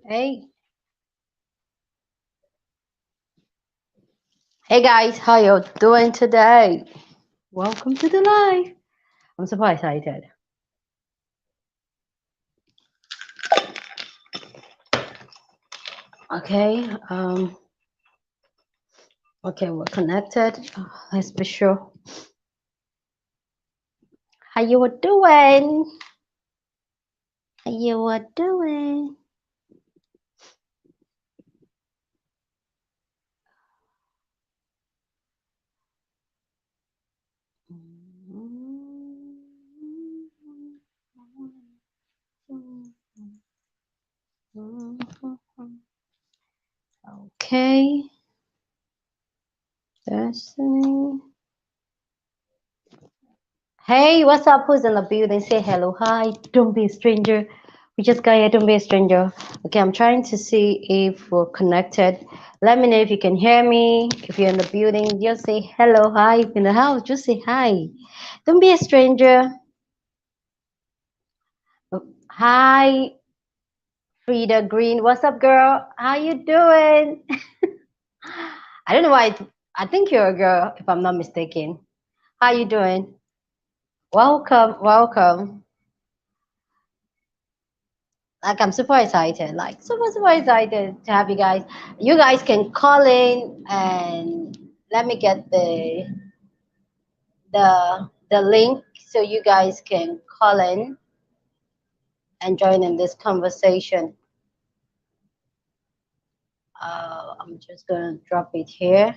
Hey, hey guys, how you doing today? Welcome to the live. I'm super excited. Okay, okay, we're connected. Let's be sure. How you were doing? How you were doing? Okay, Destiny. Hey, what's up? Who's in the building? Say hello. Hi. Don't be a stranger. We just got here. Don't be a stranger. Okay, I'm trying to see if we're connected. Let me know if you can hear me. If you're in the building, just say hello. Hi. If you're in the house, just say hi. Don't be a stranger. Hi, Frida Green. What's up, girl? How you doing? I don't know why. I think you're a girl, if I'm not mistaken. How you doing? Welcome, welcome. Like I'm super excited, like super excited to have you guys. You guys can call in and let me get the link so you guys can call in and join in this conversation. I'm just gonna drop it here.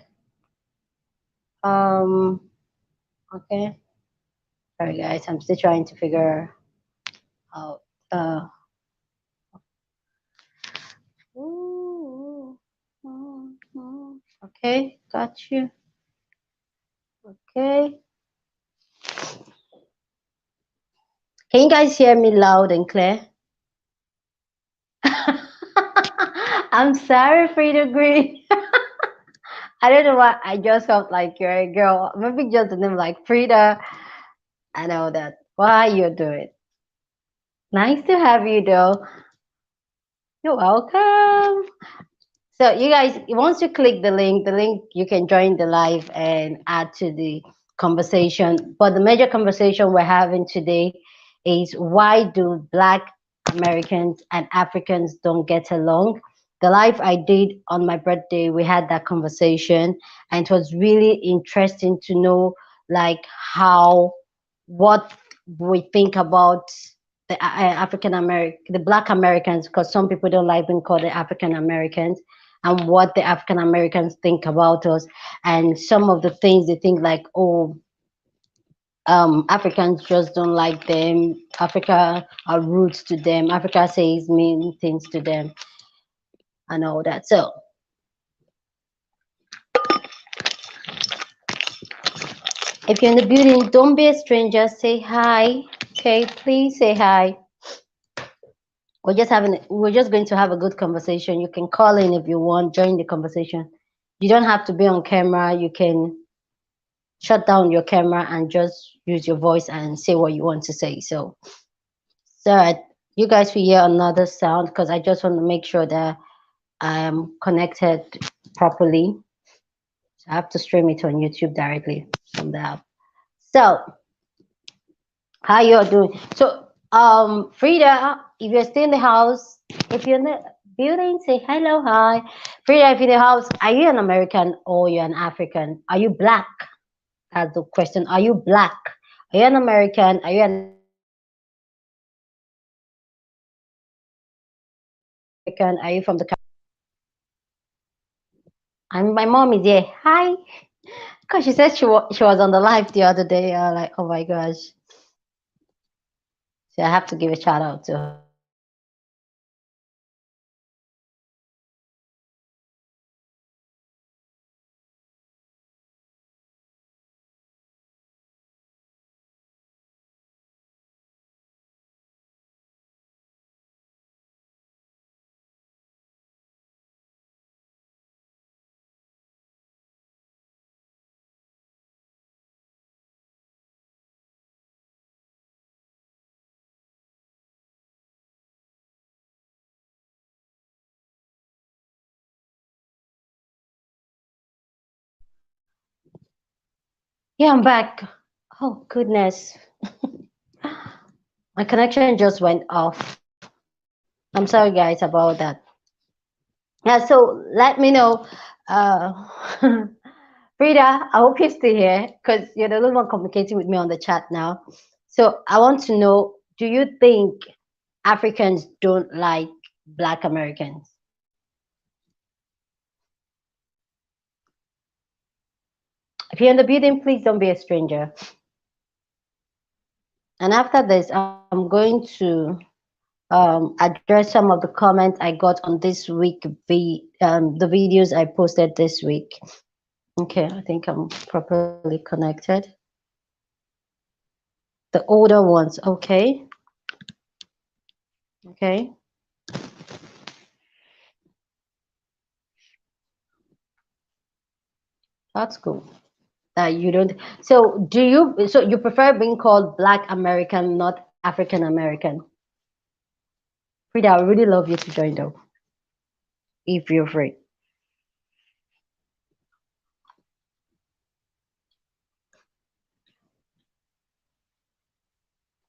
Um, okay. Sorry guys, I'm still trying to figure out. Ooh, okay, got you. Okay. Can you guys hear me loud and clear? I'm sorry, Frida Green. I don't know why I just felt like you're a girl. Maybe just the name like Frida. I know that. Why you do it? Nice to have you though. You're welcome. So you guys, once you click the link you can join the live and add to the conversation. But the major conversation we're having today is why do Black Americans and Africans don't get along? The live I did on my birthday, we had that conversation, and it was really interesting to know like how what we think about the African American, the Black Americans, because some people don't like being called the African Americans, and what the African Americans think about us, and some of the things they think like, oh, Africans just don't like them. Africa are rude to them. Africa says mean things to them, and all that. So, if you're in the building, don't be a stranger. Say hi. Okay, please say hi. We're just going to have a good conversation. You can call in if you want, join the conversation. You don't have to be on camera. You can shut down your camera and just use your voice and say what you want to say. So you guys will hear another sound because I just want to make sure that I am connected properly. So I have to stream it on YouTube directly from the app. So how you are doing? So Frida, if you're still in the house, if you're in the building, say hello, hi. Frida, if you're in the house, are you an American or you're an African? Are you black? That's the question. Are you black? Are you an American? Are you an African? Are you from the and my mom is here. Hi. Because she said she was on the live the other day. Like, oh my gosh. So I have to give a shout out to her. Yeah, I'm back. Oh, goodness. My connection just went off. I'm sorry, guys, about that. Yeah, so let me know. Uh, Frida, I hope you're still here because you're a little more communicating with me on the chat now. So I want to know, do you think Africans don't like Black Americans? If you're in the building, please don't be a stranger. And after this, I'm going to address some of the comments I got on this week, the videos I posted this week. Okay, I think I'm properly connected. The older ones, okay, okay, that's cool. You don't. So do you? So you prefer being called Black American, not African American? Frida, I would really love you to join though, if you're free.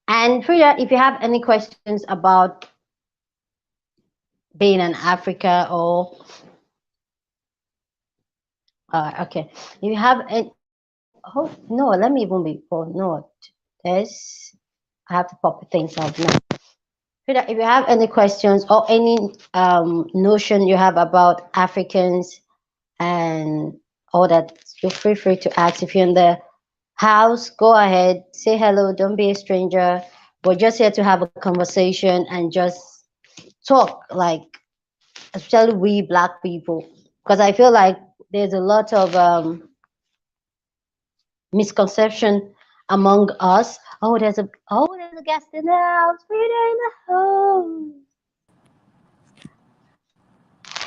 And Frida, if you have any questions about being in Africa or okay, if you have any, oh no, let me even be. Oh no, this I have to pop things out now. Frida, if you have any questions or any notion you have about Africans and all that, you're free to ask. If you're in the house, go ahead, say hello, don't be a stranger. We're just here to have a conversation and just talk, like, especially we black people, because I feel like there's a lot of misconception among us. There's a guest in the house, Frida in the house.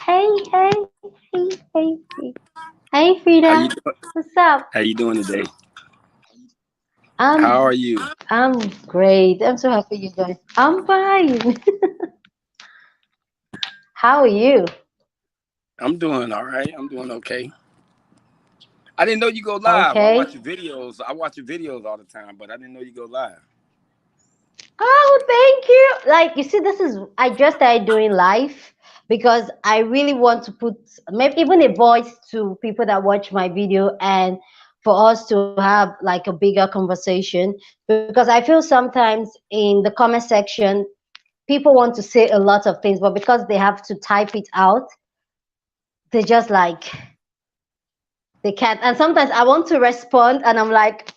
Hey, hey, hey. Hey, How Frida. you doing? What's up? How you doing today? How are I'm you? I'm great. I'm so happy you joined. I'm fine. How are you? I'm doing all right. I'm doing okay. I didn't know you go live. I Okay. watch your videos. I watch your videos all the time, but I didn't know you go live. Oh, thank you. Like, you see, this is, I just started doing live because I really want to put maybe even a voice to people that watch my video and for us to have like a bigger conversation because I feel sometimes in the comment section, people want to say a lot of things, but because they have to type it out, they just like, they can't. And sometimes I want to respond and I'm like,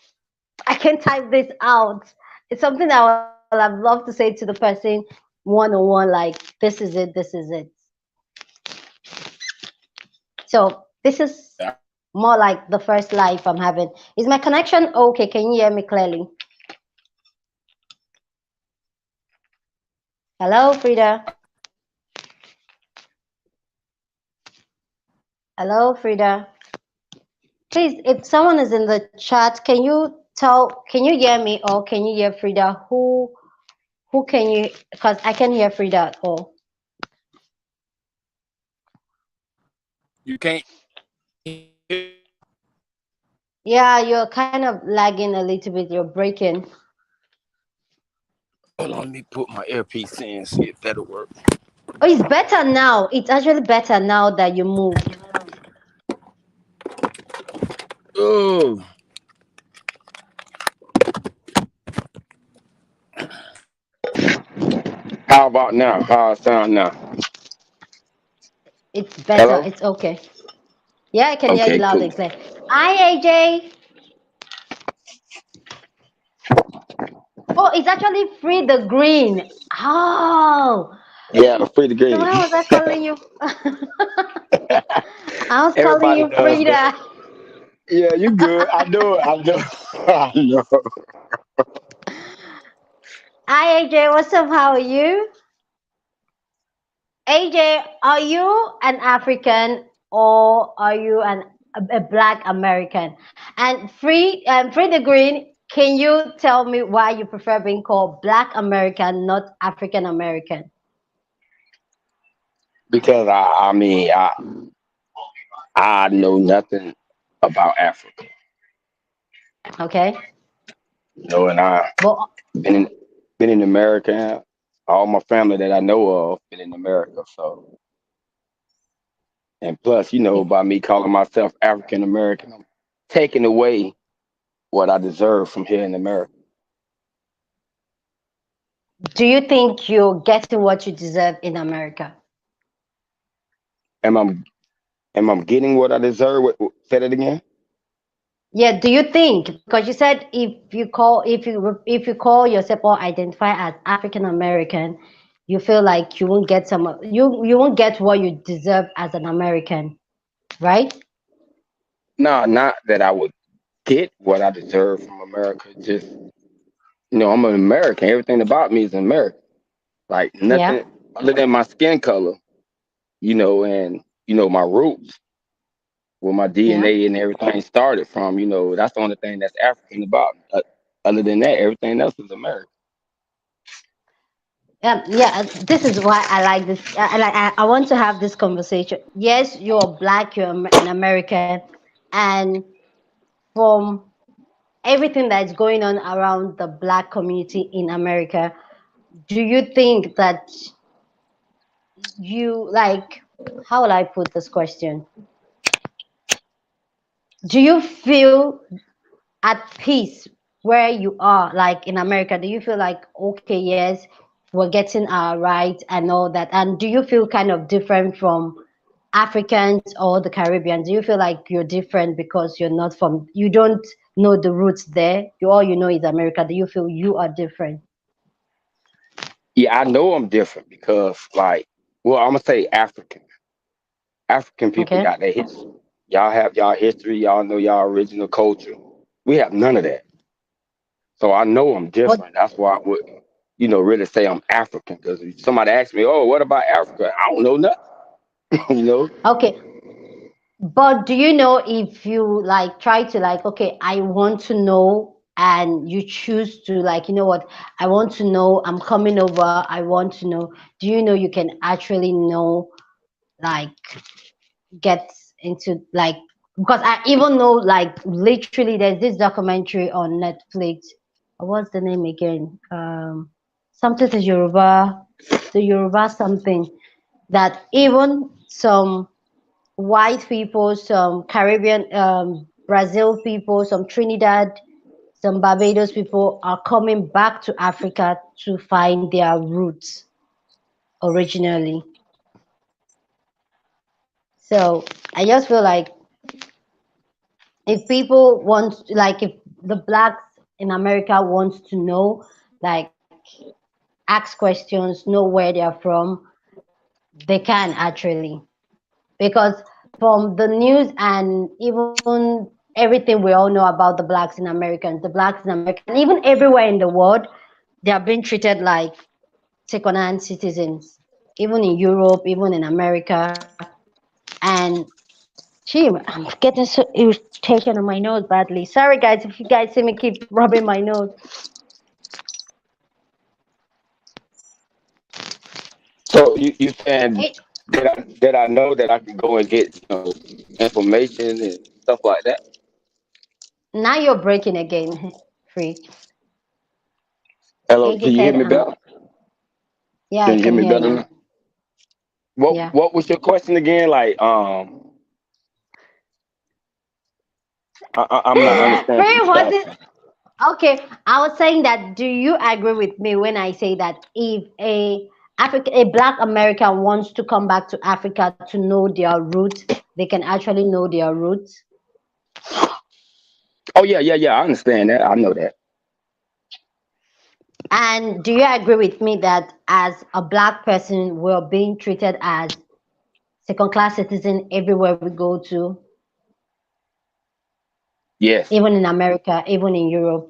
I can type this out. It's something I would have loved to say to the person one on one, like, this is it, this is it. So this is Yeah. more like the first live I'm having. Is my connection okay? Can you hear me clearly? Hello, Frida. Hello, Frida. Please, if someone is in the chat, can you hear me or can you hear Frida? Who can you, because I can hear Frida at all. You can't. Yeah, you're kind of lagging a little bit. You're breaking. Hold on, let me put my earpiece in, see if that'll work. Oh, it's better now. It's actually better now that you moved. Oh, how about now? How I sound now? It's better. Hello? It's okay. Yeah, I can hear you Okay, loud cool. and clear. Hi, AJ. Oh, it's actually free the green. Oh, Yeah, free to so green. why was I calling you? I was calling Everybody you does that. Frida. Yeah, you good. I know it. I know. I know. Hi, AJ. What's up? How are you? AJ, are you an African or are you a Black American? And free the green. Can you tell me why you prefer being called Black American, not African American? Because I know nothing about Africa. Okay. And I But been in been in America. All my family that I know of been in America. So, and plus, by me calling myself African American, I'm taking away what I deserve from here in America. do you think you're getting what you deserve in America? Am I am I getting what I deserve? Say that again. Yeah, do you think, because you said if you call yourself or identify as African American, you feel like you won't get what you deserve as an American, right? No, not that I would get what I deserve from America. Just I'm an American. Everything about me is American. Like Yeah. nothing other than my skin color, and my roots, where my Yeah. DNA and everything started from. That's the only thing that's African about me. Other than that, everything else is American. Yeah, this is why I like this. I want to have this conversation. Yes, you're black, an American, and from everything that's going on around the black community in America, do you think that you like, how will I put this question? Do you feel at peace where you are, like in America? Do you feel like, okay, yes, we're getting our rights and all that? And do you feel kind of different from Africans or the Caribbean? Do you feel like you're different because you don't know the roots there? All you know is America. Do you feel you are different? Yeah, I know I'm different because, like, well, I'm gonna say African. African people Okay. got their history. Y'all have y'all history. Y'all know y'all original culture. We have none of that. So I know I'm But different. That's why I would, really say I'm African. Because if somebody asks me, "Oh, what about Africa?" I don't know nothing. you know. okay, but do you know if you like try to like, okay, I want to know, and you choose to like, you know what, I want to know, I'm coming over, I want to know. Do you know you can actually know, like, get into like, because I even know like literally there's this documentary on Netflix. What's the name again? Something to Yoruba, the Yoruba something, that even some white people, some Caribbean, Brazil people, some Trinidad, some Barbados people are coming back to Africa to find their roots originally. So I just feel like if people want, like, if the blacks in America wants to know, like, ask questions, know where they are from, they can actually. Because from the news and even everything we all know about the blacks in America, and even everywhere in the world, they are being treated like second-hand citizens, even in Europe, even in America. And gee, I'm getting so irritated on my nose badly. Sorry, guys, if you guys see me keep rubbing my nose. So you saying It, that I know that I can go and get information and stuff like that. now you're breaking again, free. Hello, Age can you hear said, me better? yeah, I Can you hear can me hear better you. now? What Yeah. What was your question again? Like, I'm not understanding Free, what you're what is asking. okay? I was saying that. Do you agree with me when I say that if a Black American wants to come back to Africa to know their roots, they can actually know their roots? Oh yeah, yeah, yeah. I understand that. I know that. And do you agree with me that as a Black person, we're being treated as second class citizen everywhere we go to, Yes. even in America, even in Europe?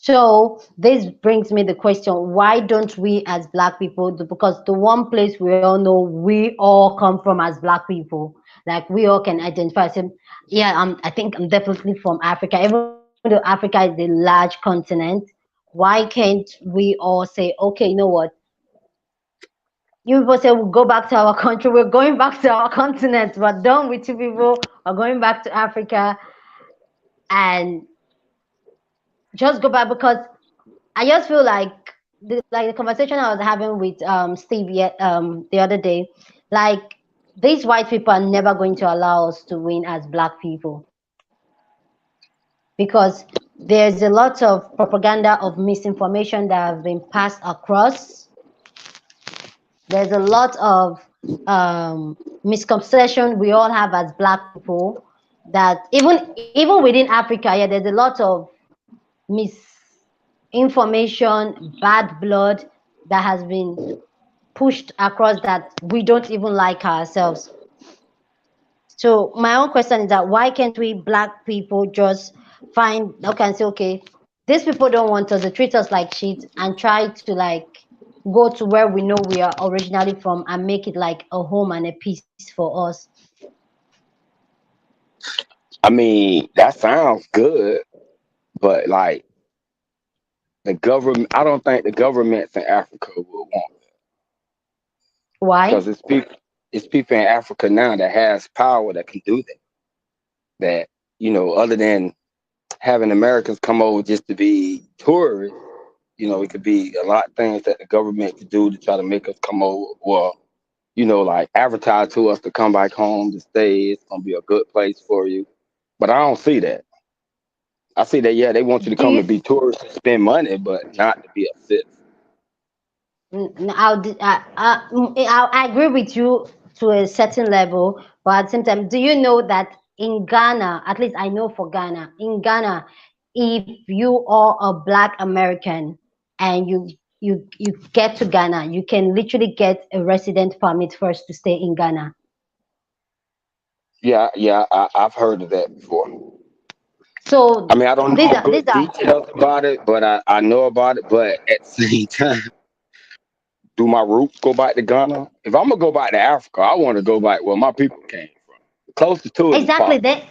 So this brings me the question: why don't we, as Black people, because the one place we all know we all come from as Black people, like we all can identify. Say, yeah, I think I'm definitely from Africa, even though Africa is a large continent. Why can't we all say, okay, you know what? You people say we'll go back to our country. We're going back to our continent. We're done with you people. We're going back to Africa, and just go back because I just feel like the conversation I was having with Steve the other day, like these white people are never going to allow us to win as black people because there's a lot of propaganda of misinformation that have been passed across. There's a lot of misconception we all have as black people that even within Africa, yeah, there's a lot of misinformation, bad blood that has been pushed across that we don't even like ourselves. So my own question is that why can't we black people just find okay and say, okay, these people don't want us, they treat us like shit and try to like go to where we know we are originally from and make it like a home and a peace for us. I mean, that sounds good, but like the government, I don't think the governments in Africa will want Why? because it's people in Africa now that has power that can do that. That other than having Americans come over just to be tourists, it could be a lot of things that the government could do to try to make us come over. Well, like advertise to us to come back home to stay. It's gonna be a good place for you. But I don't see that. I see that, yeah, they want you to Do come you and be tourists and spend money, but not to be a citizen. I agree with you to a certain level, but at the same time, do you know that in Ghana, at least I know for Ghana, in Ghana, if you are a Black American and you get to Ghana, you can literally get a resident permit first to stay in Ghana. Yeah, yeah, I've heard of that before. I So mean, I don't these know are these good are details about it, but I know about it. But at the same time, do my roots go back to Ghana? If I'm gonna go back to Africa, I want to go back where my people came from, closest to it as exactly possible. that.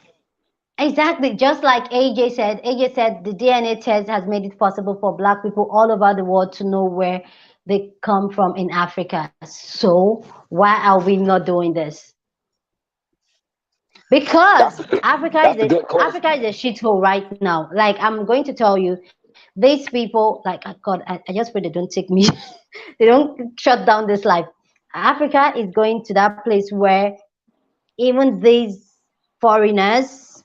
Exactly, just like AJ said the DNA test has made it possible for Black people all over the world to know where they come from in Africa. So why are we not doing this? Because That's that's a good Africa question. is a shithole right now. Like I'm going to tell you, these people, like God, I just pray they don't take me, they don't shut down this life. Africa is going to that place where even foreigners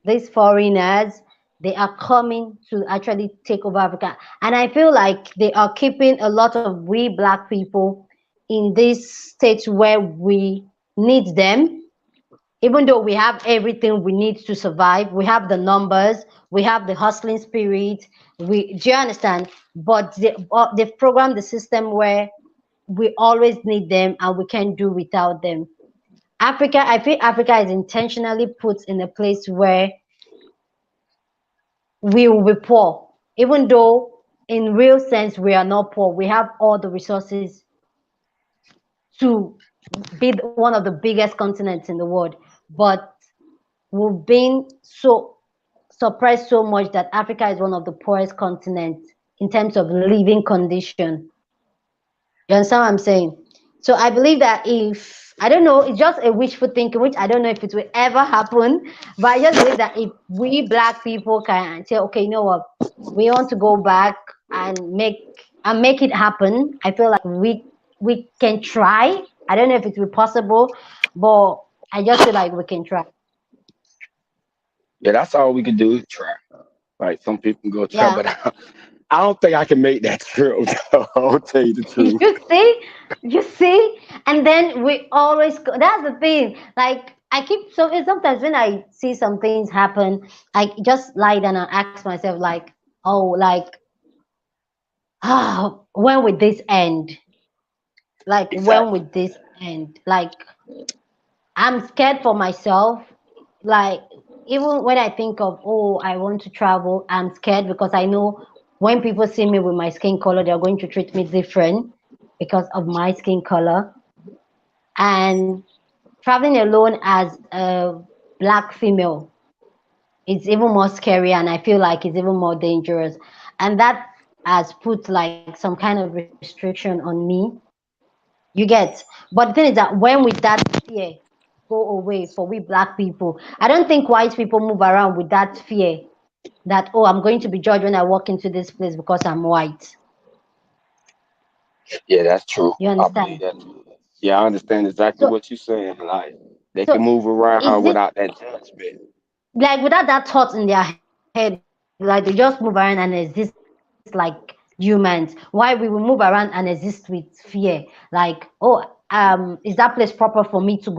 these foreigners they are coming to actually take over Africa, and I feel like they are keeping a lot of we black people in these states where we need them, even though we have everything we need to survive. We have the numbers, we have the hustling spirit, we do you understand, but they've programmed the system where we always need them and we can't do without them. Africa, I feel Africa is intentionally put in a place where we will be poor, even though in real sense we are not poor. We have all the resources to be one of the biggest continents in the world, but we've been so suppressed so much that Africa is one of the poorest continents in terms of living condition. You understand what I'm saying? So I believe that if I don't know, it's just a wishful thinking, which I don't know if it will ever happen. But I just believe that if we black people can say, okay, you know what, we want to go back and make it happen. I feel like we can try. I don't know if it will be possible, but I just feel like we can try. Yeah, that's all we can do is try. Like some people can go try, Yeah. but I don't think I can make that trip. I'll tell you the truth. You see, you see, and then we always go. That's the thing. Like I keep so sometimes when I see some things happen, I just lie down and ask myself, like, oh, like, when would this end? Like, when Exactly. would this end? Like, I'm scared for myself. Like, even when I think of, oh, I want to travel, I'm scared because I know when people see me with my skin color, they're going to treat me different because of my skin color. And traveling alone as a black female, it's even more scary, and I feel like it's even more dangerous. And that has put like some kind of restriction on me. You get, but the thing is that when with that fear go away for we black people, I don't think white people move around with that fear. that, oh, I'm going to be judged when I walk into this place because I'm white. Yeah, that's true. You I believe understand? that too. Yeah, I understand exactly So, what you're saying. Like they can so move is around it without that judgment. like without that thought in their head, like they just move around and exist like humans? Why we will move around and exist with fear? Like, oh, is that place proper for me to go in?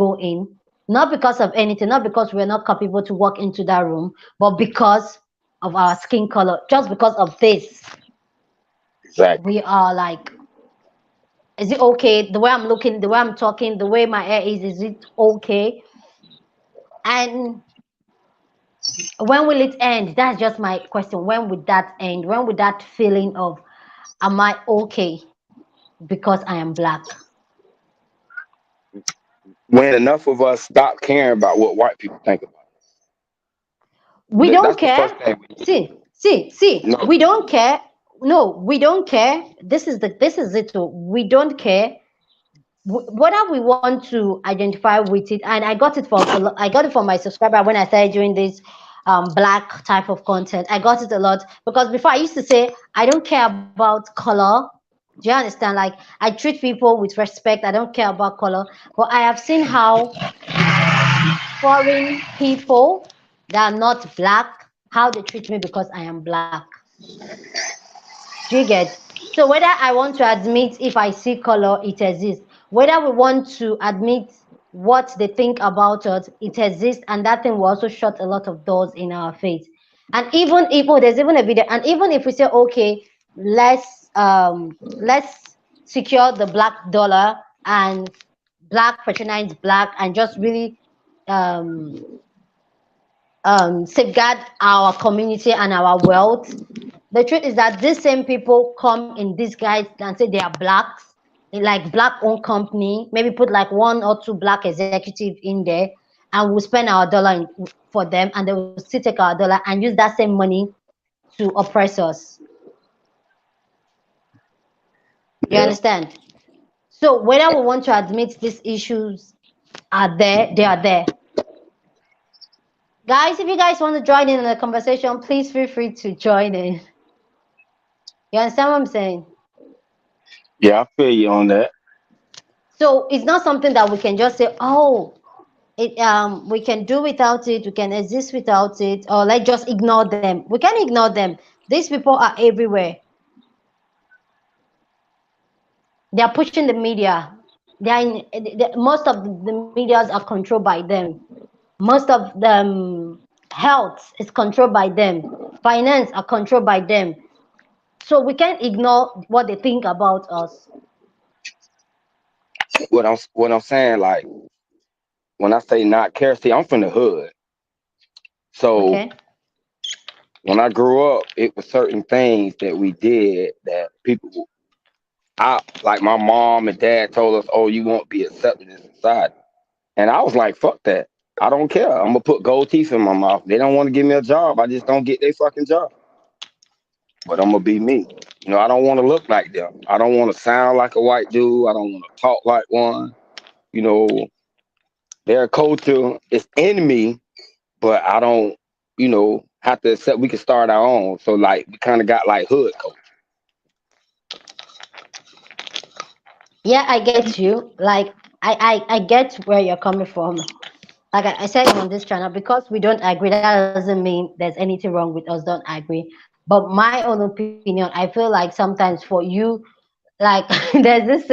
Not because of anything, not because we're not capable to walk into that room, but because of our skin color. Just because of this, we Exactly. are like, is it okay? The way I'm looking, the way I'm talking, the way my hair is it okay? And when will it end? That's just my question. When would that end? When would that feeling of, am I okay because I am black? When enough of us stop caring about what white people think about We it. don't That's the care. first thing we need to do. See, No, we don't care. No, we don't care. This is it. We don't care whether we want to identify with it. And I got it from I got it from my subscriber when I started doing this black type of content. I got it a lot because before I used to say I don't care about color. Do you understand? Like, I treat people with respect. I don't care about color. But I have seen how foreign people that are not black, how they treat me because I am black. Do you get? So whether I want to admit if I see color, it exists. Whether we want to admit what they think about us, it exists, and that thing will also shut a lot of doors in our face. And even if, oh, there's even a video, and even if we say, okay, let's secure the black dollar and black patronize black and just really um safeguard our community and our wealth. The truth is that these same people come in disguise and say they are blacks, like black owned company, maybe put like one or two black executive in there, and we'll spend our dollar for them, and they will still take our dollar and use that same money to oppress us. You yeah. understand? So whether we want to admit these issues are there, they are there. Guys, if you guys want to join in the conversation, please feel free to join in. You understand what I'm saying? Yeah, I feel you on that. So it's not something that we can just say, oh, we can do without it, we can exist without it, or let's just ignore them. We can ignore them. These people are everywhere. They are pushing the media. Most of the medias are controlled by them. Most of the health is controlled by them. Finance are controlled by them. So we can't ignore what they think about us. What I'm saying, like when I say not care, see, I'm from the hood. So Okay. when I grew up, it was certain things that we did that people, I like my mom and dad told us, oh, you won't be accepted in society. And I was like, fuck that. I don't care. I'm gonna put gold teeth in my mouth. They don't want to give me a job. I just don't get their fucking job. But I'm gonna be me. I don't want to look like them. I don't want to sound like a white dude. I don't want to talk like one. You know, their culture is in me, but I don't, have to accept we can start our own. So like we kind of got like hood culture. Yeah, I get you. Like, I get where you're coming from. Like I said on this channel, because we don't agree, that doesn't mean there's anything wrong with us don't agree. But my own opinion, I feel like sometimes for you, like there's this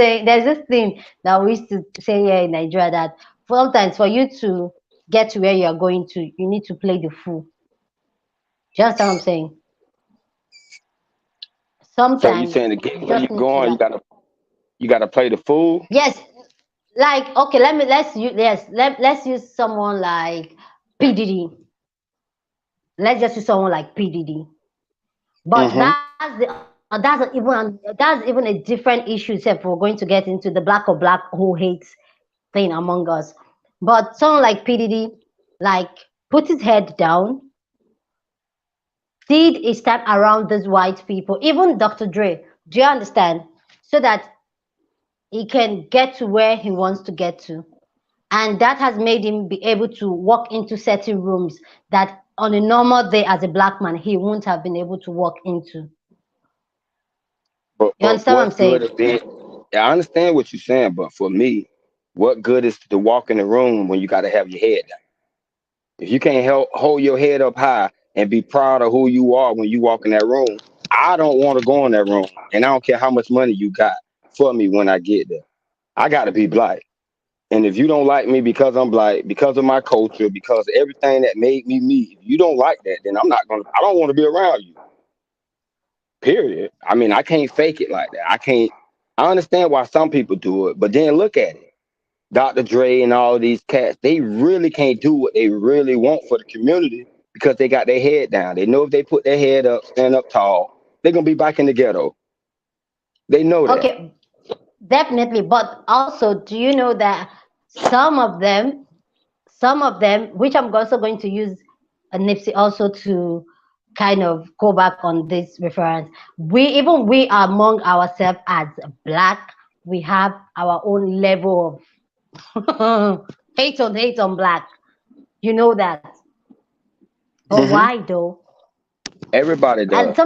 thing that we used to say here in Nigeria that sometimes for you to get to where you're going to, you need to play the fool. Just what I'm saying. So you Sometimes saying to get you where you just need to going, like, you gotta play the fool. yes, like, okay, let's use someone like PDD. Let's just use someone like PDD. But Hmm. that's even a different issue. Except we're going to get into the black or black who hates thing among us. But someone like PDD, like, put his head down, did a start around these white people, even Dr. Dre. Do you understand? So that he can get to where he wants to get to. And that has made him be able to walk into certain rooms that on a normal day as a black man he won't have been able to walk into. You But understand what I'm what's good saying? is being, I understand what you're saying, but for me, what good is to walk in the room when you got to have your head down? If you can't hold your head up high and be proud of who you are when you walk in that room, I don't want to go in that room. And I don't care how much money you got for me when I get there. I got to be black. And if you don't like me because I'm black, because of my culture, because of everything that made me me, if you don't like that, then I don't want to be around you. Period. I mean, I can't fake it like that. I understand why some people do it, but then look at it. Dr. Dre and all of these cats, they really can't do what they really want for the community because they got their head down. They know if they put their head up, stand up tall, they're gonna be back in the ghetto. They know that. Okay, definitely. But also, do you know that some of them, which I'm also going to use a Nipsey also to kind of go back on this reference, we among ourselves as black, we have our own level of hate on black. You know that. But Hmm. why though? Everybody And does.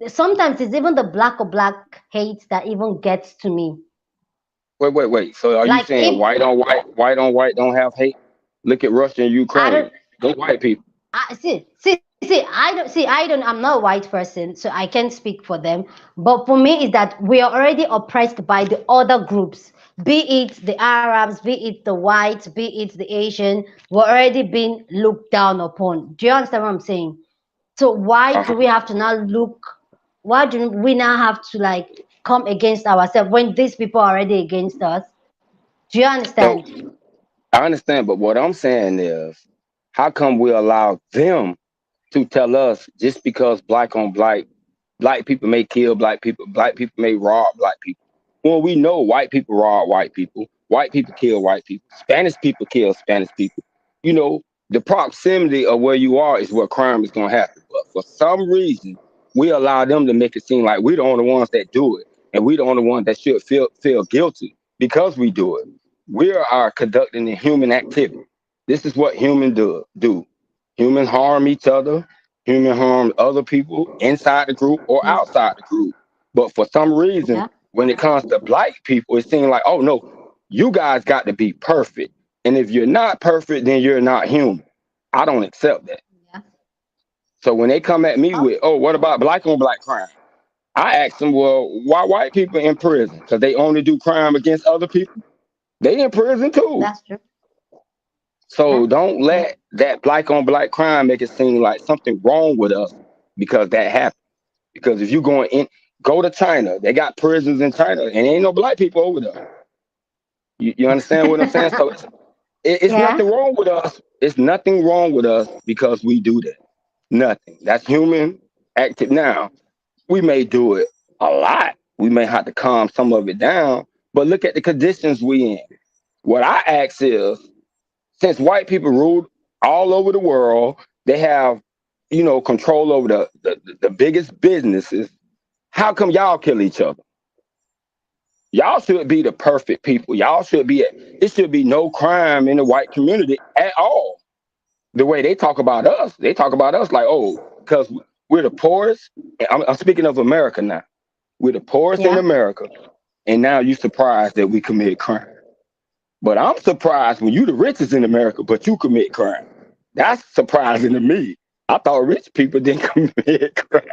sometimes it's even the black hate that even gets to me. Wait. So are you Like saying if white on white don't have hate? Look at Russia and I don't Ukraine. They white people. I'm not a white person, so I can't speak for them. But for me, is that we are already oppressed by the other groups, be it the Arabs, be it the whites, be it the Asian. We're already being looked down upon. Do you understand what I'm saying? So why do we Uh-huh. have to now look? Why do we now have to like come against ourselves when these people are already against us? Do you So understand? I understand, but what I'm saying is, how come we allow them to tell us just because black on black people may kill black people may rob black people. Well, we know white people rob white people kill white people, Spanish people kill Spanish people. You know, the proximity of where you are is where crime is going to happen. But for some reason, we allow them to make it seem like we're the only ones that do it, and we're the only ones that should feel guilty because we do it. We are conducting a human activity. This is what humans do. Humans harm each other. Human harm other people inside the group or Mm, outside the group. But for some reason, yeah, when it comes to black people, it seems like, oh no, you guys got to be perfect. And if you're not perfect, then you're not human. I don't accept that. yeah. So when they come at me Oh, with, oh, what about black on black crime? I ask them, well, why white people in prison? Because they only do crime against other people. They in prison too. that's true. Yeah, So don't let that black on black crime make it seem like something wrong with us because that happened. Because if you go to China, they got prisons in China, and ain't no black people over there. You understand what I'm saying? So it's yeah. nothing wrong with us. It's nothing wrong with us because we do that. Nothing. That's human active. Now we may do it a lot. We may have to calm some of it down, but look at the conditions we in. What I ask is, since white people ruled all over the world, they have, control over the biggest businesses. How come y'all kill each other? Y'all should be the perfect people. Y'all should be it should be no crime in the white community at all. The way they talk about us like, oh, because we're the poorest. I'm speaking of America now. We're the poorest in Yeah. America, and now you surprised that we commit crime. But I'm surprised when you the richest in America, but you commit crime. That's surprising to me. I thought rich people didn't commit crime.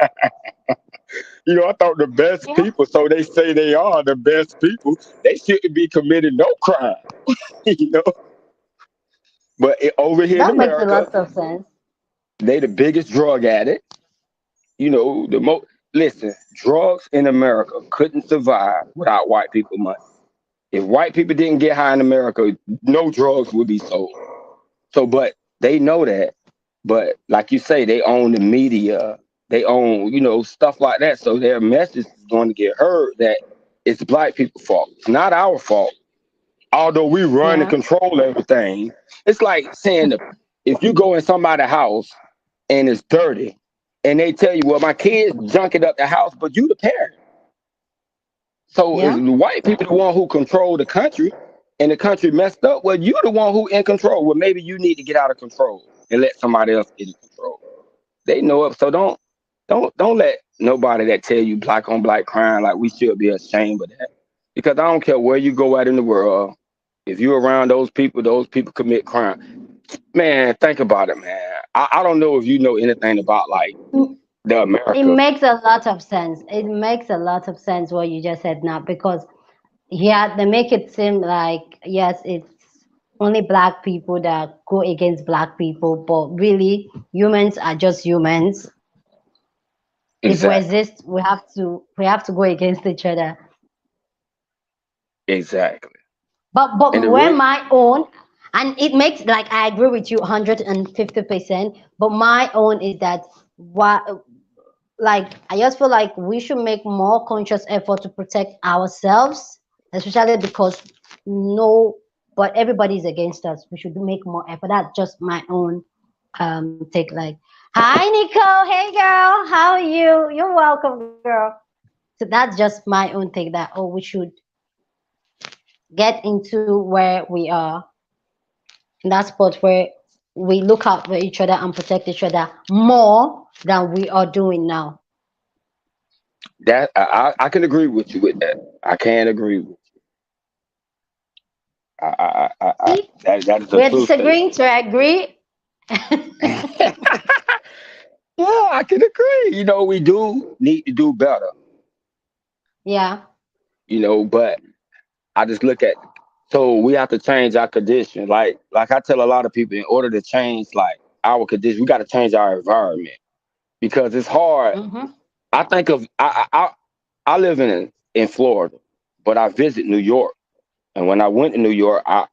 I thought the best Yeah. people, so they say they are the best people, they shouldn't be committing no crime, you know. But over here in That makes a America, lot of sense. they the biggest drug addict. The most. Listen, drugs in America couldn't survive without white people money. If white people didn't get high in America, no drugs would be sold. So, but they know that. But like you say, they own the media. They own, stuff like that. So their message is going to get heard that it's black people's fault. It's not our fault. Although we run and Yeah. control everything, it's like saying that if you go in somebody's house and it's dirty, and they tell you, "Well, my kids junking up the house," but you the parent. So is Yeah. the white people the one who control the country, and the country messed up? Well, you the one who in control. Well, maybe you need to get out of control. and let somebody else get in control. They know it, so don't let nobody that tell you black on black crime like we should be ashamed of that. Because I don't care where you go out in the world, if you're around those people commit crime. Man, think about it, man. I don't know if you know anything about like Mm, the it Americas. makes a lot of sense. It makes a lot of sense what you just said now because yeah, they make it seem like yes, it's only black people that go against black people, but really humans are just humans. If we Exactly. exist, we have to go against each other. Exactly. But And the when real my own, and it makes like I agree with you 150%. But my own is that what like I just feel like we should make more conscious effort to protect ourselves, especially because no, but everybody's against us. We should make more effort. That's just my own take. Like, hi Nicole, hey girl, how are you? You're welcome, girl. So that's just my own take that oh we should get into where we are in that spot where we look out for each other and protect each other more than we are doing now. that I can agree with you with that. I can agree with See, that is a we're true disagreeing statement. to agree. Yeah, I can agree. We do need to do better. Yeah, But I just look at so we have to change our condition. Like I tell a lot of people, in order to change like our condition, we got to change our environment because it's hard. mm-hmm. I think of I live in Florida, but I visit New York, and when I went to New York, I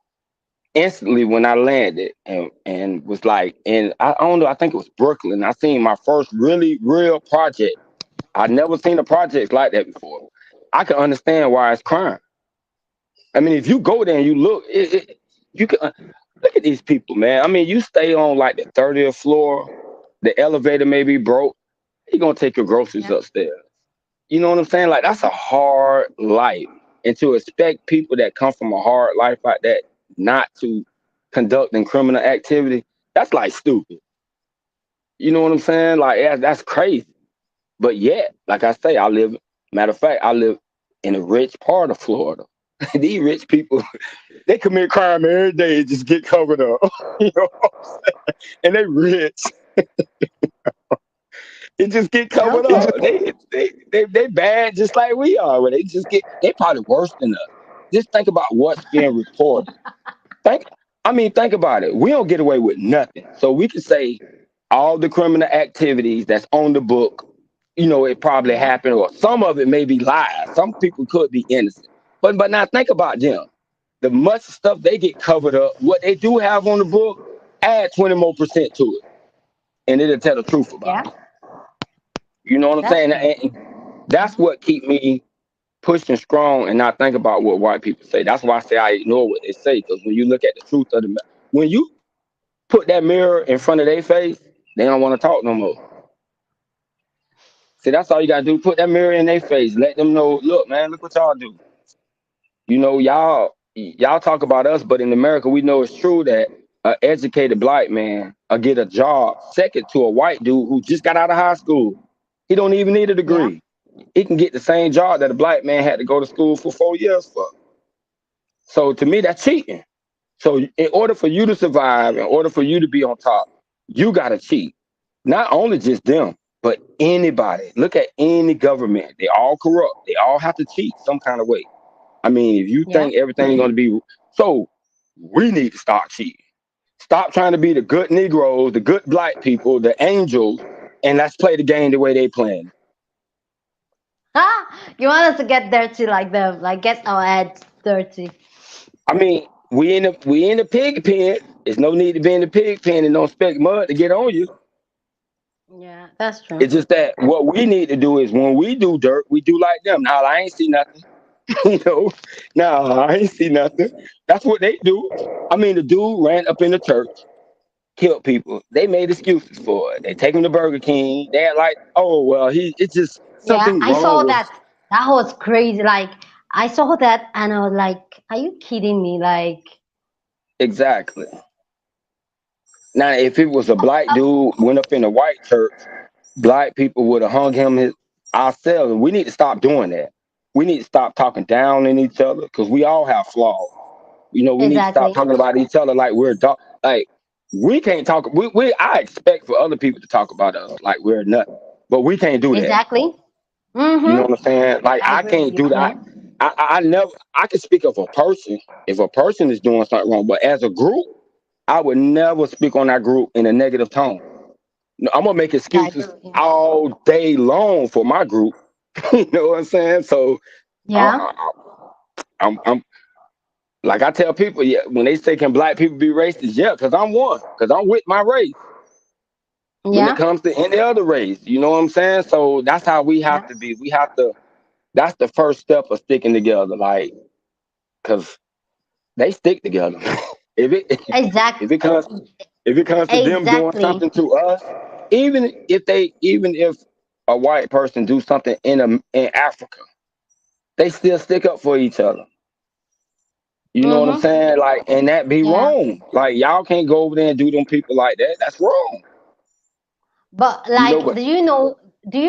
instantly when I landed and was like, and I don't know, I think it was Brooklyn. I seen my first really real project. I'd never seen a project like that before. I can understand why it's crime. I mean, if you go there and you look, you can look at these people, man. I mean, you stay on like the 30th floor, the elevator may be broke. You gonna take your groceries Yeah, upstairs. You know what I'm saying? Like that's a hard life, and to expect people that come from a hard life like that not to conduct in criminal activity, that's like stupid. You know what I'm saying? Like that's crazy. But yet, like I say, Matter of fact, I live in a rich part of Florida. These rich people, they commit crime every day and just get covered up. you know, and they rich. It just get covered okay. up. They bad just like we are. But they probably worse than us. Just think about what's being reported. Think think about it. We don't get away with nothing. So we can say all the criminal activities that's on the book, it probably Yeah, happened, or some of it may be lies. Some people could be innocent. But now think about them. The much stuff they get covered up, what they do have on the book, add 20 more percent to it. And it'll tell the truth about yeah, it. You know what I'm that's saying? true. And that's what keep me pushing strong and not think about what white people say. That's why I say I ignore what they say. Because when you look at the truth of when you put that mirror in front of their face, they don't want to talk no more. See, that's all you gotta do. Put that mirror in their face. Let them know, look, man, look what y'all do. Y'all talk about us, but in America, we know it's true that an educated black man get a job second to a white dude who just got out of high school. He don't even need a Yeah, degree. He can get the same job that a black man had to go to school for 4 years for. So to me, that's cheating. So in order for you to survive, in order for you to be on top, you gotta cheat. Not only just them, but anybody. Look at any government. They all corrupt. They all have to cheat some kind of way. I mean, if you yeah. think everything's gonna be so, we need to start cheating. Stop trying to be the good Negroes, the good black people, the angels, and let's play the game the way they playing. Ah, you want us to get dirty like them, like get our heads dirty. I mean, we in the pig pen. There's no need to be in the pig pen and don't expect mud to get on you. Yeah, that's true. It's just that what we need to do is when we do dirt, we do like them. Now I ain't see nothing. you know, now I ain't see nothing. That's what they do. I mean, the dude ran up in the church, killed people. They made excuses for it. They take him to Burger King. They're like, oh well, it's just Yeah, something I wrong saw with that. That was crazy. Like I saw that and I was like, are you kidding me? Like exactly. Now, if it was a black dude went up in a white church, black people would have hung him ourselves. We need to stop doing that. We need to stop talking down on each other because we all have flaws. We need to stop Exactly. talking about each other like we're like we can't talk. I expect for other people to talk about us like we're nothing, but we can't do that. Exactly. You know Mm-hmm. what I'm saying? Like I I agree with can't you. do Yeah. that. I never. I can speak of a person if a person is doing something wrong, but as a group, I would never speak on that group in a negative tone. No, I'm gonna make I agree excuses with you. all day long for my group. You know what I'm saying? So Yeah. I, I'm like I tell people, yeah, when they say can black people be racist, yeah, because I'm one, because I'm with my race. When it Yeah. comes to any other race, you know what I'm saying? So that's how we have Yeah. to be. We have to. That's the first step of sticking together, like, because they stick together. if it Exact. if it comes if it comes to them doing Exactly. something to us, even if a white person do something in Africa, they still stick up for each other. You know what I'm Mm-hmm. saying? Like, and that be Yeah. wrong. Like, y'all can't go over there and do them people like that. That's wrong. But You know, like, but do you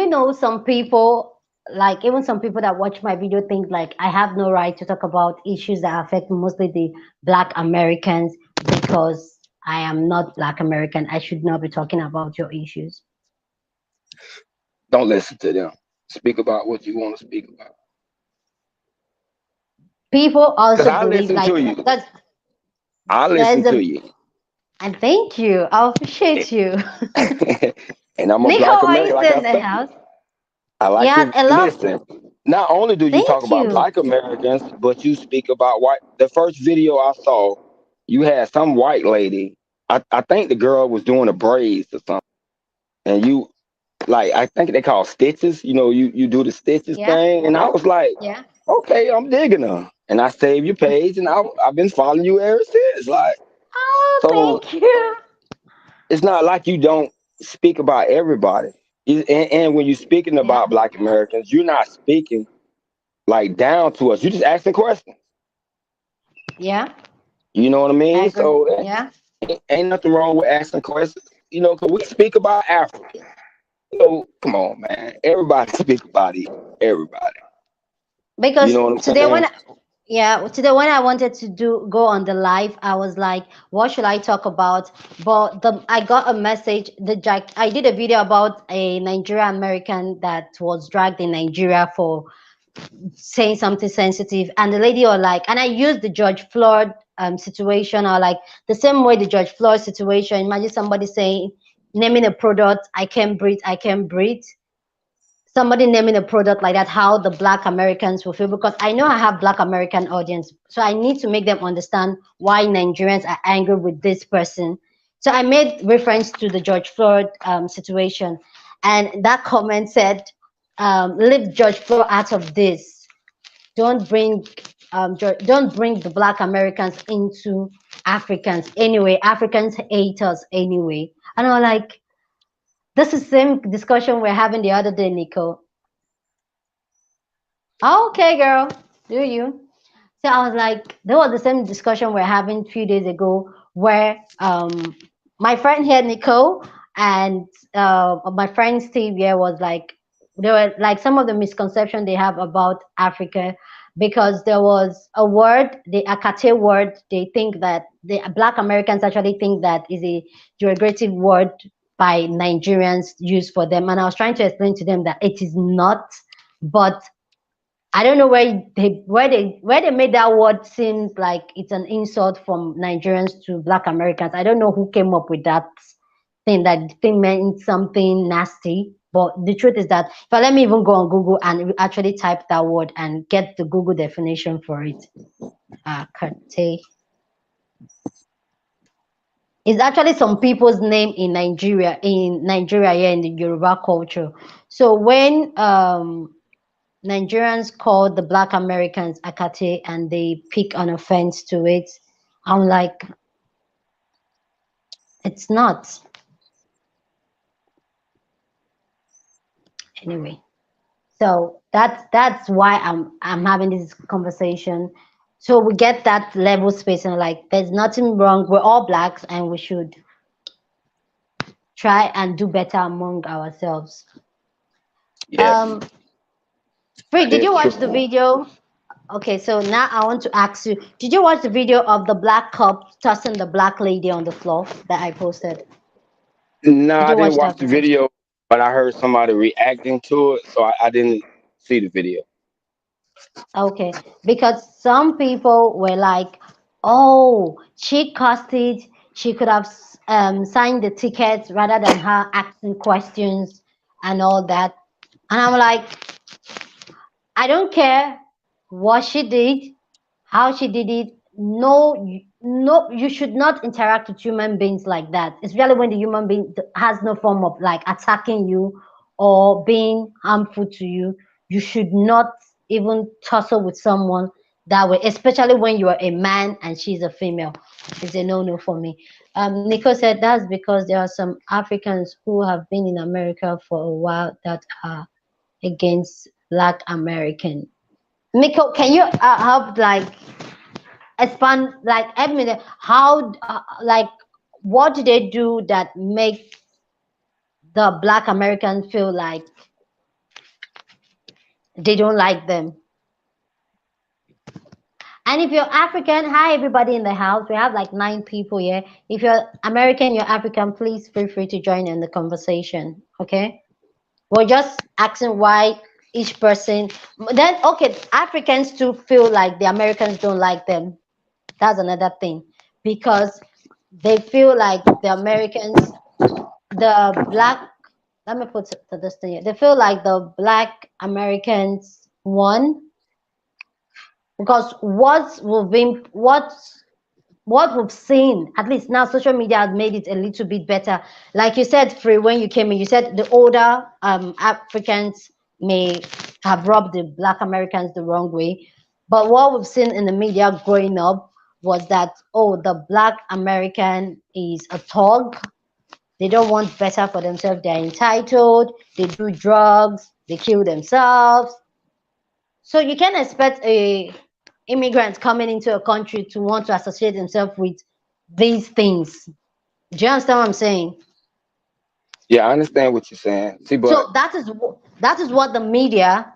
know some people, like even some people that watch my video think like I have no right to talk about issues that affect mostly the Black Americans because I am not Black American. I should not be talking about your issues. don't listen to them. Speak about what you want to speak about. People Cause also I believe listen like to you. that I there's listen to a, you. and thank you. I appreciate you. And I'm a Nico, black are you American, like still I in the said. house? I like Yeah, to a lot. listen. Not only do you talk Thank about you. black Americans, but you speak about white. The first video I saw, you had some white lady. I think the girl was doing a braids or something. And you like I think they call stitches. You do the stitches Yeah, thing. And I was like, yeah. okay, I'm digging her. And I saved your page and I've been following you ever since. Like, Oh, so thank you. it's not like you don't speak about everybody. And when you're speaking Yeah, about black Americans, you're not speaking like down to us. You just asking questions. yeah. You know what I I mean? agree. So Yeah. ain't nothing wrong with asking questions. Because we speak about Africa. Come on, man. Everybody speak about it. Everybody. You Because know what I'm today saying? when I wanted to do go on the live, I was like, what should I talk about? But I got a message. I did a video about a Nigerian American that was dragged in Nigeria for saying something sensitive, and the lady or like, and I used the George Floyd situation, or like the same way the George Floyd situation. Imagine somebody saying, naming a product, I can't breathe, I can't breathe. Somebody naming a product like that, how the Black Americans will feel, because I know I have Black American audience, so I need to make them understand why Nigerians are angry with this person. So I made reference to the George Floyd situation, and that comment said, leave George Floyd out of this. Don't bring don't bring the Black Americans into Africans anyway. Africans hate us anyway. And I'm like, this is the same discussion we're having the other day, Nico. Okay, girl, do you? So I was like, there was the same discussion we're having a few days ago where my friend here, Nicole, and my friend Steve here was like, there were like some of the misconceptions they have about Africa, because there was a word, the Akate word, they think that the Black Americans actually think that is a derogatory word by Nigerians used for them. And I was trying to explain to them that it is not, but I don't know where they made that word seem like it's an insult from Nigerians to Black Americans. I don't know who came up with that thing, that the thing meant something nasty. But the truth is that if I let me even go on Google and actually type that word and get the Google definition for it, Kate. It's actually some people's name in Nigeria here in the Yoruba culture. So when Nigerians call the Black Americans Akate and they pick an offense to it, I'm like, it's not. Anyway, so that's why I'm having this conversation. So we get that level space and like, there's nothing wrong. We're all blacks and we should try and do better among ourselves. Yes, Um, Free, did it's you true. watch the video? Okay, so now I want to ask you, did you watch the video of the black cop tossing the black lady on the floor that I posted? No, Did I you didn't watch watch that the video? video, but I heard somebody reacting to it, so I didn't see the video. Okay, because some people were like, "Oh, she cost it. She could have signed the tickets rather than her asking questions and all that." And I'm like, I don't care what she did, how she did it. No, no, you should not interact with human beings like that. Especially when the human being has no form of like attacking you or being harmful to you. You should not even tussle with someone that way, especially when you are a man and she's a female. It's a no-no for me. Nico said that's because there are some Africans who have been in America for a while that are against Black American. Miko, can you help like expand like admit how like what do they do that make the Black Americans feel like they don't like them? And if you're African, hi everybody in the house. We have like 9 people here. If you're American, you're African, please feel free to join in the conversation. Okay? We're just asking why each person. Then okay, Africans too feel like the Americans don't like them. That's another thing because they feel like the Americans, the black. Let me put this thing here. They feel like the Black Americans won because what we've seen, at least now social media has made it a little bit better. Like you said, Free, when you came in, you said the older Africans may have rubbed the Black Americans the wrong way. But what we've seen in the media growing up was that, oh, the Black American is a thug. They don't want better for themselves. They're entitled. They do drugs. They kill themselves. So you can expect a immigrant coming into a country to want to associate himself with these things. Do you understand what I'm saying? Yeah, I understand what you're saying. See, but So that is what the media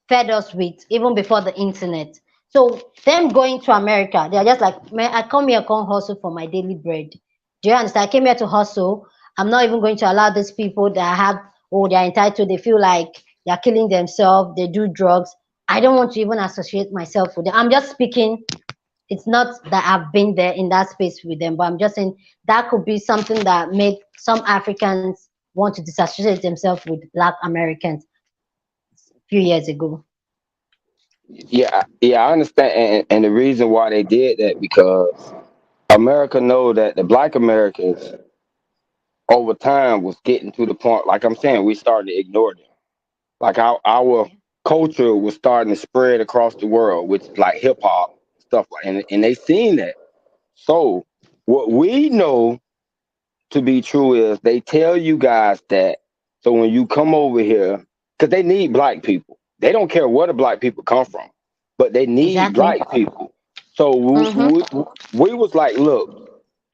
fed us with even before the internet. So them going to America, they're just like, man, I come here, come hustle for my daily bread. Do you understand? I came here to hustle. I'm not even going to allow these people that have, oh, they're entitled. They feel like they're killing themselves. They do drugs. I don't want to even associate myself with them. I'm just speaking. It's not that I've been there in that space with them, but I'm just saying that could be something that made some Africans want to disassociate themselves with Black Americans a few years ago. yeah, I understand, and the reason why they did that because America know that the Black Americans over time was getting to the point. Like I'm saying, we started to ignore them. Like our Okay. culture was starting to spread across the world, which like hip hop stuff, like, and they seen that. So what we know to be true is they tell you guys that. So when you come over here, because they need black people, they don't care where the black people come from, but they need Exactly. black people. So Mm-hmm. we was like, look,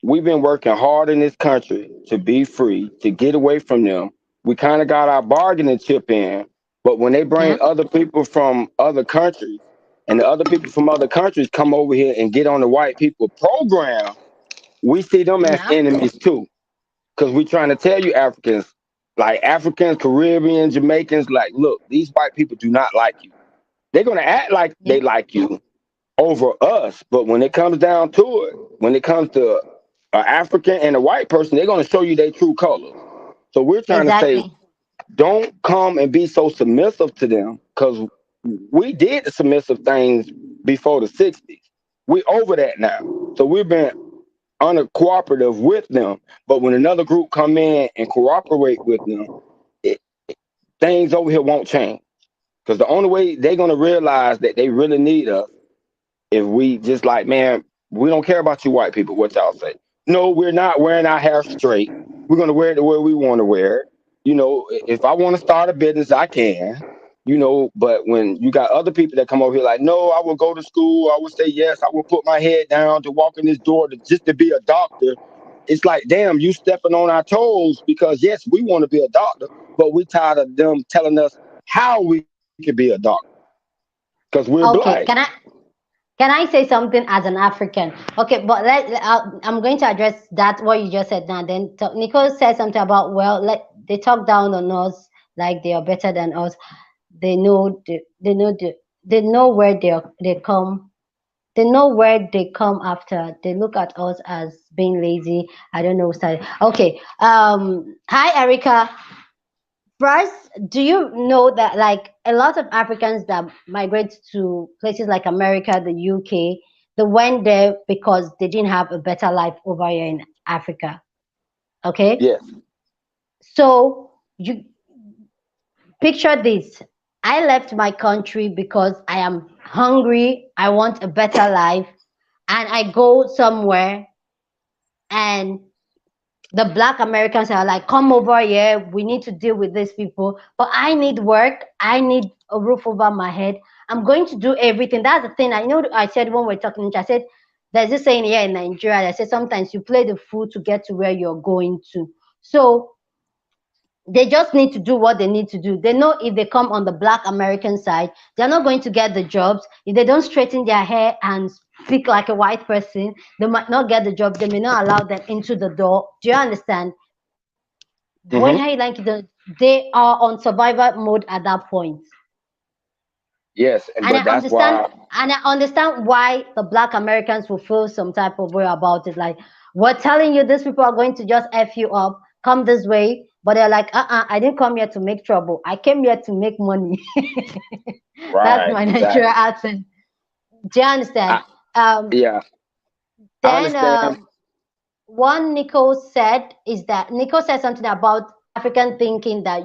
we've been working hard in this country to be free, to get away from them. We kind of got our bargaining chip in, but when they bring Yeah. other people from other countries, and the other people from other countries come over here and get on the white people program, we see them as Yeah. enemies too. Because we're trying to tell you Africans, like Africans, Caribbean, Jamaicans, like, look, these white people do not like you. They're going to act like Yeah. they like you over us. But when it comes down to it, when it comes to an African and a white person, they're going to show you their true colors. So we're trying to say, Exactly. don't come and be so submissive to them because we did the submissive things before the 60s. We over that now. So we've been uncooperative with them. But when another group come in and cooperate with them, it, things over here won't change. Because the only way they're gonna realize that they really need us if we just like, man, we don't care about you white people, what y'all say. No, we're not wearing our hair straight. We're gonna wear it the way we want to wear it. You know, if I want to start a business, I can. You know, but when you got other people that come over here like, no, I will go to school, I will say yes, I will put my head down to walk in this door to just to be a doctor. it's like, damn, you stepping on our toes because yes, we want to be a doctor, but we tired of them telling us how we can be a doctor because we're black. Okay, can I say something as an African? Okay, but I'm going to address that what you just said now. Then Nicole said something about, well, they talk down on us like they are better than us. They know where they come. They know where they come after. They look at us as being lazy. I don't know. Okay. Hi, Erica. First, do you know that like a lot of Africans that migrate to places like America, the UK, they went there because they didn't have a better life over here in Africa. Okay? Yes. So you picture this. I left my country because I am hungry, I want a better life, and I go somewhere and the black Americans are like, come over here, we need to deal with these people. But I need work, I need a roof over my head. I'm going to do everything. That's the thing. I know I said when we're talking, I said there's this saying here in Nigeria. I said sometimes you play the fool to get to where you're going to. So they just need to do what they need to do. They know if they come on the black American side, they're not going to get the jobs. If they don't straighten their hair and speak like a white person, they might not get the job. They may not allow them into the door. Do you understand? When Hmm. I like they are on survival mode at that point. Yes, And but I that's understand why. and I understand why the black Americans will feel some type of way about it. Like, we're telling you these people are going to just F you up, come this way, but they're like, I didn't come here to make trouble. I came here to make money. That's Right, my Nigeria exactly. accent. Do you understand? I, Um, yeah, I then understand. one Nico said is that Nico said something about African thinking that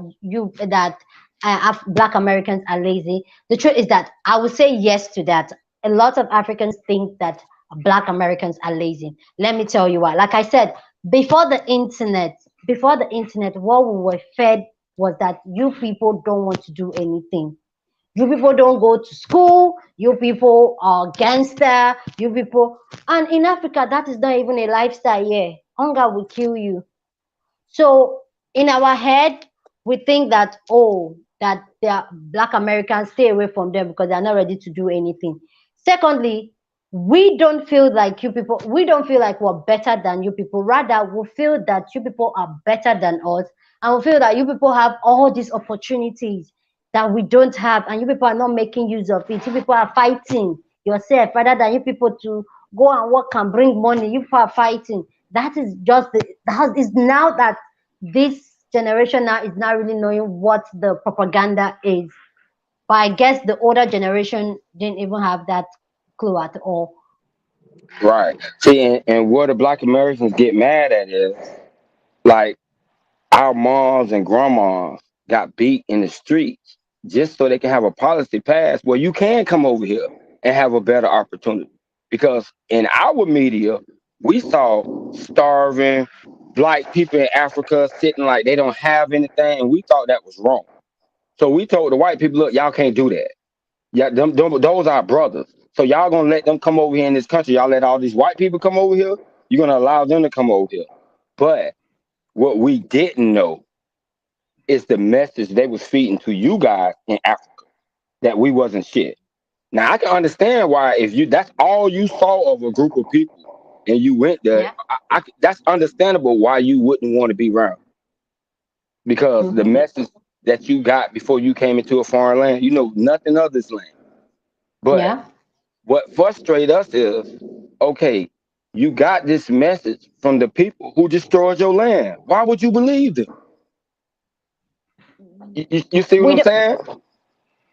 Black Americans are lazy. The truth is that I would say yes to that. A lot of Africans think that Black Americans are lazy. Let me tell you why. Like I said, before the internet, what we were fed was that you people don't want to do anything. You people don't go to school. You people are gangster. You people, and in Africa, that is not even a lifestyle here. Hunger will kill you. So in our head, we think that, oh, that they are black Americans, stay away from them because they're not ready to do anything. Secondly, we don't feel like we're better than you people. Rather, we feel that you people are better than us, and we feel that you people have all these opportunities that we don't have, and you people are not making use of it. You people are fighting yourself rather than you people to go and work and bring money. You people are fighting. That is just that is now that this generation now is not really knowing what the propaganda is. But I guess the older generation didn't even have that clue at all. Right. See, and what the black Americans get mad at is like our moms and grandmas got beat in the streets just so they can have a policy passed where you can come over here and have a better opportunity. Because in our media, we saw starving black people in Africa sitting like they don't have anything, and we thought that was wrong. So we told the white people, look, y'all can't do that. Yeah, those are brothers. So y'all gonna let them come over here in this country. Y'all let all these white people come over here. You're gonna allow them to come over here. But what we didn't know is the message they was feeding to you guys in Africa that we wasn't shit. Now I can understand why if you that's all you saw of a group of people and you went there, Yeah. that's understandable why you wouldn't want to be around because the Hmm. message that you got before you came into a foreign land, you know nothing of this land. But Yeah. what frustrates us is, okay, you got this message from the people who destroyed your land. Why would you believe them? You see what We I'm do, saying?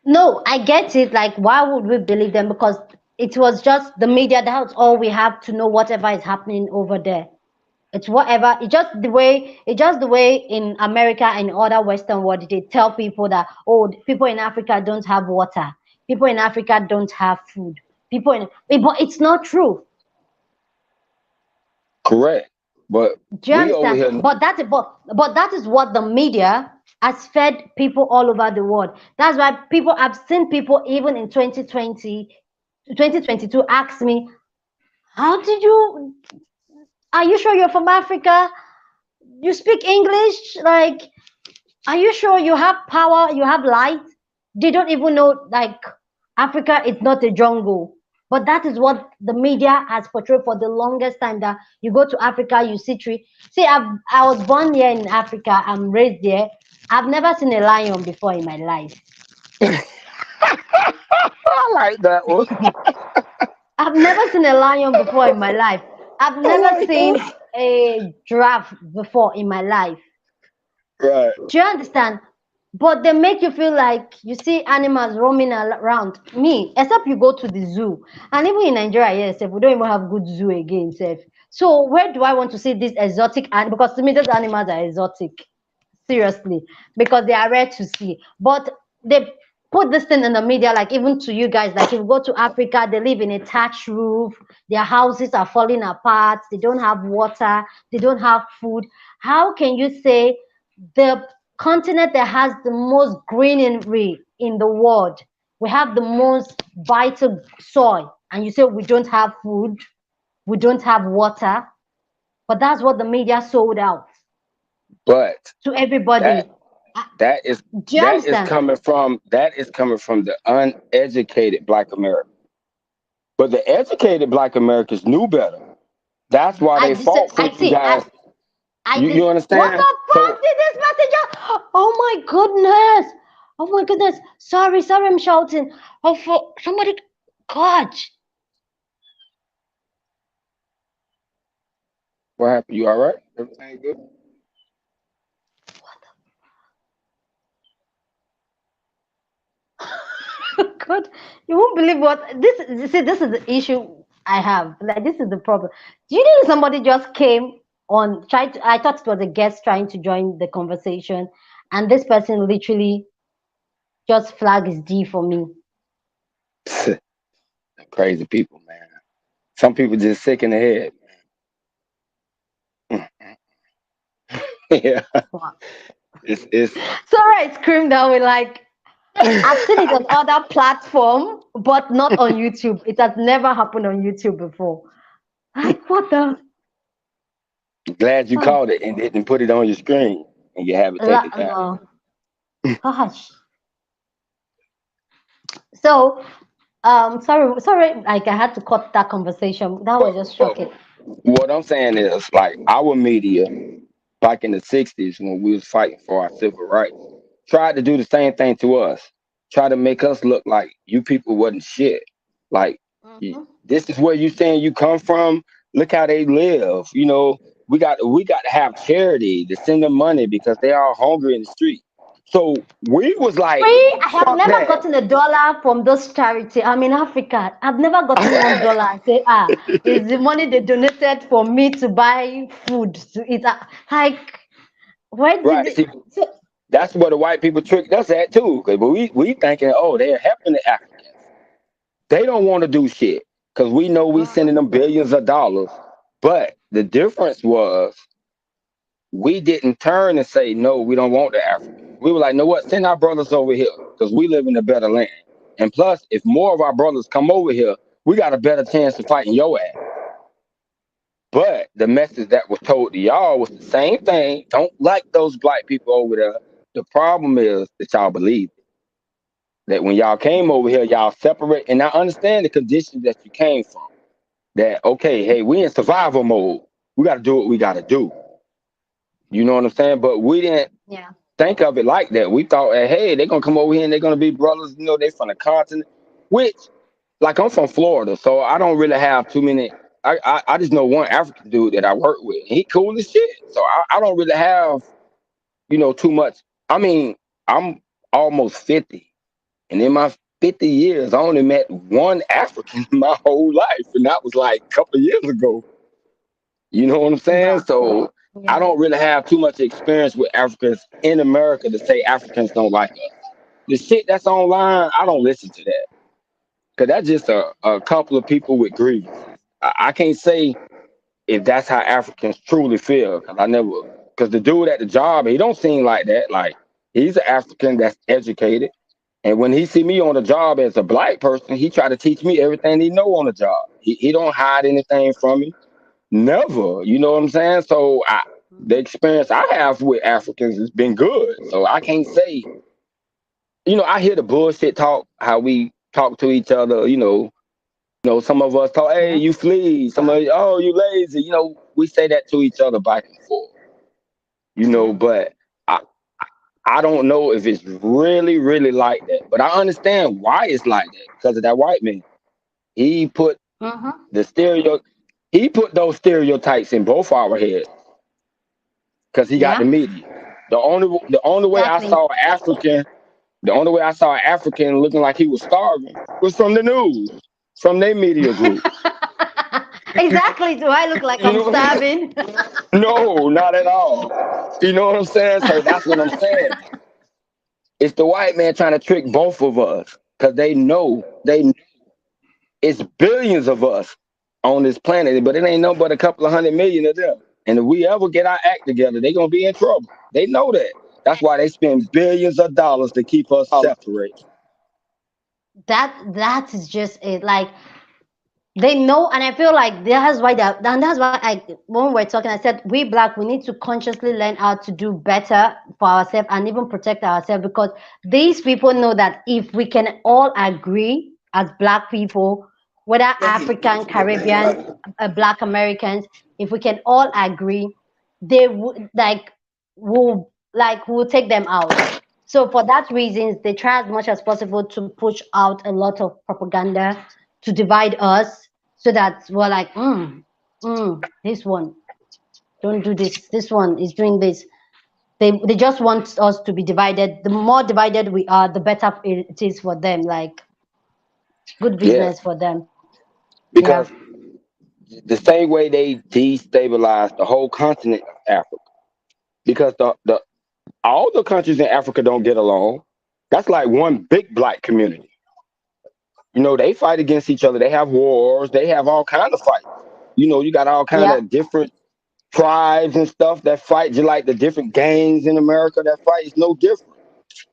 no, I get it. Like, why would we believe them? Because it was just the media. That's all we have to know. Whatever is happening over there, it's whatever. It's just the way in America and other Western world they tell people that, oh, people in Africa don't have water. People in Africa don't have food. But it's not true. Correct. But Do you we over understand? here, But that is what the media has fed people all over the world. That's why people I've seen people even in 2020, 2022 ask me, how did you? Are you sure you're from Africa? You speak English? Like, are you sure you have power? You have light? They don't even know, like, Africa is not a jungle. But that is what the media has portrayed for the longest time. That you go to Africa, you see tree. See, I was born here in Africa. I'm raised there. I've never seen a lion before in my life. I like that one. I've never seen a lion before in my life. I've I never like seen that. a giraffe before in my life. Right. Do you understand? But they make you feel like you see animals roaming around. Me, except you go to the zoo. And even in Nigeria, yes, if we don't even have good zoo again, safe. So where do I want to see this exotic animal? Because to me, those animals are exotic. Seriously, because they are rare to see. But they put this thing in the media, like even to you guys, like if you go to Africa, they live in a thatched roof, their houses are falling apart, they don't have water, they don't have food. How can you say the continent that has the most greenery in the world, we have the most vital soil, and you say we don't have food, we don't have water? But that's what the media sold out But to everybody. that Uh, that is Do you understand? that is coming from the uneducated Black American. But the educated Black Americans knew better. That's why they fought for I you see. guys. I You did. What understand? the fuck So did this messenger? Oh my goodness! Oh my goodness! Sorry, sorry, I'm shouting. Oh, for somebody, God! what happened? You all right? Everything good? God, you won't believe what this. See, this is the issue I have. Like, this is the problem. Do you know somebody just came on? Tried. To, I thought it was a guest trying to join the conversation, and this person literally just flagged his D for me. Crazy people, man. Some people just sick in the head. Yeah, Wow. it's Sorry, I screamed out with like I've seen it on other platform, but not on YouTube. It has never happened on YouTube before. Like what the? glad you Oh, caught it and didn't put it on your screen and you have it taken down. no, gosh. So, sorry. Like I had to cut that conversation. That was But, just but shocking. what I'm saying is, like, our media back in the '60s when we was fighting for our civil rights tried to do the same thing to us. Try to make us look like you people wasn't shit. Like, Hmm. this is where you saying you come from. Look how they live. We got to have charity to send them money because they are hungry in the street. So we was like, Free. I have fuck never that. gotten $1 from those charity. I'm in Africa. I've never gotten $1 and say, ah, is the money they donated for me to buy food to eat. Like, where did Right. it? See, So, that's what the white people tricked us at too. Cause we thinking, oh, they're helping the Africans. They don't want to do shit because we know we sending them billions of dollars. But the difference was we didn't turn and say no, we don't want the Africans. We were like, know what? Send our brothers over here because we live in a better land. And plus, if more of our brothers come over here, we got a better chance of fighting your ass. But the message that was told to y'all was the same thing. Don't like those black people over there. The problem is that y'all believe that when y'all came over here, y'all separate. And I understand the conditions that you came from. That, okay, hey, we in survival mode. We got to do what we got to do. You know what I'm saying? But we didn't yeah. think of it like that. We thought, hey, they're going to come over here and they're going to be brothers. You know, they from the continent, which, like, I'm from Florida, so I don't really have too many. I just know one African dude that I work with. He cool as shit. So I don't really have, too much. I mean, I'm almost 50. And in my 50 years, I only met one African in my whole life. And that was like a couple of years ago. You know what I'm saying? Wow. So I Yeah. don't really have too much experience with Africans in America to say Africans don't like us. The shit that's online, I don't listen to that. Because that's just a couple of people with grief. I can't say if that's how Africans truly feel. Because the dude at the job, he don't seem like that. Like, he's an African that's educated. And when he see me on the job as a black person, he try to teach me everything he know on the job. He don't hide anything from me. Never. You know what I'm saying? So the experience I have with Africans has been good. So I can't say, I hear the bullshit talk, how we talk to each other, some of us talk, hey, Yeah. you flee. Some of oh, you lazy. We say that to each other back and forth, Yeah. but I, I don't know if it's really, really like that. But I understand why it's like that because of that white man. He put Mm-hmm. the stereo, he put those stereotypes in both our heads because he got the Yeah. media. The only way I Exactly. saw African, the only way I saw an African looking like he was starving was from the news, from their media group. Exactly. Do I look like You I'm know, starving? no, not at all. You know what I'm saying? So that's what I'm saying. It's the white man trying to trick both of us because they it's billions of us on this planet, but it ain't no but a couple of 100 million of them. And if we ever get our act together, they gonna be in trouble. They know that. That's why they spend billions of dollars to keep us separated. That is just it. Like they know, and I feel like that's why that, and that's why I, when we're talking, I said we black, we need to consciously learn how to do better for ourselves and even protect ourselves, because these people know that if we can all agree as black people, whether African, Caribbean, black Americans, if we can all agree, they would will take them out. So for that reasons, they try as much as possible to push out a lot of propaganda to divide us, so that we're like, this one don't do this. This one is doing this. They just want us to be divided. The more divided we are, the better it is for them. Like good Yeah, business for them. Yeah. because the same way they destabilized the whole continent of Africa, because the all the countries in Africa don't get along. That's like one big black community. They fight against each other. They have wars. They have all kind of fights. You got all kind Yeah. of different tribes and stuff that fight, just like the different gangs in America that fight. It's no different.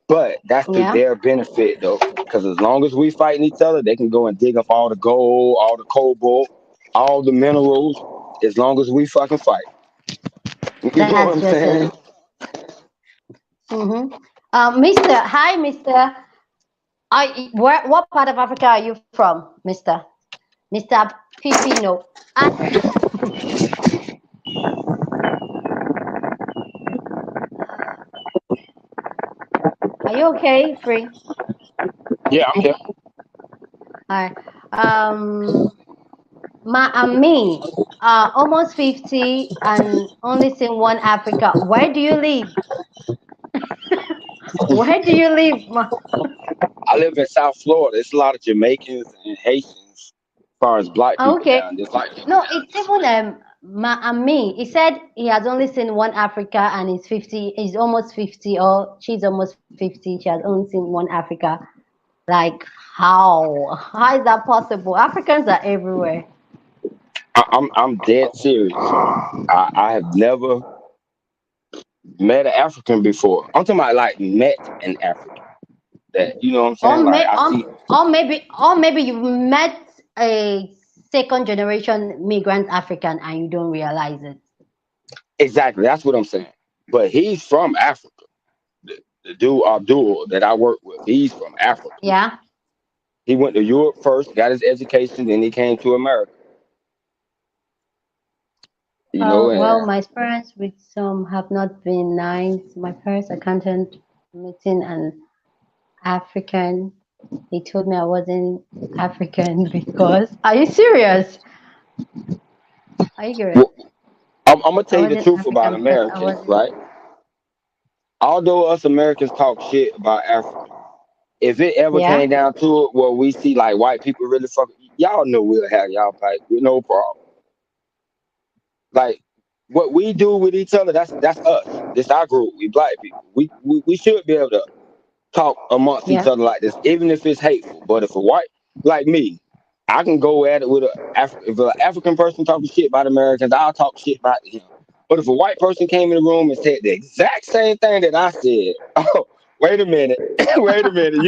But that's to Yeah. their benefit though, because as long as we fighting each other, they can go and dig up all the gold, all the cobalt, all the minerals. As long as we fucking fight, you know what That's I'm just it. saying? Mm-hmm. Mister, hi, Mister. What part of Africa are you from, Mister? Mister Pipino. Are you okay? Free. Yeah, I'm here. Hi. Um, me, almost 50 and only seen one Africa. Where do you live? Where do you live? I live in South Florida. It's a lot of Jamaicans and Haitians, as far as black people Okay. down. Just like No, it's even me. He said he has only seen one Africa and he's 50. He's almost 50, or she's almost 50. She has only seen one Africa. Like how? How is that possible? Africans are everywhere. I'm dead serious. I have never met an African before. I'm talking about like met an African. That you know what I'm Or saying? Like may I see or maybe you met a second generation migrant African and you don't realize it. exactly. That's what I'm saying. But he's from Africa. The dude Abdul that I work with, he's from Africa. Yeah. He went to Europe first, got his education, then he came to America. Well, And my experience with some have not been nice. My first accountant meeting an African, he told me I wasn't African because. Are you serious? Are you serious? well, I'm gonna I tell you the wasn't truth about African because I Americans, wasn't. right? Although us Americans talk shit about Africa, if it ever Yeah. came down to it, where we see like white people really fuck, y'all know we'll have y'all back with no problem. Like what we do with each other, that's us. This our group. We black people. We should be able to talk amongst each Yeah. other like this, even if it's hateful. But if a white like me, I can go at it with if an African person talking shit about Americans, I'll talk shit about him. But if a white person came in the room and said the exact same thing that I said, oh, wait a minute, wait a minute,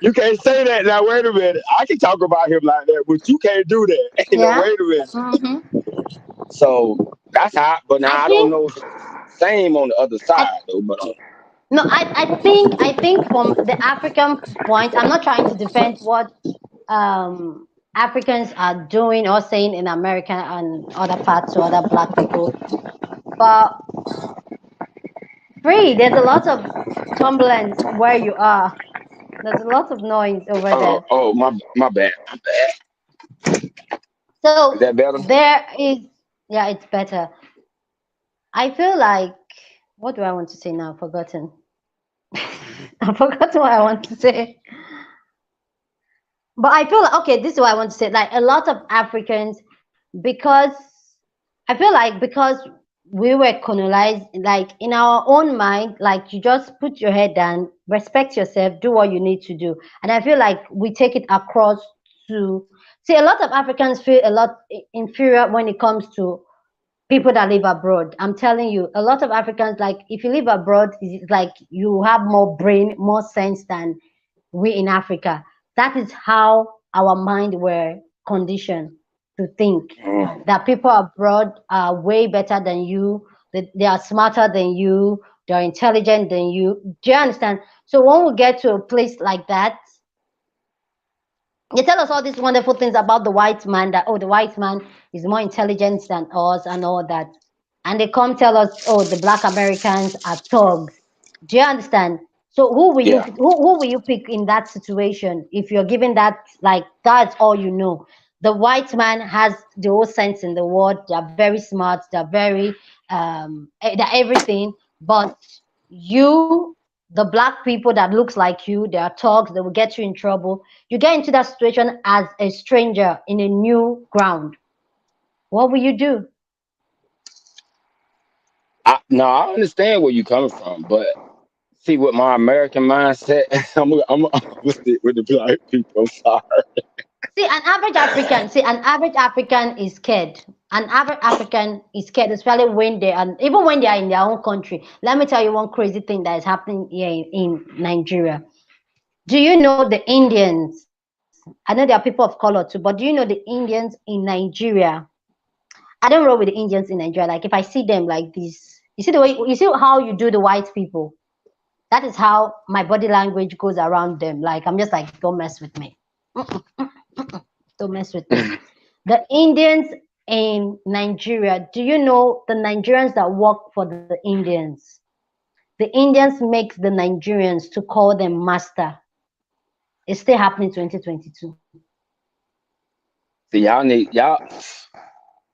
you can't say that now. Wait a minute, I can talk about him like that, but you can't do that. Yeah. Wait a minute. Mm-hmm. So that's how. But now I I don't think know if it's the same on the other I side though. But no, I think from the African point, I'm not trying to defend what Africans are doing or saying in America and other parts to other black people, but free, there's a lot of turbulence where you are. There's a lot of noise over there. oh my bad. My bad. Is So that better? there is, yeah, it's better. I feel like, what do I want to say now? I've forgotten. I forgot what I want to say. But I feel like, okay, this is what I want to say. Like a lot of Africans, because I feel like because we were colonized, like in our own mind, like you just put your head down, respect yourself, do what you need to do. And I feel like we take it across to see a lot of Africans feel a lot inferior when it comes to people that live abroad. I'm telling you, a lot of Africans, like if you live abroad, it's like you have more brain, more sense than we in Africa. That is how our mind were conditioned to think Mm. that people abroad are way better than you, that they are smarter than you, they're intelligent than you. Do you understand? So when we get to a place like that, they tell us all these wonderful things about the white man, that oh, the white man is more intelligent than us and all that, and they come tell us oh, the black Americans are thugs. Do you understand? So Yeah. who will you pick in that situation if you're given that, like that's all you know? The white man has the whole sense in the world, they're very smart, they're very they're everything, but you, the black people that looks like you, they are thugs, they will get you in trouble. You get into that situation as a stranger in a new ground. What will you do? No, I understand where you're coming from, but see, with my American mindset, I'm with the black people. I'm sorry. See, an average African is scared. An average African is scared, especially when they are, even when they are in their own country. Let me tell you one crazy thing that is happening here in Nigeria. Do you know the Indians? I know there are people of color too, but do you know the Indians in Nigeria? I don't roll with the Indians in Nigeria. Like if I see them like this, you see the way you see how you do the white people. That is how my body language goes around them. Like I'm just like, don't mess with me. Don't mess with me. The Indians in Nigeria, do you know the Nigerians that work for the Indians? The Indians make the Nigerians to call them master. It's still happening 2022. See, y'all,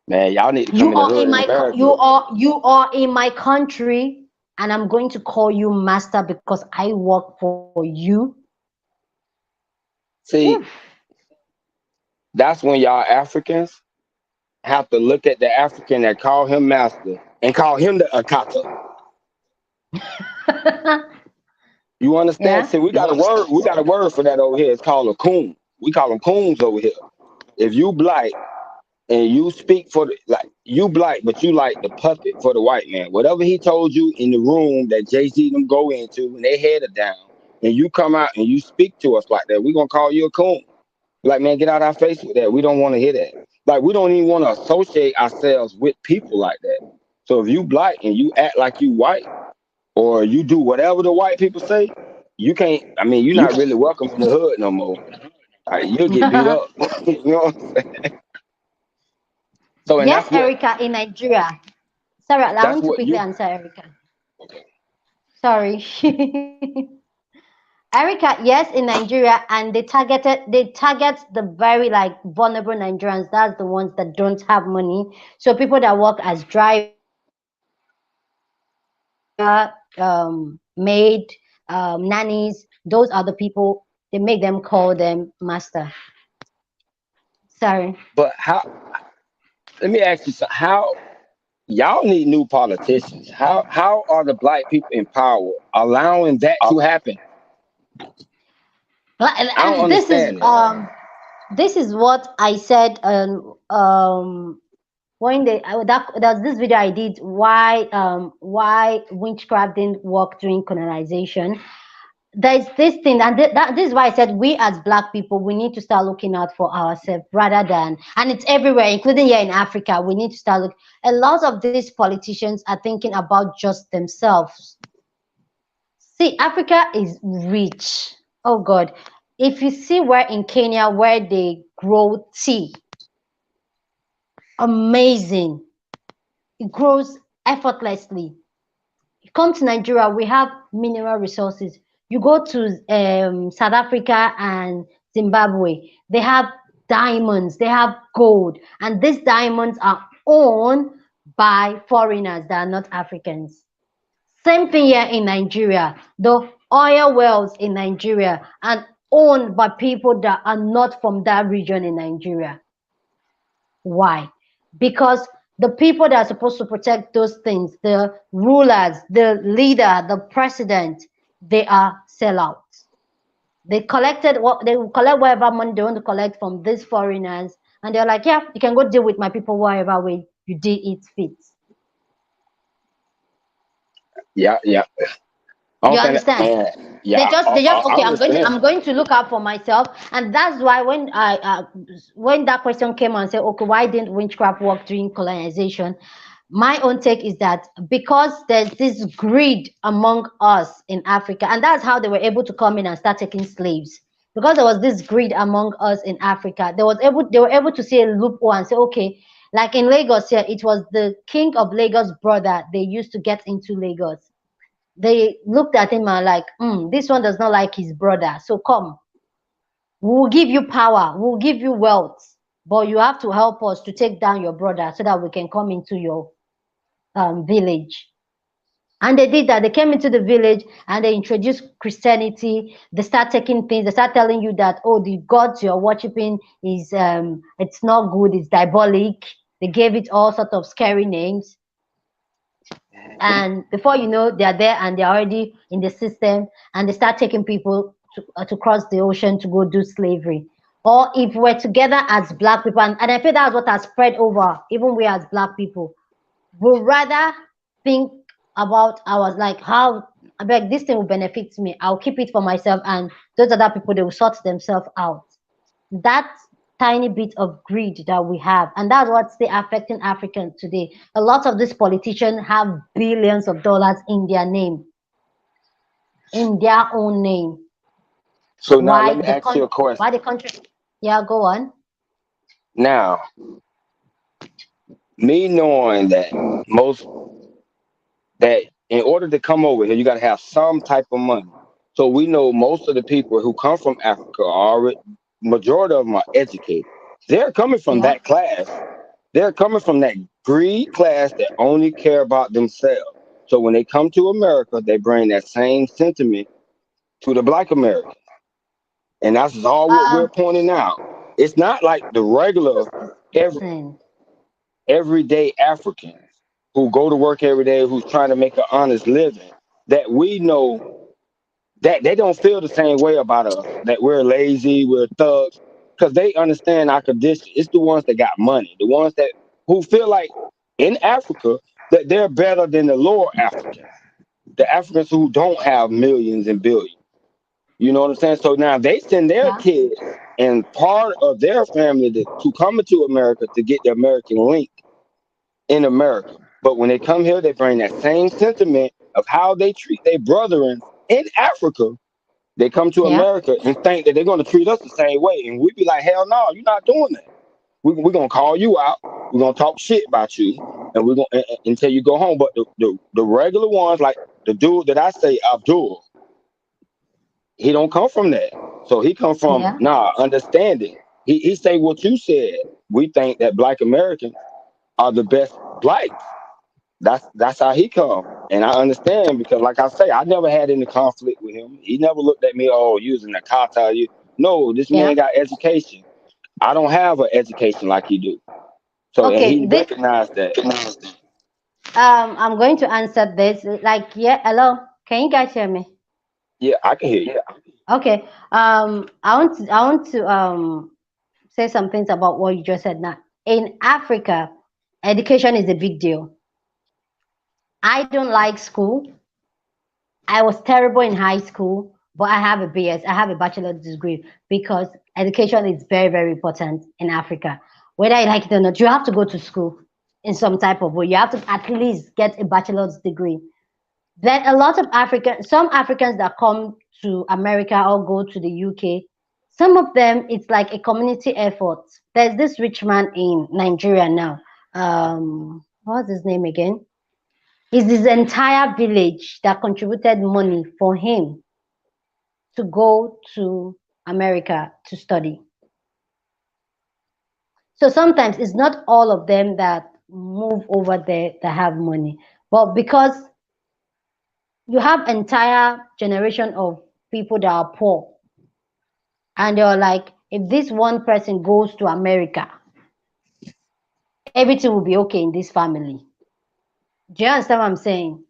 man, y'all need to come in the hood in America. You are in my country, and I'm going to call you master because I work for you. Oof. See, that's when y'all Africans have to look at the African that call him master and call him the akata. You understand? Yeah. See, we got a word. We got a word for that over here. It's called a coon. We call them coons over here. If you black and you speak for the like you black, but you like the puppet for the white man. Whatever he told you in the room that Jay-Z them go into when they headed down, and you come out and you speak to us like that, we gonna call you a coon. Like, man, get out our face with that. We don't want to hear that. Like, we don't even want to associate ourselves with people like that. So if you black and you act like you white, or you do whatever the white people say, you can't. I mean, you're not really welcome in the hood no more. Like, you'll get beat up. You know what I'm saying? So, and Yes, Erica in Nigeria. Sorry, allow that's me to what quickly you. answer Erica. Sorry. Erica, yes, in Nigeria, and they target the very like vulnerable Nigerians. That's the ones that don't have money. So people that work as driver, maid, nannies, those are the people they make them call them master. Sorry. But how? Let me ask you something. How y'all need new politicians? How are the black people in power allowing that to happen? I don't And understand it. this is what I said when there's this video I did why witchcraft didn't work during colonization. there's this thing, and this is why I said we as black people, we need to start looking out for ourselves rather than, and it's everywhere, including here in Africa. We need to start look. A lot of these politicians are thinking about just themselves. See, Africa is rich. Oh God. If you see where in Kenya where they grow tea, amazing. It grows effortlessly. You come to Nigeria, we have mineral resources. You go to South Africa and Zimbabwe, they have diamonds, they have gold, and these diamonds are owned by foreigners that are not Africans. Same thing here in Nigeria. The oil wells in Nigeria are owned by people that are not from that region in Nigeria. Why? Because the people that are supposed to protect those things, the rulers, the leader, the president, they are sellouts. They collected what they will collect whatever money they want to collect from these foreigners, and they're like, yeah, you can go deal with my people whatever way you did it fits. Yeah, yeah. I You don't think understand? yeah, They just I okay. understand. I'm going to look out for myself, and that's why when that question came and said, okay, why didn't witchcraft work during colonization? My own take is that because there's this greed among us in Africa, and that's how they were able to come in and start taking slaves. Because there was this greed among us in Africa, they were able to see a loophole and say, okay, like in Lagos here, it was the king of Lagos' brother they used to get into Lagos. They looked at him and like, this one does not like his brother. So come, we'll give you power, we'll give you wealth, but you have to help us to take down your brother so that we can come into your village. And they did that. They came into the village and they introduced Christianity. They start taking things. They start telling you that, oh, the gods you're worshiping is it's not good. It's diabolic. They gave it all sort of scary names. And before you know, they are there and they're already in the system, and they start taking people to cross the ocean to go do slavery. Or if we're together as black people, and I feel that's what has spread over, even we as black people, we rather think about ours, like how I beg this thing will benefit me. I'll keep it for myself, and those other people they will sort themselves out. That tiny bit of greed that we have, and that's what's still affecting Africans today. A lot of these politicians have billions of dollars in their name, in their own name. So now Why let me the ask you a why question. the country? Yeah, go on. Now, me knowing that most that in order to come over here, you got to have some type of money. So we know most of the people who come from Africa are already, majority of them are educated. They're coming from Yeah, that class. They're coming from that greed class that only care about themselves. So when they come to America, they bring that same sentiment to the Black American, and that's all what we're um pointing out. It's not like the regular every, listen, everyday Africans who go to work every day, who's trying to make an honest living, that we know that they don't feel the same way about us, that we're lazy, we're thugs, because they understand our condition. It's the ones that got money, the ones that who feel like in Africa that they're better than the lower Africans, the Africans who don't have millions and billions. You know what I'm saying? So now they send their yeah, kids and part of their family to come into America to get the American link in America. But when they come here, they bring that same sentiment of how they treat their brethren in Africa. They come to yeah, America and think that they're going to treat us the same way. And we be like, hell no, you're not doing that. We're going to call you out. We're going to talk shit about you. And we're going to until you go home. But the regular ones, like the dude that I say, Abdul, he don't come from that. So he come from, yeah, nah, understanding. He say what you said. We think that Black Americans are the best blacks. That's how he come. And I understand because like I say, I never had any conflict with him. He never looked at me, oh, using the kata. You no, this yeah. man got education. I don't have an education like he do. So and Okay, he this recognized that. I'm going to answer this. Like, yeah, hello. Can you guys hear me? Yeah, I can hear you. Okay. I want to say some things about what you just said now. In Africa, education is a big deal. I don't like school. I was terrible in high school, but I have a BS. I have a bachelor's degree because education is very, very important in Africa. Whether you like it or not, you have to go to school in some type of way. You have to at least get a bachelor's degree. Then a lot of some Africans that come to America or go to the UK, some of them it's like a community effort. There's this rich man in Nigeria now. What's his name again? It's his entire village that contributed money for him to go to America to study. So sometimes it's not all of them that move over there that have money, but because you have entire generation of people that are poor, and they're like, if this one person goes to America, everything will be okay in this family. Do you understand what I'm saying?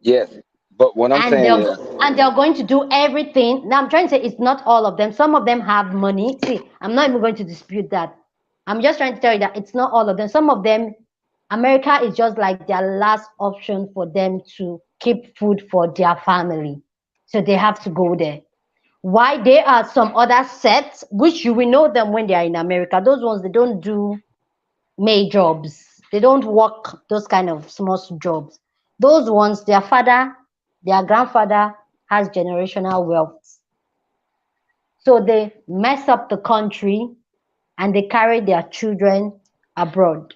Yes, but what I'm and saying they're is, and they're going to do everything. Now I'm trying to say it's not all of them. Some of them have money. See, I'm not even going to dispute that. I'm just trying to tell you that it's not all of them. Some of them, America is just like their last option for them to keep food for their family. So they have to go there. Why there are some other sets which you will know them when they are in America. Those ones they don't do May jobs. They don't work those kind of small jobs. Those ones, their father, their grandfather has generational wealth. So they mess up the country and they carry their children abroad.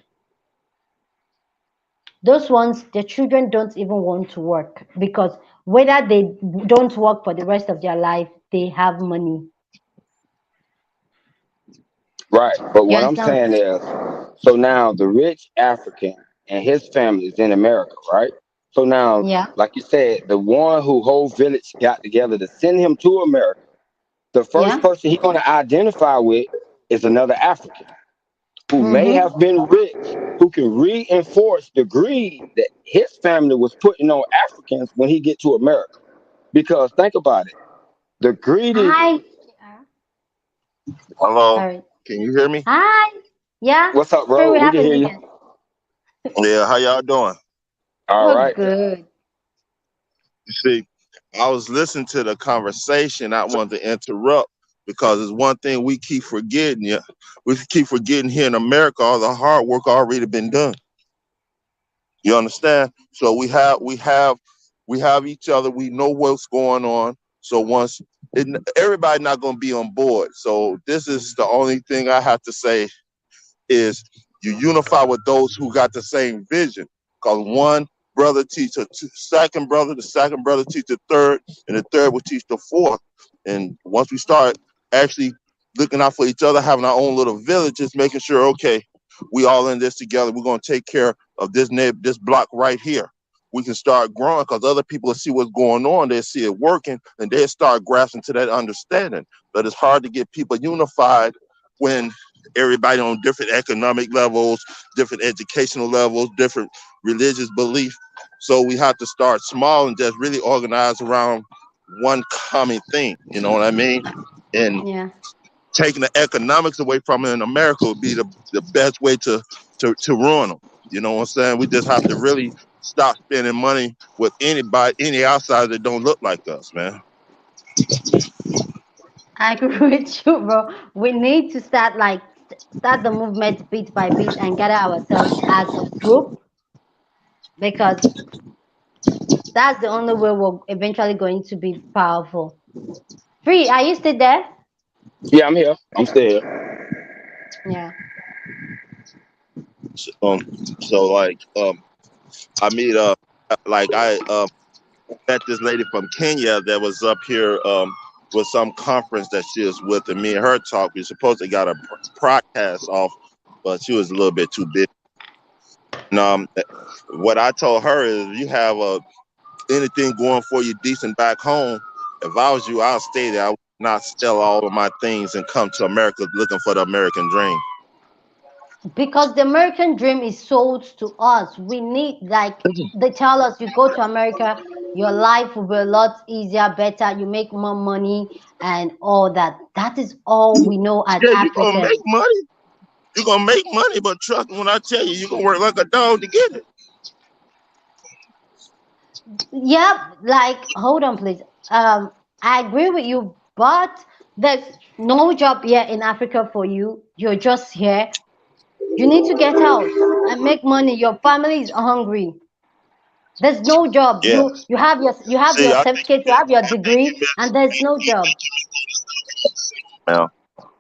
Those ones, their children don't even want to work because whether they don't work for the rest of their life, they have money. right, but You what I'm understand? saying is, so now the rich African and his family is in America, right? So now, Yeah, like you said, the one who whole village got together to send him to America, the first yeah. person he's going to identify with is another African who may Mm-hmm. have been rich, who can reinforce the greed that his family was putting on Africans when he get to America. Because think about it, the greedy. Hi. Hello, Sorry. can you hear me? Hi. Yeah. What's up, Free, bro? we We have can a hear new you. guest. Yeah, how y'all doing? All We're right. good. You see, I was listening to the conversation. I wanted to interrupt because it's one thing we keep forgetting. Yeah, we keep forgetting here in America, all the hard work already been done. You understand? So we have each other. We know what's going on. So everybody not going to be on board. So this is the only thing I have to say is you unify with those who got the same vision. Because one brother teach second brother, the second brother teach the third, and the third will teach the fourth. And once we start actually looking out for each other, having our own little villages, making sure, okay, we all in this together. We're gonna take care of this block right here. We can start growing because other people will see what's going on, they see it working, and they start grasping to that understanding. But it's hard to get people unified when everybody on different economic levels, different educational levels, different religious belief. So we have to start small and just really organize around one common thing. You know what I mean? And Yeah. taking the economics away from it in America would be the best way to ruin them. You know what I'm saying? We just have to really stop spending money with any outsider that don't look like us, man. I agree with you, bro. We need to start the movement bit by bit and gather ourselves as a group because that's the only way we're eventually going to be powerful. Free, are you still there? Yeah, I'm here. I'm still here. Yeah. So I meet like I met this lady from Kenya that was up here with some conference that she was with, and me and her talked. We supposed to got a podcast off, but she was a little bit too big. And, what I told her is, you have anything going for you decent back home. If I was you, I'll stay there. I would not sell all of my things and come to America looking for the American dream. Because the American dream is sold to us. We need, like, they tell us you go to America, your life will be a lot easier, better, you make more money, and all that. That is all we know as Yeah, you're gonna make Africans. money. You're gonna make money, but trust me when I tell you, you're gonna work like a dog to get it. Yep, like, hold on, please. I agree with you, but there's no job here in Africa for you. You're just here. You need to get out and make money. Your family is hungry. There's no job. Yeah. You have See, your I think certificate, you have your degree, and there's no job. now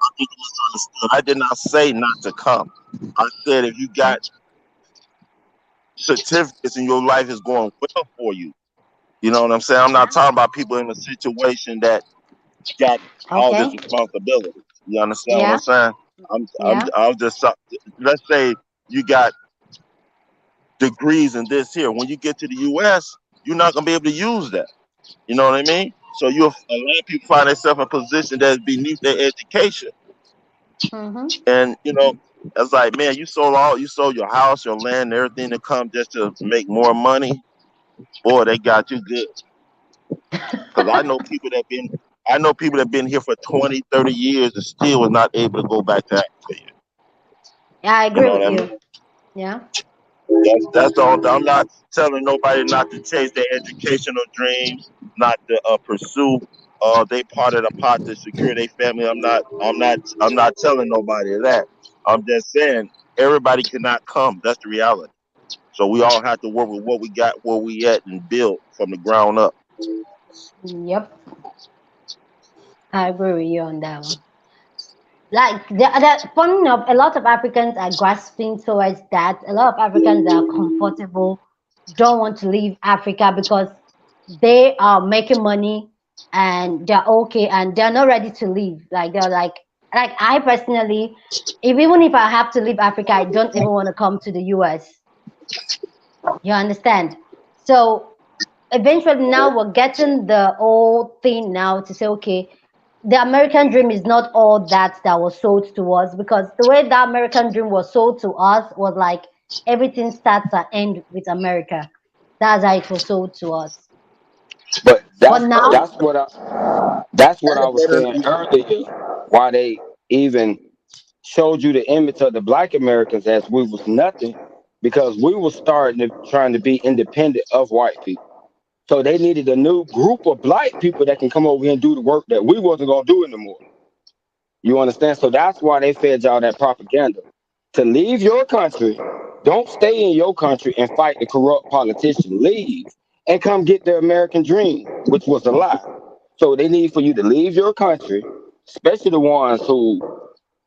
I think you misunderstood. I did not say not to come. I said if you got certificates and your life is going well for you. You know what I'm saying? I'm not Yeah. talking about people in a situation that got all this Okay. responsibility. You understand what I'm Yeah. saying? Yeah. I'm just let's say you got degrees in this here. When you get to the U.S., you're not gonna be able to use that. You know what I mean? So you a lot of people find themselves in a position that's beneath their education, Mm-hmm. and it's like, man, you sold your house, your land, everything to come just to make more money. Boy, they got you good. Because I know people that been here for 20, 30 years and still was not able to go back to Africa. Yeah, I You agree know what with I you. mean? Yeah. That's all. I'm not telling nobody not to chase their educational dreams, not to pursue. They part of the pot to secure their family. I'm not telling nobody that. I'm just saying everybody cannot come. That's the reality. So we all have to work with what we got, where we at, and build from the ground up. Yep. I agree with you on that one. Like the funny enough, a lot of Africans are grasping towards that. A lot of Africans are comfortable, don't want to leave Africa because they are making money and they're okay and they're not ready to leave. Like they're like I personally, if even if I have to leave Africa, I don't even want to come to the US. You understand? So eventually now we're getting the old thing now to say, okay, the American dream is not all that was sold to us because the way the American dream was sold to us was like everything starts and ends with America. That's how it was sold to us. But But now, that's what I was saying earlier. Why they even showed you the image of the black Americans as we was nothing, because we were starting to trying to be independent of white people. So they needed a new group of black people that can come over here and do the work that we wasn't gonna do anymore. You understand? So that's why they fed y'all that propaganda. To leave your country, don't stay in your country and fight the corrupt politician. Leave and come get the American dream, which was a lie. So they need for you to leave your country, especially the ones who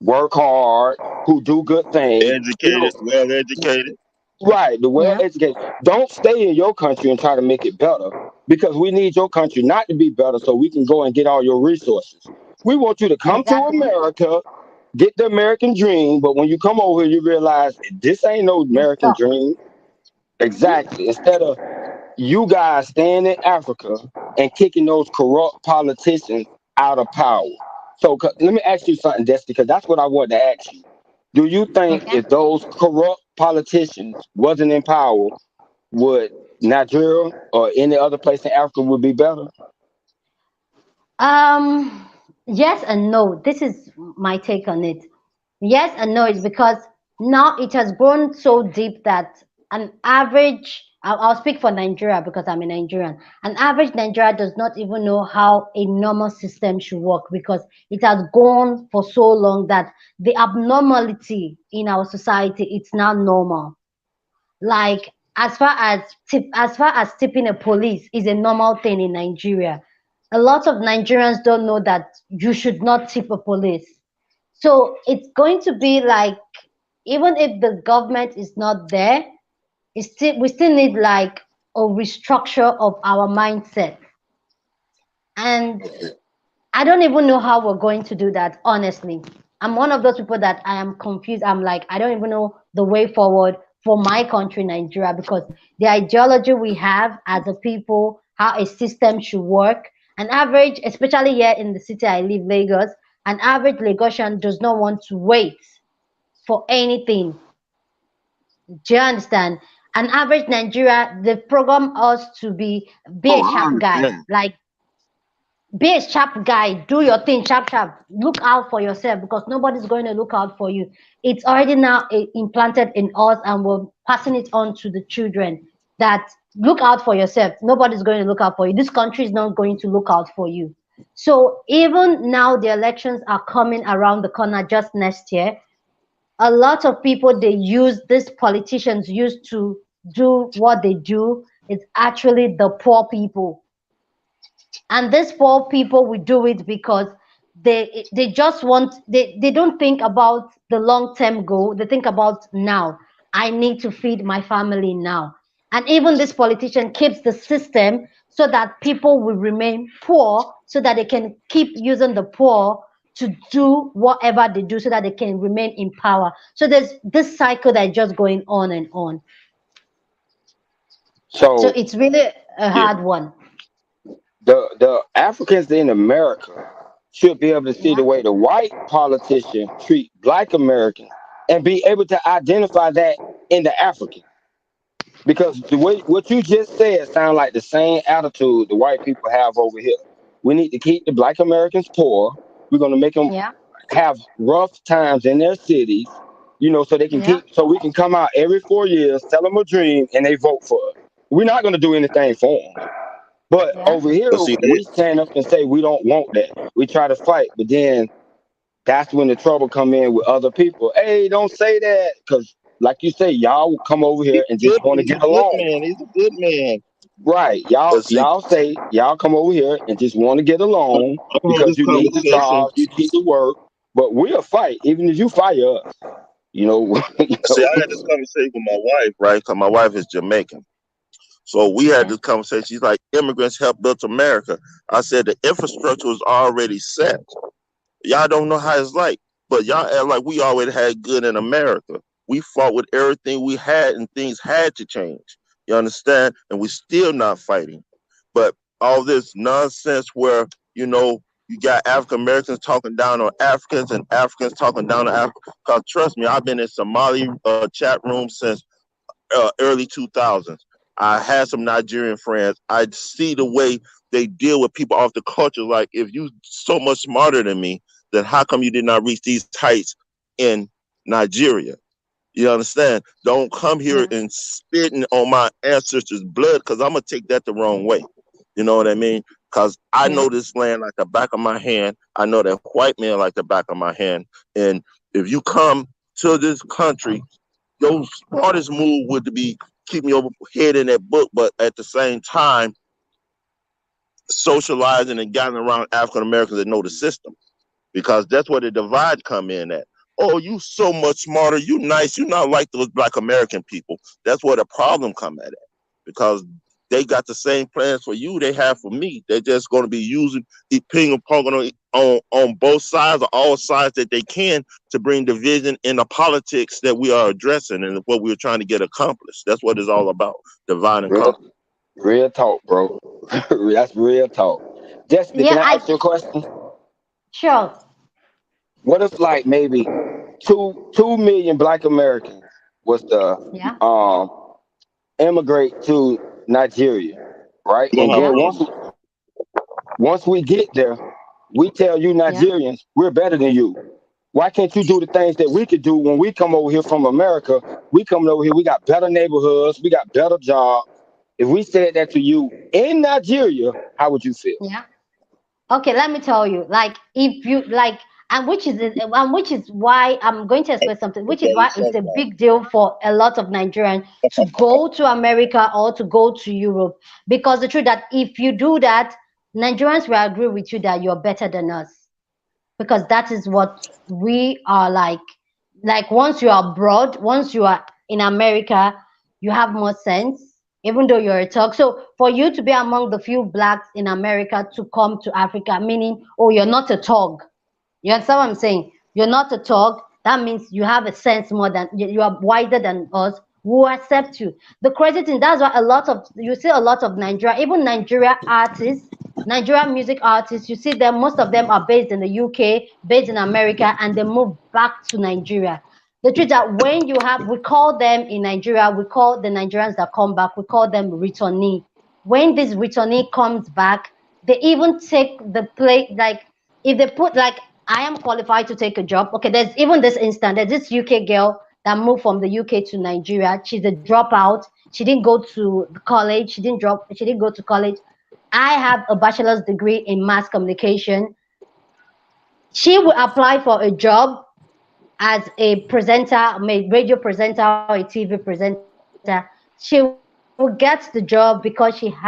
work hard, who do good things. You Educated, know, well educated. right, the well yeah, educated. Don't stay in your country and try to make it better because we need your country not to be better so we can go and get all your resources. We want you to come to exactly. America, get the American dream, but when you come over here, you realize this ain't no You're American stuck. dream. Hmm. Exactly. Instead of you guys staying in Africa and kicking those corrupt politicians out of power. So let me ask you something, Destiny, because that's what I wanted to ask you. Do you think Okay. if those corrupt politicians wasn't in power, would Nigeria or any other place in Africa would be better? Yes and no. This is my take on it. Yes and no is because now it has grown so deep that an average, I'll speak for Nigeria because I'm a Nigerian. An average Nigerian does not even know how a normal system should work because it has gone for so long that the abnormality in our society it's now normal. Like as far as tipping a police is a normal thing in Nigeria. A lot of Nigerians don't know that you should not tip a police. So it's going to be like even if the government is not there, we still need like a restructure of our mindset. And I don't even know how we're going to do that, honestly. I'm one of those people that I am confused. I'm like, I don't even know the way forward for my country, Nigeria, because the ideology we have as a people, how a system should work, an average, especially here in the city I live, Lagos, an average Lagosian does not want to wait for anything. Do you understand? An average Nigeria, they program us to be a Oh, I sharp guy. understand. Like be a sharp guy, do your thing sharp sharp, look out for yourself because nobody's going to look out for you. It's already now implanted in us and we're passing it on to the children that look out for yourself, nobody's going to look out for you, this country is not going to look out for you. So even now the elections are coming around the corner just next year. A lot of people, they use these politicians used to do what they do. It's actually the poor people, and these poor people will do it because they just want, they don't think about the long term goal. They think about now. I need to feed my family now. And even this politician keeps the system so that people will remain poor, so that they can keep using the poor to do whatever they do, so that they can remain in power. So there's this cycle that's just going on and on. So So it's really a Yeah. hard one. the Africans in America should be able to see the Yeah. way the white politician treat black Americans and be able to identify that in the African. Because the way what you just said sound like the same attitude the white people have over here. We need to keep the black Americans poor. We're going to make them Yeah. have rough times in their cities, so they can Yeah. keep, so we can come out every 4 years, tell them a dream, and they vote for us. We're not going to do anything for them. But Yeah. over here, But see, we stand up and say we don't want that. We try to fight, but then that's when the trouble come in with other people. Hey, don't say that, because like you say, y'all come over he's here and just want to he's get a good along. man. He's a good man. Right. Y'all But see, y'all say y'all come over here and just want to get along I've had because this you need the conversation. jobs, you need the work, but we'll fight even if you fire us. You know, you See, know. I had this conversation with my wife, right? Because my wife is Jamaican. So we had Okay. this conversation. She's like, immigrants helped build America. I said the infrastructure was already set. Y'all don't know how it's like, but y'all act like we already had good in America. We fought with everything we had, and things had to change. You understand? And we still not fighting. But all this nonsense where you got African Americans talking down on Africans and Africans talking down on Africans. Cause trust me, I've been in Somali chat rooms since early 2000s. I had some Nigerian friends. I see the way they deal with people off the culture. Like, if you so much smarter than me, then how come you did not reach these heights in Nigeria? You understand? Don't come here Yeah. and spitting on my ancestors' blood, because I'm gonna take that the wrong way. You know what I mean? Because I Yeah. know this land like the back of my hand. I know that white man like the back of my hand. And if you come to this country, your smartest move would be keep me over head in that book, but at the same time, socializing and gathering around African Americans that know the system, because that's where the divide come in at. Oh, you so much smarter. You nice. You not like those black American people. That's where the problem come at, because they got the same plans for you they have for me. They're just going to be using ping and pong on both sides or all sides that they can to bring division in the politics that we are addressing and what we're trying to get accomplished. That's what it's all about. Divide and real, conquer. real talk, bro. That's real talk. Destiny, Yeah. can I I ask you a question? sure. What if like maybe 2 million Black Americans was to Yeah. um immigrate to Nigeria, right? We're And gonna have Yeah. then once we get there, we tell you Yeah. Nigerians we're better than you. Why can't you do the things that we could do when we come over here from America? We coming over here, we got better neighborhoods, we got better jobs. If we said that to you in Nigeria, how would you feel? Yeah. Okay, let me tell you. Like, if you like, and which is why I'm going to explain something. Which is why it's a big deal for a lot of Nigerians to go to America or to go to Europe. Because the truth that if you do that, Nigerians will agree with you that you're better than us, because that is what we are like. Like, once you are abroad, once you are in America, you have more sense, even though you're a Turk. So for you to be among the few blacks in America to come to Africa, meaning, oh, you're not a Turk. You understand what I'm saying? You're not a Turk. That means you have a sense more than you are wider than us. We will accept you. The crazy thing, that's why a lot of you see a lot of Nigeria, even Nigeria artists, Nigerian music artists, you see them, most of them are based in the UK, based in America, and they move back to Nigeria. The truth that when you have, we call them in Nigeria, we call the Nigerians that come back, we call them returnee. When this returnee comes back, they even take the play, like, if they put like, I am qualified to take a job. Okay, there's even this instant. There's this UK girl that moved from the UK to Nigeria. She's a dropout. She didn't go to college. She didn't go to college. I have a bachelor's degree in mass communication. She will apply for a job as a presenter, a radio presenter or a TV presenter. She will get the job because she has an accent.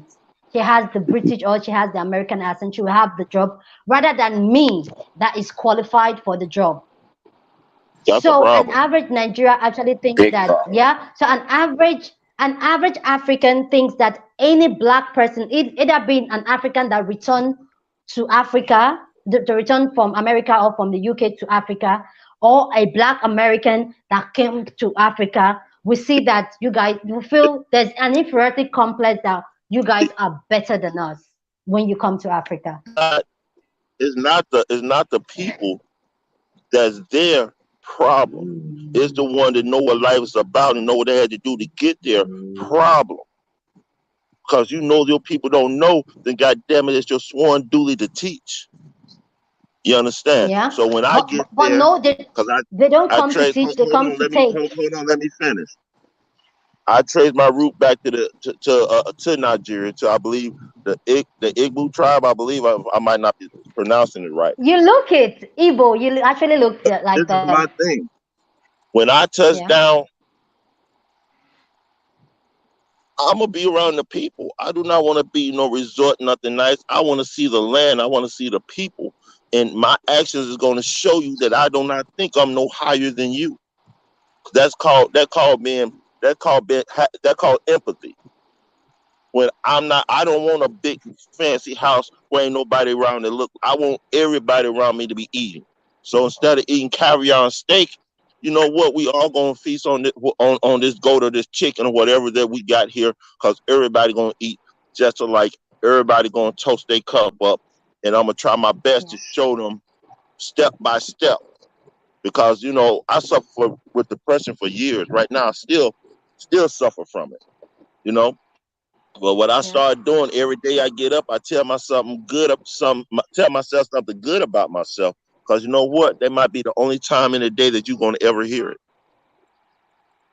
She has the British or she has the American accent. She will have the job rather than me that is qualified for the job. So That's a an problem. average Nigeria actually thinks that, Big problem. yeah. So an average African thinks that any black person, either being an African that returned to Africa, to return from America or from the UK to Africa, or a black American that came to Africa, we see that you guys, you feel there's an inferiority complex that you guys are better than us when you come to Africa. Not it's not the people that's their problem. It's the one that know what life is about and know what they had to do to get there problem. Because you know your people don't know, then God damn it, it's your sworn duty to teach. You understand? Yeah, So when I get but there, no, because they don't I come to trace teach; they come to take. hold on, let me finish. I traced my route back to to Nigeria, to I believe the Igbo tribe. I believe I might not be pronouncing it right. You look it, Igbo. You actually look This like is that. my thing. When I touch Yeah. down, I'm gonna be around the people. I do not want to be no resort, nothing nice. I want to see the land. I want to see the people, and my actions is going to show you that I do not think I'm no higher than you. That called empathy. When I'm not, I don't want a big fancy house where ain't nobody around to look. I want everybody around me to be eating. So instead of eating caviar and steak, you know what? We all gonna feast on this goat or this chicken or whatever that we got here, cause everybody gonna eat just like everybody gonna toast their cup up, and I'm gonna try my best to Yeah. show them step by step. Because I suffer with depression for years. Right now, I still suffer from it. You know, well, what I Yeah. started doing every day I get up, I tell myself something good, tell myself something good about myself. Because you know what? That might be the only time in the day that you're going to ever hear it.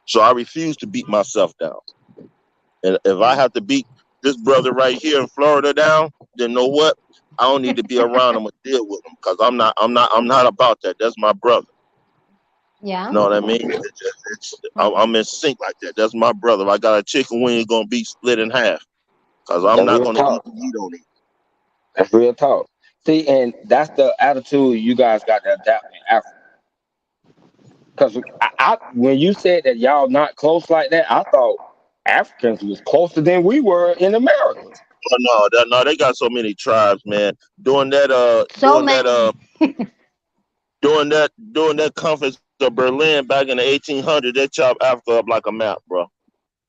So I refuse to beat myself down. And if I Yeah. have to beat this brother right here in Florida down, then know what? I don't need to be around him or deal with him because I'm not about that. That's my brother. You Yeah. know what I mean? I'm in sync like that. That's my brother. If I got a chicken wing, it's gonna be split in half because I'm That's not real gonna eat talk. what you don't eat. That's real talk. See, and that's the attitude you guys got to adapt in Africa. Because when you said that y'all not close like that, I thought Africans was closer than we were in America. Oh no, no, they got so many tribes, man. Doing that, So many. during that conference of Berlin back in the 1800s, they chopped Africa up like a map, bro.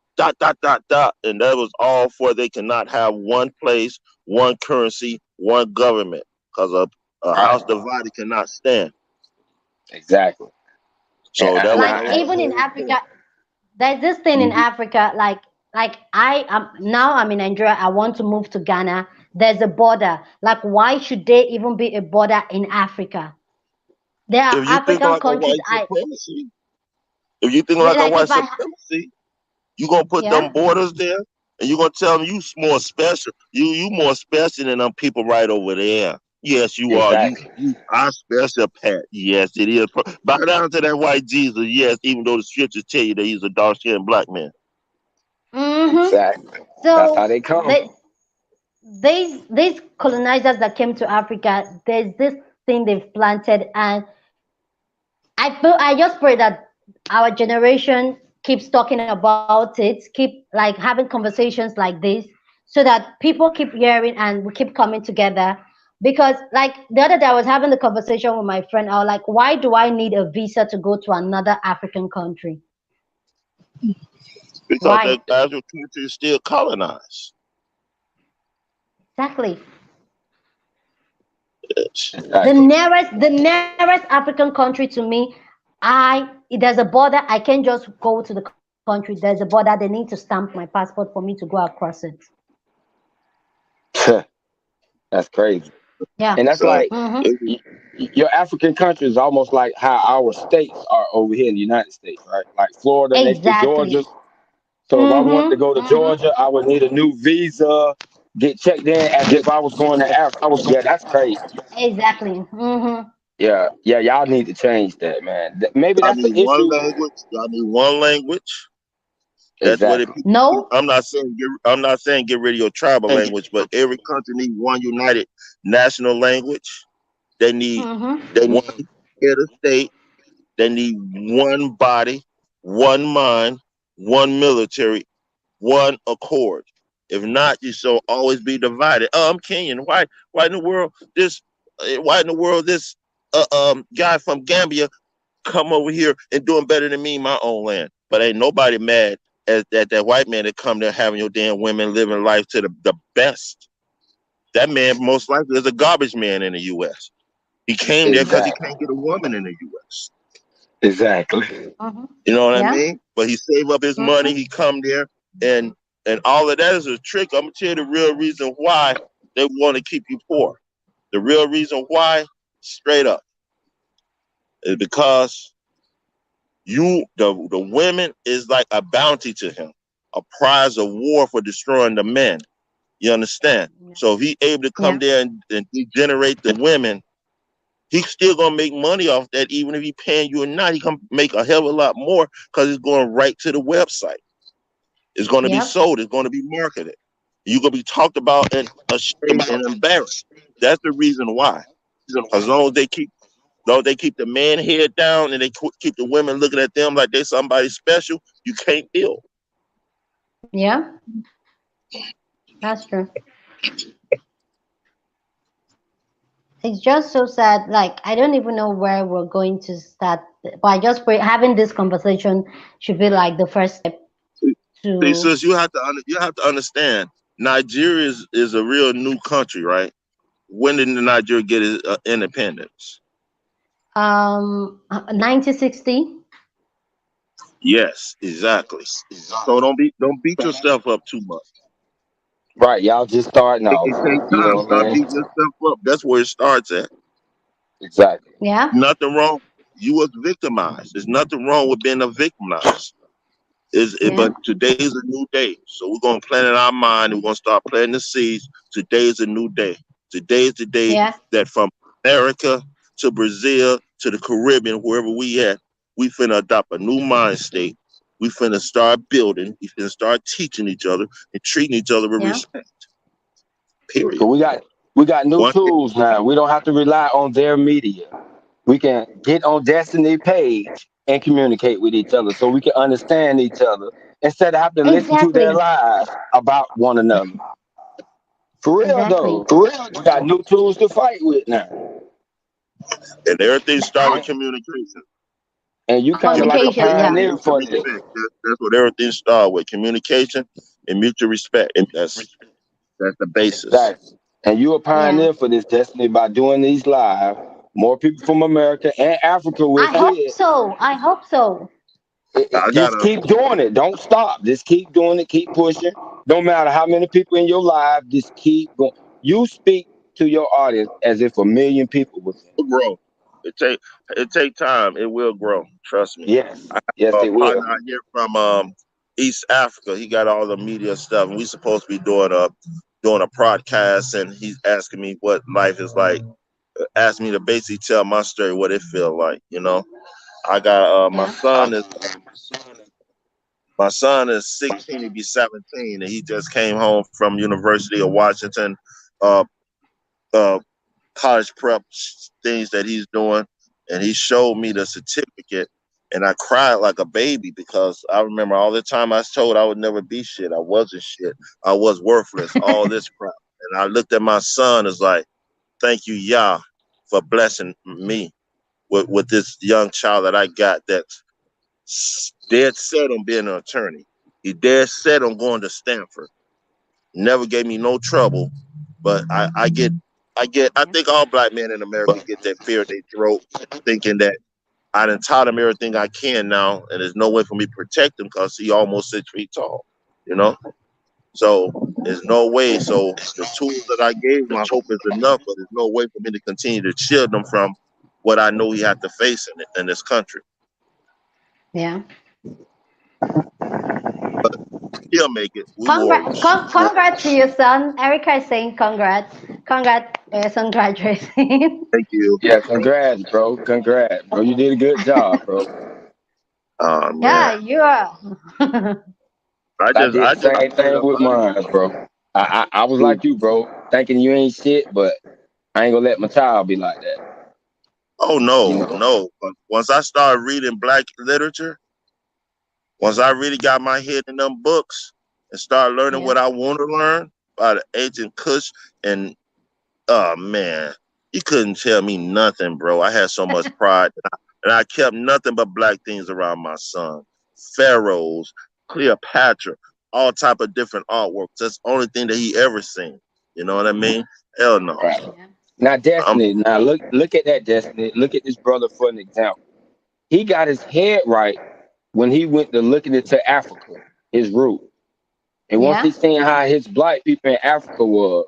Dot dot dot dot, and that was all for they cannot have one place, one currency, one government, because a house Right. divided cannot stand. Exactly. So Like that was the even in whole Africa, point. there's this thing in Mhm. Africa. Like I am now. I'm in Nigeria. I want to move to Ghana. There's a border. Like why should there even be a border in Africa? There are If you think African like a countries. white supremacy, if you think like a Like white if I supremacy, you gonna put yeah. them borders there, and you gonna tell them you more special. You more special than them people right over there. Yes, you are. Exactly. You are special, Pat. Yes, it is. Bow down to that white Jesus. Yes, even though the scriptures tell you that he's a dark skinned black man. Mm-hmm. Exactly. That's how So they come. they these colonizers that came to Africa, there's this thing they've planted, and I just pray that our generation keeps talking about it, keep like having conversations like this, so that people keep hearing and we keep coming together. Because like the other day I was having the conversation with my friend, I was like, why do I need a visa to go to another African country? Because Why? that actual country is still colonized. Exactly. Yes. Exactly. The nearest African country to me, there's a border. I can't just go to the country. There's a border. They need to stamp my passport for me to go across it. That's crazy. Yeah. And that's So like Mm-hmm. it, y- your African country is almost like how our states are over here in the United States, right? Like Florida next to Exactly. Georgia. So if I want to Mm-hmm. go to Mm-hmm. Georgia, I would need a new visa. get checked in as if I was going to Africa. Yeah, that's crazy. Exactly. Mm-hmm. Yeah, yeah, y'all need to change that, man. Maybe I that's the need one issue. language. I need one language. That's what it. Exactly. No. I'm not saying get rid of your tribal language, but every country needs one united national language. They need Mm-hmm. one head of state. They need one body, one mind, one military, one accord. If not, you shall always be divided. Oh, I'm Kenyan. Why in the world this? Why in the world this guy from Gambia come over here and doing better than me in my own land? But ain't nobody mad at that white man that come there having your damn women living life to the best. That man most likely is a garbage man in the U.S. He came there because he Exactly. can't get a woman in the U.S. Exactly. Mm-hmm. You know what I Yeah. mean? But he save up his money. Mm-hmm. He come there, and all of that is a trick. I'm gonna tell you the real reason why they want to keep you poor. The real reason why, straight up, is because the women is like a bounty to him, a prize of war for destroying the men. You understand? Yeah. So if he able to come Yeah. there and degenerate the women, he's still gonna make money off that, even if he paying you or not. He can make a hell of a lot more because it's going right to the website. It's going to be Yep. sold. It's going to be marketed. You're going to be talked about and ashamed and embarrassed. That's the reason why. As long as they keep the man head down and they keep the women looking at them like they somebody special, you can't build. Yeah. That's true. It's just so sad. Like I don't even know where we're going to start. But I just pray having this conversation should be like the first step See, to sis, you have to understand. Nigeria is a real new country, right? When did Nigeria get its independence? 1960. Yes, exactly. So don't beat yourself up too much. Right, y'all just starting off. It takes You time. know what Stop I mean? beating yourself up. That's where it starts at. Exactly. Yeah. Nothing wrong. You was victimized. There's nothing wrong with being a victimized. Yeah. But today's a new day. So we're gonna plant in our mind and we're gonna start planting the seeds. Today's a new day. Today's the day Yeah. that from America to Brazil to the Caribbean, wherever we at, we finna adopt a new mind state. We finna start building. We finna start teaching each other and treating each other with Yeah. respect. Period. Cause we got new One tools now. We don't have to rely on their media. We can get on Destiny page and communicate with each other so we can understand each other instead of having to listen to their Exactly. lies about one another. For real Exactly. though, we got new tools to fight with now. and everything start with I, communication. And you kind of like a communication. Yeah. Communication pioneer and for this. respect. That's what everything starts with. Communication and mutual respect. That's the basis. Exactly. And you're a Yeah. pioneer for this, Destiny, by doing these live. More people from America and Africa will I see hope it. so. I hope so. I got Just a keep doing it. Don't stop. Just keep doing it. Keep pushing. No matter how many people in your life, just keep going. You speak to your audience as if a million people was in. grow. It take it take time. It will grow. Trust me. Yes. I Yes, have a it partner will. out here from East Africa. He got all the media stuff, and we supposed to be doing a podcast, and he's asking me what life is like. Asked me to basically tell my story, what it feel like. You know, I got Yeah. my son is 16 to be 17, and he just came home from University of Washington. Uh, uh, College prep things that he's doing, and he showed me the certificate, and I cried like a baby because I remember all the time I was told I would never be shit. I wasn't shit. I was worthless. All this crap, and I looked at my son as like, thank you, Yah, for blessing me with this young child that I got that's dead set on being an attorney. He dead set on going to Stanford. Never gave me no trouble, but I Yeah. think all black men in America get that fear in their throat, thinking that I done taught him everything I can now, and there's no way for me to protect him because he almost 6 feet tall, you know? So there's no way. So the tools that I gave him, I hope is enough, but there's no way for me to continue to shield him from what I know he had to face in this country. Yeah. He'll make it. We Congrats, warriors. congrats to your son. Erica is saying congrats. Congrats on graduating. Thank you. Yeah, congrats, bro. Congrats, bro. You did a good job, bro. Oh man, Yeah, you are. I did I the just same thing with mine, bro. I was like you, bro, thinking you ain't shit, but I ain't gonna let my child be like that. oh You no, know. no. But once I started reading black literature, once I really got my head in them books and started learning Yeah. what I want to learn about the ancient Kush, and oh man, you couldn't tell me nothing, bro. I had so much pride, and I kept nothing but black things around my son. Pharaohs, Cleopatra, all type of different artworks. That's the only thing that he ever seen. You know what I mean? Hell no. Right. Yeah. Now, I'm Destiny. Now, look at that, Destiny. Look at this brother for an example. He got his head right when he went to looking into Africa, his root. And once he Yeah. seen how his black people in Africa was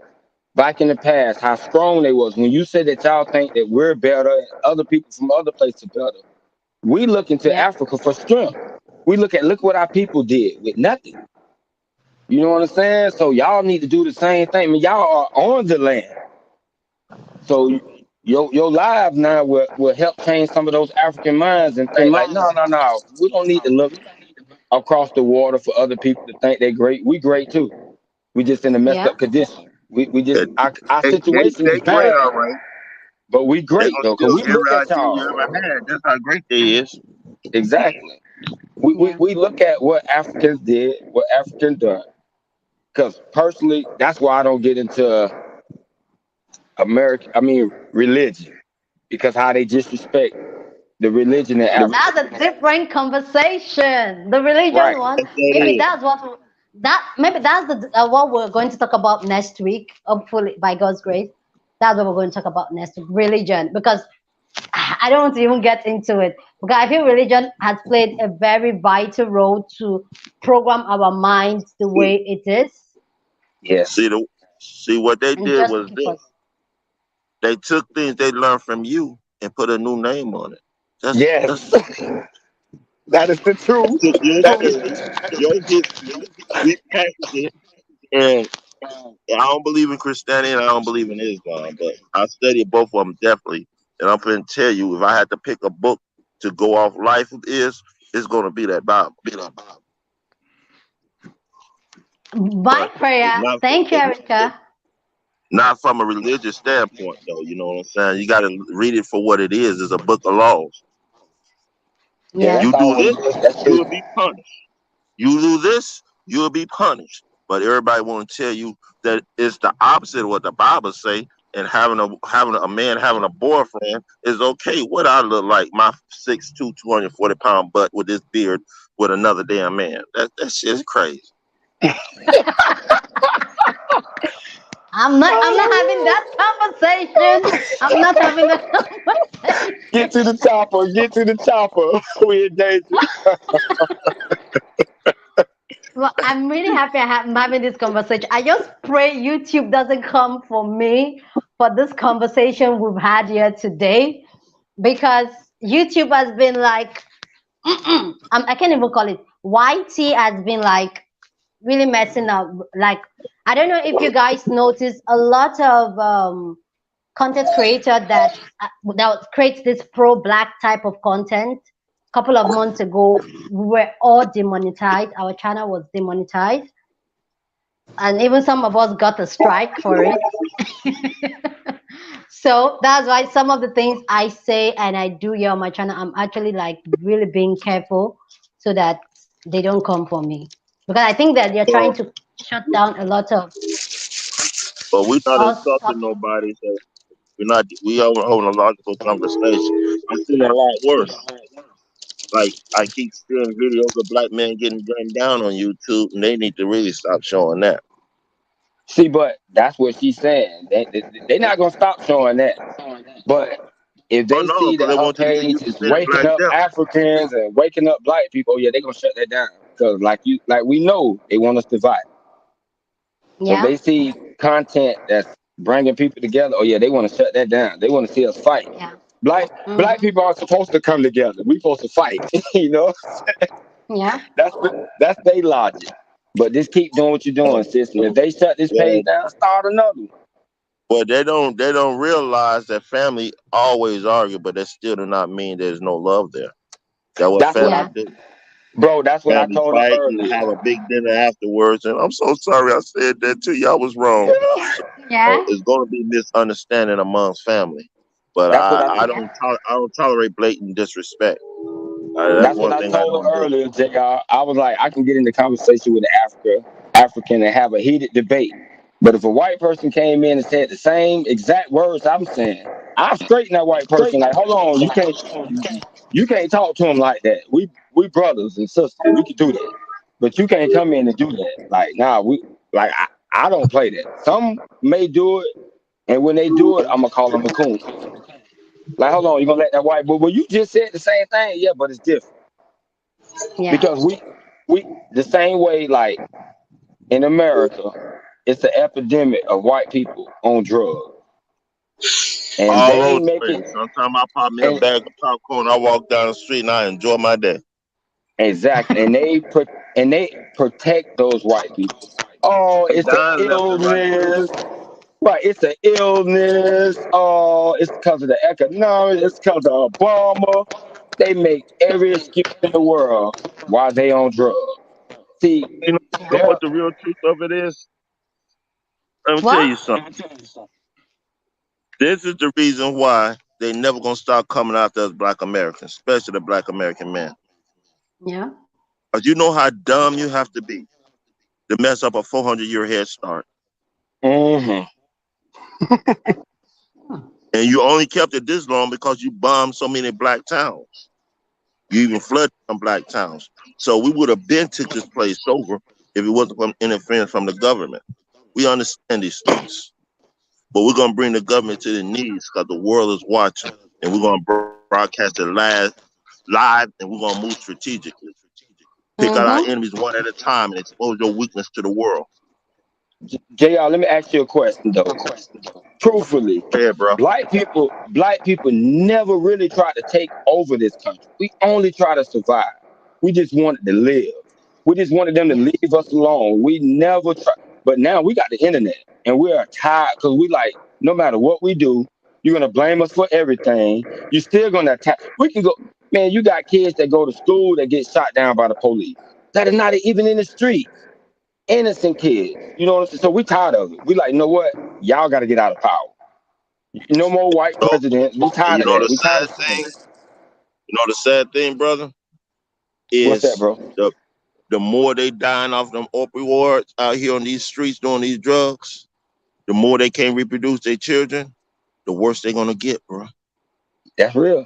back in the past, how strong they was. When you said that y'all think that we're better and other people from other places are better, we look into Yeah. Africa for strength. We look what our people did with nothing. You know what I'm saying? So y'all need to do the same thing. I mean, y'all are on the land. So your lives now will help change some of those African minds and think like, no, no, no, we don't need to look across the water for other people to think they're great. We great too. We just in a messed Yeah. up condition. We just they, our they situation is they great, bad, all right. but we They great gonna though, cause steal we look every at idea you y'all. ever had. That's how great they is. Exactly. We, we Yeah. we look at what Africans did, what Africans done. Cause personally, that's why I don't get into religion. Because how they disrespect the religion in Africa. That's a different conversation. The Right. religion one, Yes, that maybe is. that's what maybe that's the what we're going to talk about next week. Hopefully, by God's grace, that's what we're going to talk about next week. Religion, because I don't want to even get into it because I feel religion has played a very vital role to program our minds the way it is See Yes. the see what they and did just to was keep this. us. They took things they learned from you and put a new name on it. That's Yes. That is the they truth. took your That is story, your history, repackaged it, and I don't believe in Christianity and I don't believe in Islam, but I study both of them definitely. And I'm going to tell you, if I had to pick a book to go off life is, it's going to be that Bible. By But it's prayer, thank you, Erica. not from a religious standpoint, though. You know what I'm saying? You got to read it for what it is. It's a book of laws. yeah, Yeah, You that's do always this, that's you true. will be punished. You do this, you will be punished. But everybody want to tell you that it's the opposite of what the Bible say. And having a man having a boyfriend is okay. What I look like, my 6'2", 240 pound butt with this beard with another damn man. That shit is crazy. I'm not having that conversation. I'm not having that Get conversation. to the chopper. Get to the chopper. We in danger. Well, I'm really happy I'm having this conversation. I just pray YouTube doesn't come for me for this conversation we've had here today because YouTube has been like, I can't even call it. YT has been like really messing up. Like, I don't know if you guys notice a lot of content creator that creates this pro black type of content. Couple of months ago, we were all demonetized. Our channel was demonetized, and even some of us got a strike for it. So that's why some of the things I say and I do here on my channel, I'm actually like really being careful so that they don't come for me because I think that they're trying Well, to shut down a lot of but we're not us insulting talking. nobody. So we are holding a logical conversation. I've seen a lot worse. Like I keep seeing videos of black men getting gunned down on YouTube, and they need to really stop showing that. See, but that's what she's saying. They're not gonna stop showing that. But if Oh they no, see because that they her want you to think page you is committed waking black up devil. Africans and waking up black people, oh yeah, they're gonna shut that down. Cause like we know they want us to fight. So if Yeah, they see content that's bringing people together, oh yeah, they want to shut that down. They want to see us fight. yeah, Black hmm, people are supposed to come together. We supposed to fight. You know, yeah, that's their logic. But just keep doing what you're doing, sis. And if they shut this Well, page down, start another one. well, they don't realize that family always argue, but that still do not mean there's no love there. That's what That's what family I, Yeah. do. bro. That's what I Family told her fight and earlier. have a big dinner afterwards. And I'm so sorry I said that to you. I was wrong. Yeah. It's going to be misunderstanding amongst family, but That's what I. I don't I don't tolerate blatant disrespect. That's That's what one I thing I told don't her do. earlier, Jr. I was like, I can get into conversation with an African and have a heated debate. But if a white person came in and said the same exact words I'm saying, I straighten that white person. Like, hold on, you can't talk to him like that. We brothers and sisters. We can do that, but you can't come in and do that. Like, nah, I don't play that. Some may do it, and when they do it, I'm gonna call them a coon. Like, hold on, you gonna let that white boy? Well, you just said the same thing, yeah, but it's different Yeah. because we the same way. Like in America, it's an epidemic of white people on drugs, and All they over the make it. place. Sometimes I pop me a And bag of popcorn. I walk down the street and I enjoy my day. exactly, and they protect those white people. Oh, They it's an dying left and right too. illness. Right, it's an illness. Oh, it's because of the economics. It's because of Obama. They make every excuse in the world why they on drugs. See, You know there. what the real truth of it is? Let me tell What? you something. This is the reason why they never gonna stop coming after us black Americans, especially the black American man. Yeah. Cause you know how dumb you have to be to mess up a 400-year head start. Hmm. And you only kept it this long because you bombed so many black towns. You even flooded some black towns. So we would have been took this place over if it wasn't from interference from the government. We understand these things. But we're gonna bring the government to their knees because the world is watching. And we're gonna broadcast it live and we're gonna move strategically. Pick out our Mm-hmm. enemies one at a time and expose your weakness to the world. JR, let me ask you a question though. Truthfully, Yeah, bro. black people never really tried to take over this country. We only try to survive. We just wanted to live. We just wanted them to Yes. leave us alone. We never try. But now we got the internet, and we are tired because we like no matter what we do, you're gonna blame us for everything. You're still gonna attack. We can go, man. You got kids that go to school that get shot down by the police that are not even in the street. Innocent kids. You know what I'm saying? So we tired of it. We like, you know what? Y'all got to get out of power. No more white So, presidents. We and tired you of know that. the We tired sad of seeing thing? it. You know the sad thing, brother, What's that, is bro? the more they dying off them opioids out here on these streets doing these drugs, the more they can't reproduce their children, the worse they're gonna get, bro. That's real.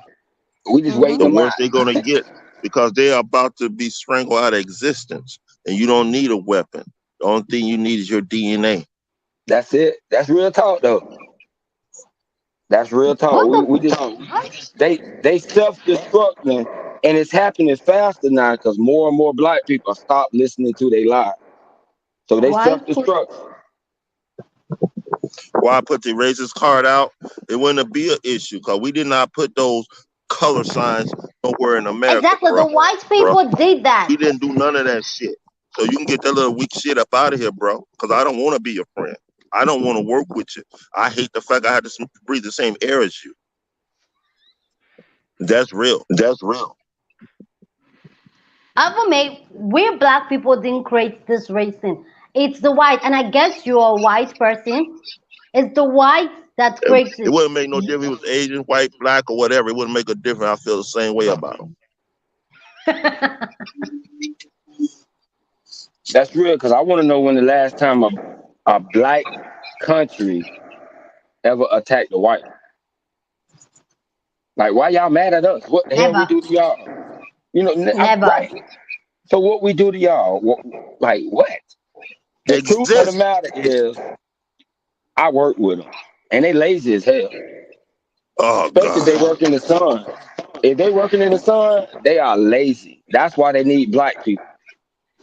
We just waiting The Mm-hmm. them out. worse they're gonna get because they're about to be strangled out of existence. And you don't need a weapon. The only thing you need is your DNA. That's it. That's real talk, though. That's real talk. What We the just what? they self destructing, and it's happening faster now because more and more black people stop listening to their lies. So they Why self put destruct. Why I put the racist card out? It wouldn't be an issue because we did not put those color signs nowhere in America, exactly the white bro. people did that? We didn't do none of that shit. So you can get that little weak shit up out of here, bro. Because I don't want to be your friend. I don't want to work with you. I hate the fact I had to breathe the same air as you. That's real. That's real. Ever made we black people didn't create this race thing. It's the white, and I guess you're a white person. It's the white that creates It it. wouldn't make no difference if it was Asian, white, black, or whatever. It wouldn't make a difference. I feel the same way about them. That's real because I want to know when the last time a black country ever attacked a white. Like, why y'all mad at us? What the hell we Never, do to y'all? You know, never. right. So what we do to y'all? Like what? The truth of the Exist. matter is, I work with them, and they lazy as hell. Oh Especially if they God. work in the sun. If they working in the sun, they are lazy. That's why they need black people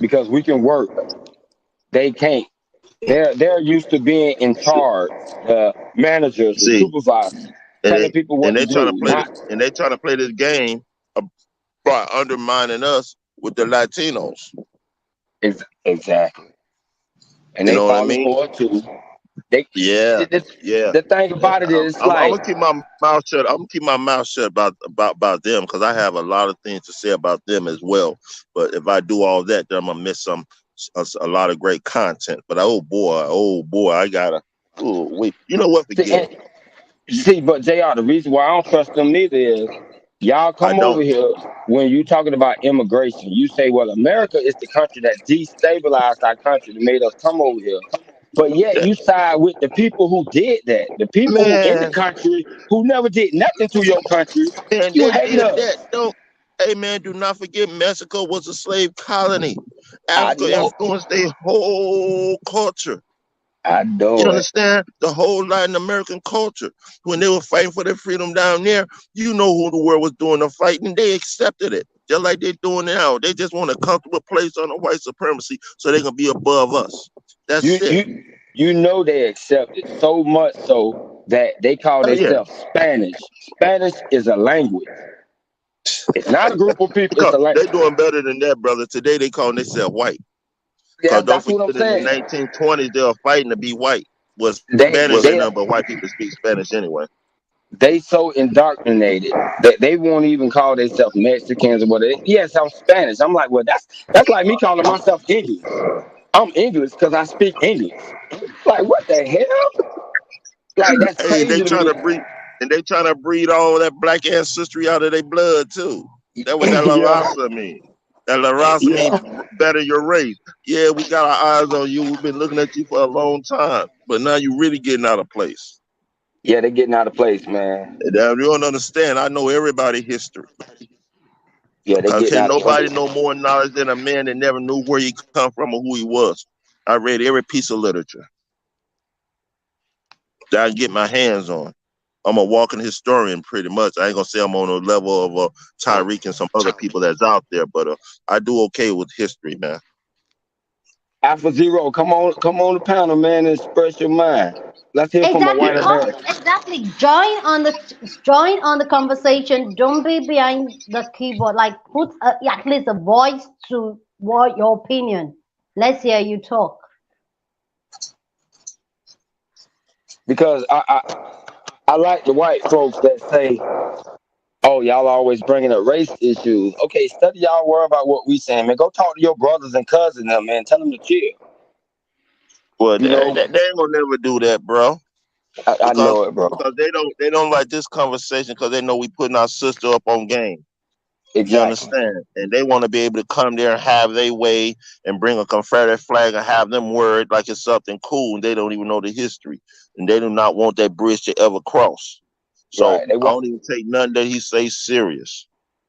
because we can work. They can't. They're used to being in charge, the managers, the See, supervisors, and telling they people and what to they trying to do. play the Not and they trying to play this game by undermining us with the Latinos. Exactly. And You they know what I falling mean? for it too. They Yeah, the, yeah. the thing about it is I'm like gonna keep my mouth shut. I'm gonna keep my mouth shut about them because I have a lot of things to say about them as well. But if I do all that, then I'm gonna miss a lot of great content. But oh boy, I gotta. Oh wait, you know what? see, Forget it. and, see, but JR, the reason why I don't trust them neither is y'all I come over don't. here when you talking about immigration. You say, well, America is the country that destabilized our country that made us come over here. But yet That, you side with the people who did that, the people who in the man, country who never did nothing to your country. man, You they hate did that. us. Don't. Hey, man, do not forget Mexico was a slave colony. I Africa know, influenced their whole culture. I You know it. understand? The whole Latin American culture. When they were fighting for their freedom down there, you know who the world was doing the fighting. They accepted it. Just like they're doing now. They just want a comfortable place under white supremacy so they can be above us. You That's it. you you know they accept it so much so that they call Oh yeah. themselves Spanish. Spanish is a language. It's not a group of people. It's a They're language. doing better than that, brother. Today they call themselves white. Yeah, Because don't that's what I'm forget in the saying. 1920s they were fighting to be white. Was They Spanish ain't they nothing but white people speak Spanish anyway. they so indoctrinated that they won't even call themselves Mexicans or whatever. Yes, I'm Spanish. I'm like, well, that's like me calling myself English. I'm English because I speak English. Like, what the hell? Like, that's Hey, they crazy to trying me. to breed and they trying to breed all that black ancestry out of their blood too. That's what that La Yeah, Raza mean. That La Raza mean yeah, better your race. Yeah, we got our eyes on you. We've been looking at you for a long time, but now you really getting out of place. yeah. They're getting out of place, man. And now you don't understand. I know everybody history. Yeah, they're Cause getting can't out of nobody place. know more knowledge than a man that never knew where he come from or who he was. I read every piece of literature that I can get my hands on. I'm a walking historian, pretty much. I ain't gonna say I'm on a level of Tyreek and some other people that's out there, but I do okay with history, man. Alpha Zero, come on the panel, man, and express your mind. Let's hear from a Exactly. white Yeah. Come, American. exactly. Join on the conversation. Don't be behind the keyboard. Like put at least a voice to what your opinion. Let's hear you talk. Because I like the white folks that say, "Oh, y'all always bringing up race issues." Okay, study y'all worry about what we saying, man. Go talk to your brothers and cousins, them, man. Tell them to chill. Well, You know, they ain't gonna never do that, bro. I Because know it, bro. they don't like this conversation because they know we putting our sister up on game. You Exactly. understand? And they want to be able to come there and have their way and bring a Confederate flag and have them word like it's something cool, and they don't even know the history, and they do not want that bridge to ever cross. So Right. I don't even take nothing that he says serious.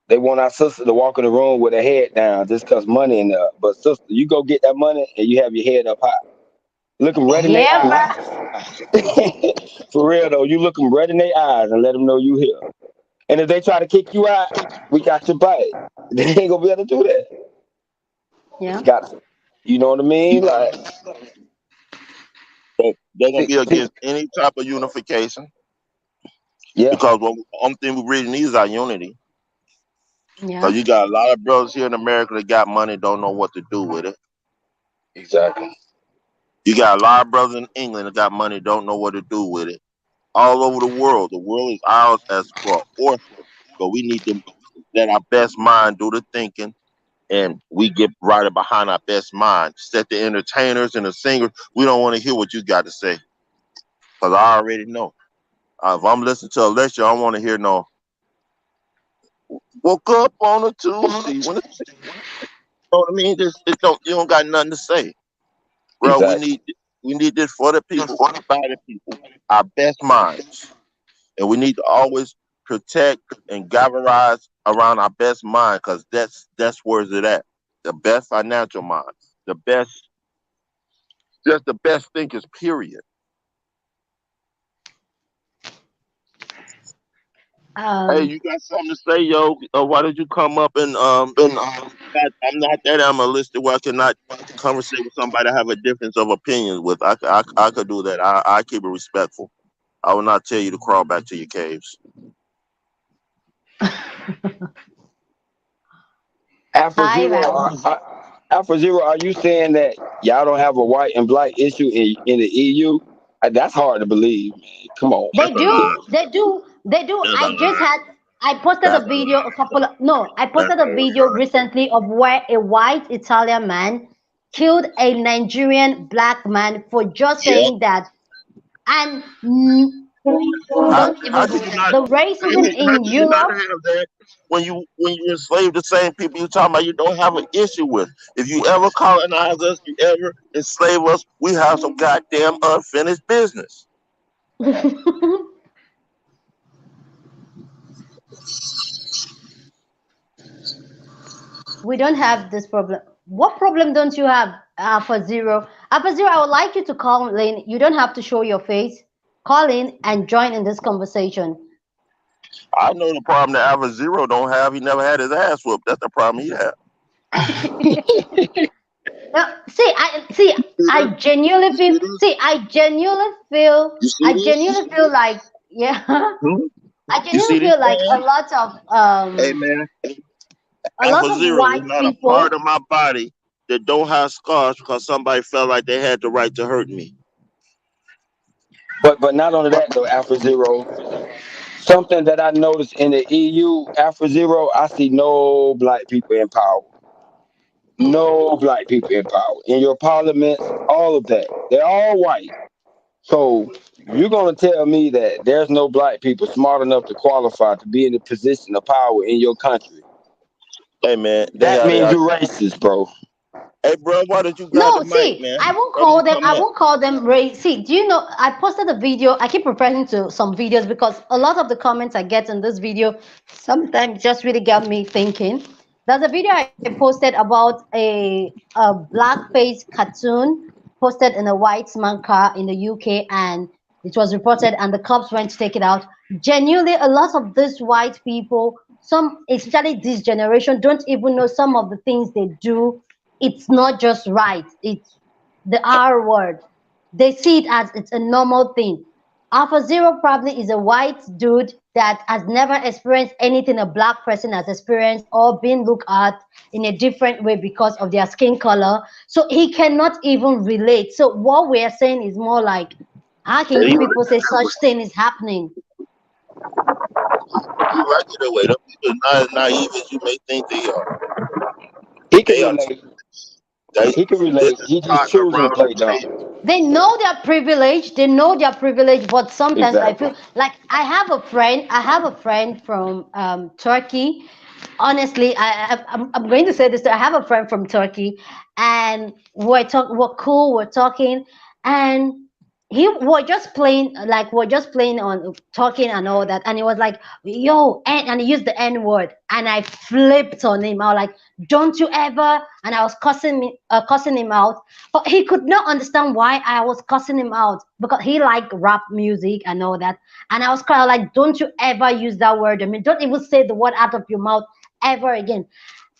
They want our sister to walk in the room with her head down just cause money in there. But sister, you go get that money and you have your head up high. Look them right in their Yeah, eyes. bro. For real though, you look them right in their eyes and let them know you here. And if they try to kick you out, we got your back. They ain't gonna be able to do that. Yeah. Got to, you know what I mean? Like, They're gonna see, be see, against any type of unification yeah, because what only thing we really need is our unity. Yeah. Because you got a lot of brothers here in America that got money, don't know what to do with it. exactly. You got a lot of brothers in England that got money, don't know what to do with it. All over the world. The world is ours as for orphan, but we need to let our best mind do the thinking, and we get right behind our best mind. Set the entertainers and the singers. We don't want to hear what you got to say because I already know. If I'm listening to a lecture, I want to hear no. Woke up on a Tuesday. When you know what I mean? Just it don't you don't got nothing to say, bro. Exactly. We need this for the people, by the people, our best minds. And we need to always protect and galvanize around our best mind because that's where it's at. The best financial mind, the best, just the best thinkers. Period. Hey, Um. you got something to say, yo? Why did you come up and I'm not that animalistic where I cannot conversate with somebody I have a difference of opinions with. I could do that. I keep it respectful. I will not tell you to crawl back to your caves. Alpha Hi, Zero, Val. Alpha Zero, are you saying that y'all don't have a white and black issue in the EU? That's hard to believe, man. Come on. They That's a do, lie. they do, they do. That's a I just lie. had, I posted a That's a video lie. a couple of, no, I That's posted a a video lie. recently of where a white Italian man killed a Nigerian black man for just Yep. saying that. And How, don't how even did go you there. not? The racism How in did you not Europe, have that when you enslave the same people you talking about? You don't have an issue with. If you ever colonize us, you ever enslave us, we have some goddamn unfinished business. we don't have this problem. What problem don't you have, Alpha Zero? Alpha Zero, I would like you to call in. You don't have to show your face. Call in and join in this conversation. I know the problem that Alpha Zero don't have. He never had his ass whooped. That's the problem he had. Now, see, See I this? genuinely You feel. see this? See, You see I this? genuinely feel like, yeah, Hmm? I You see genuinely this feel like man? Hey man, a lot Alpha of Zero is white not a part people. of my body that don't have scars because somebody felt like they had the right to hurt me. But not only that though, Alpha Zero. Something that I noticed in the EU, Alpha Zero, I see no black people in power. No black people in power. In your parliaments, all of that. They're all white. So you're gonna tell me that there's no black people smart enough to qualify to be in a position of power in your country. Hey man, they That have means their. you're racist, bro. Hey bro, why don't you grab the No, mic, see, man? I won't Why don't call you them. come I up? won't call them race. See, do you know? I posted a video. I keep referring to some videos because a lot of the comments I get in this video sometimes just really got me thinking. There's a video I posted about a blackface cartoon posted in a white man car in the UK, and it was reported, and the cops went to take it out. Genuinely, a lot of these white people, some especially this generation, don't even know some of the things they do. It's not just right. It's the R word. They see it as it's a normal thing. Alpha Zero probably is a white dude that has never experienced anything a black person has experienced or been looked at in a different way because of their skin color. So he cannot even relate. So what we're saying is more like, how can Hey, you you people right say that such way. thing is happening? You right that way. Them people not as naive as you may think they are. He can They are. relate. They. He can This relate. is He just taught choosing to around the play dumb. table. They know their privilege. They know their privilege, but sometimes I Exactly. feel like I have a friend from Turkey. Honestly, I'm going to say this. I have a friend from Turkey, and we're cool, we're talking, and he we're just playing, like we're just playing on talking and all that, and he was like, yo, and he used the N word, and I flipped on him. I was like, don't you ever, and I was cussing him out, but he could not understand why I was cussing him out because he liked rap music and all that. And I was kind of like, don't you ever use that word. I mean, don't even say the word out of your mouth ever again.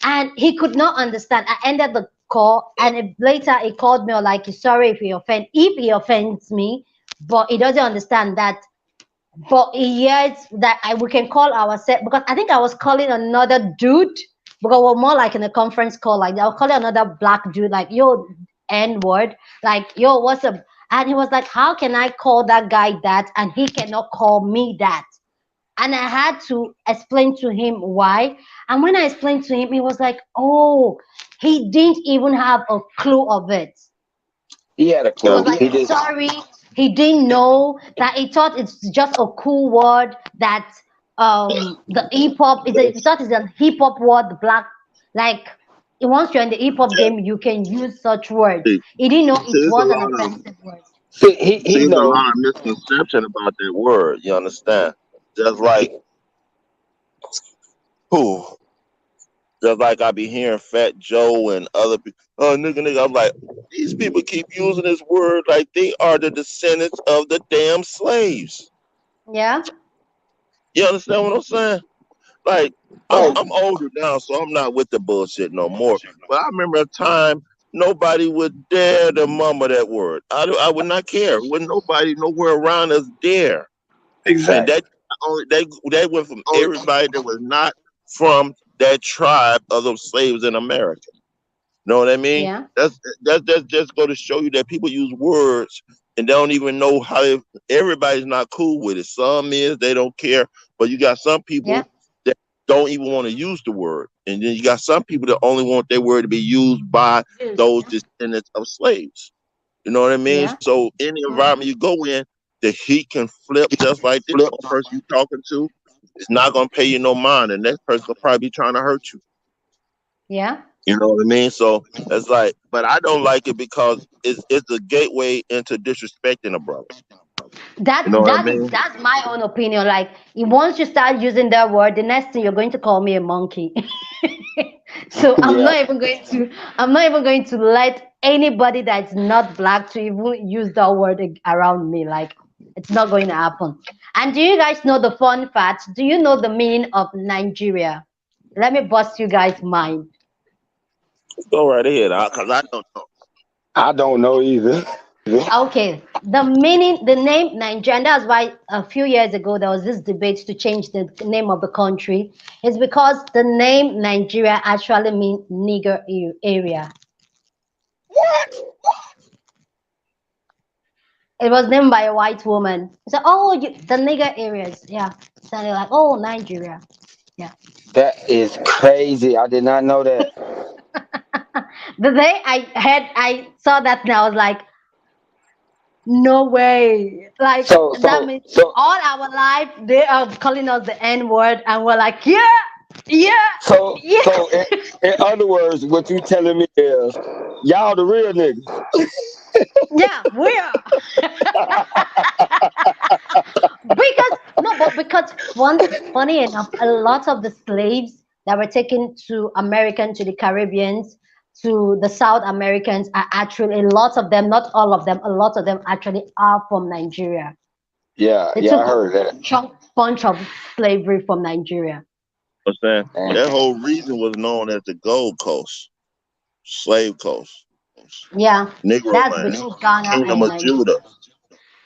And he could not understand. I ended the call, and later he called me like, sorry if he offends me, but he doesn't understand that. But he hears that we can call ourselves, because I think I was calling another dude, because we're more like in a conference call. Like I was calling another black dude, like, yo, N word, like, yo, what's up? And he was like, how can I call that guy that and he cannot call me that? And I had to explain to him why. And when I explained to him, he was like, oh, he didn't even have a clue of it. He had a He was clue. like, He just sorry, he didn't know that. He thought it's just a cool word that the hip hop is. He thought it's a hip hop word, the black, like once you're in the hip hop Yeah. game, you can use such words. See, He didn't know it there's a was an lot of offensive word. he there's a know. lot of misconception about that word. You understand? Just like who? Just like I be hearing Fat Joe and other people. Oh, nigga. I'm like, these people keep using this word like they are the descendants of the damn slaves. Yeah. You understand what I'm saying? Like, Oh, I'm older now, so I'm not with the bullshit no more. But I remember a time nobody would dare to mumble that word. I would not care. Wouldn't nobody nowhere around us dare. And exactly. that only they went from everybody that was not from that tribe of those slaves in America. Know what I mean? Yeah. That's just go to show you that people use words and they don't even know how. Everybody's not cool with it. Some is they don't care, but you got some Yeah. people that don't even want to use the word, and then you got some people that only want their word to be used by Yes. those descendants of slaves. You know what I mean? Yeah. So any environment you go in, the heat can flip just like this. One person you talking to is not gonna pay you no mind, and next person will probably be trying to hurt you. Yeah. You know what I mean? So it's like, but I don't like it because it's a gateway into disrespecting a brother. You know what I mean? That's my own opinion. Like, once you start using that word, the next thing you're going to call me a monkey. So Yeah, I'm not even going to let anybody that's not black to even use that word around me. Like, it's not going to happen. And do you guys know the fun fact? Do you know the meaning of Nigeria? Let me bust you guys' mind. Go right ahead, because I don't know. I don't know either. Okay, the meaning, the name Nigeria, and that's why a few years ago there was this debate to change the name of the country. It's because the name Nigeria actually means nigger area. It was named by a white woman. So, oh, the nigger areas, yeah. So they're like, oh, Nigeria, yeah. That is crazy. I did not know that. The day I saw that, and I was like, no way. Like, So that so means so all our life they are calling us the N word, and we're like, yeah, yeah, yeah. so in other words, what you telling me is y'all the real niggas. Yeah, we are. Because no, but because funny enough, a lot of the slaves that were taken to American, to the Caribbeans, to the South Americans are actually, a lot of them, not all of them, a lot of them actually are from Nigeria. Yeah, They yeah, I took heard a that. chunk bunch of slavery from Nigeria. Understand? And That whole region was known as the Gold Coast, Slave Coast, Yeah, Negro that's Land, between Ghana Kingdom and of Nigeria. Judah.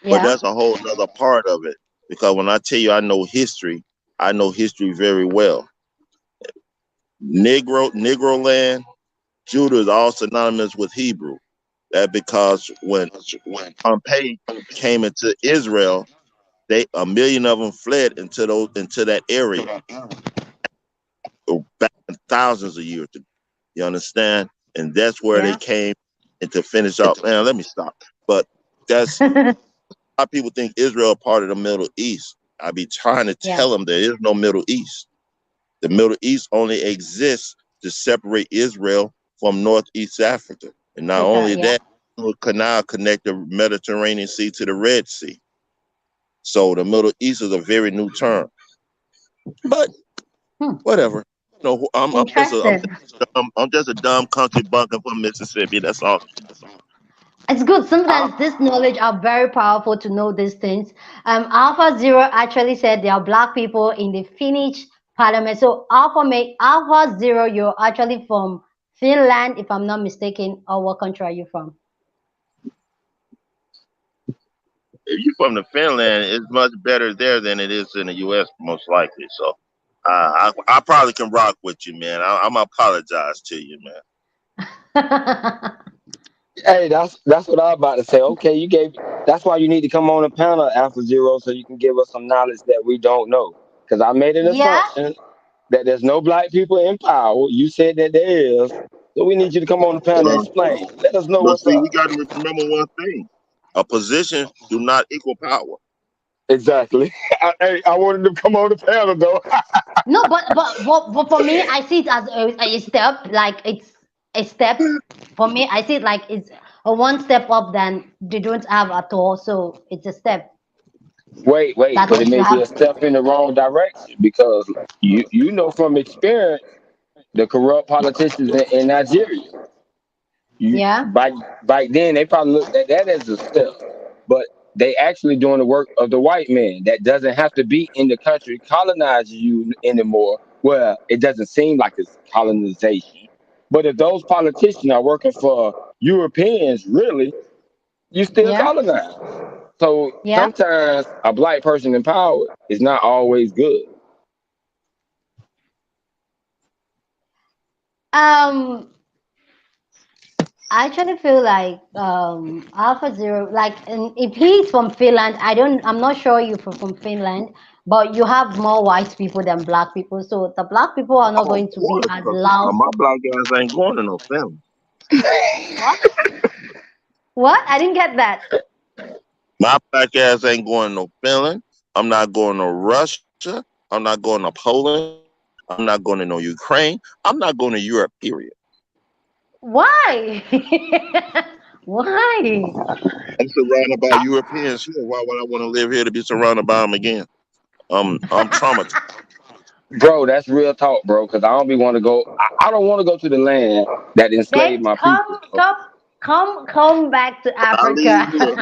But Yeah, that's a whole other part of it. Because when I tell you I know history very well. Negro land, Judah is all synonymous with Hebrew. That because when Pompey came into Israel, they a million of them fled into that area back thousands of years ago. You understand? And that's where they yeah. came and to finish off. Man, let me stop. But that's a lot of people think Israel part of the Middle East. I be trying to Yeah, tell them there is no Middle East. The Middle East only exists to separate Israel from Northeast Africa. And not Africa. only Yeah. that, the canal connect the Mediterranean Sea to the Red Sea. So the Middle East is a very new term. But Hmm. whatever. No, Interesting. I'm just a dumb country bumpkin from Mississippi. That's all. It's good. I, Sometimes this knowledge are very powerful to know these things. Alpha Zero actually said there are black people in the Finnish parliament. So Alpha Zero, you're actually from Finland, if I'm not mistaken, or what country are you from? If you're from the Finland, it's much better there than it is in the U.S. most likely. So I probably can rock with you, man. I'm apologize to you, man. hey, that's what I was about to say. Okay, you gave. That's why you need to come on a panel, Alpha Zero, so you can give us some knowledge that we don't know. Because I made an Yeah. assumption that there's no black people in power. You said that there is. So we need you to come on the panel and Well, explain. Let us know but what's see, we up. got to remember one thing: a position do not equal power. Exactly. Hey, I wanted to come on the panel though. No, but for me, I see it as a step. Like, it's a step. For me, I see it like it's a one step up than they don't have at all. So it's a step Wait, that but it means you may be have. a step in the wrong direction because you know from experience the corrupt politicians in Nigeria. You Yeah. back then they probably looked at that as a step, but they actually doing the work of the white man that doesn't have to be in the country colonizing you anymore. Well, it doesn't seem like it's colonization, but if those politicians are working for Europeans, really, you still Yeah. colonize. So Yeah. sometimes a black person in power is not always good. Um, I actually feel like Alpha Zero, like, and if he's from Finland, I'm not sure you from Finland, but you have more white people than black people, so the black people are not Oh, of going to be course, as 'cause loud. my black ass ain't going to no film. What? What? I didn't get that. My black ass ain't going to no Finland. I'm not going to Russia. I'm not going to Poland. I'm not going to no Ukraine. I'm not going to Europe, period. Why? Why? I'm surrounded by Europeans here. Why would I want to live here to be surrounded by them again? I'm traumatized. Bro, that's real talk, bro. Because I don't be want to go. I don't want to go to the land that Then enslaved my people. come, Bro. come, come back to When I leave Africa. here,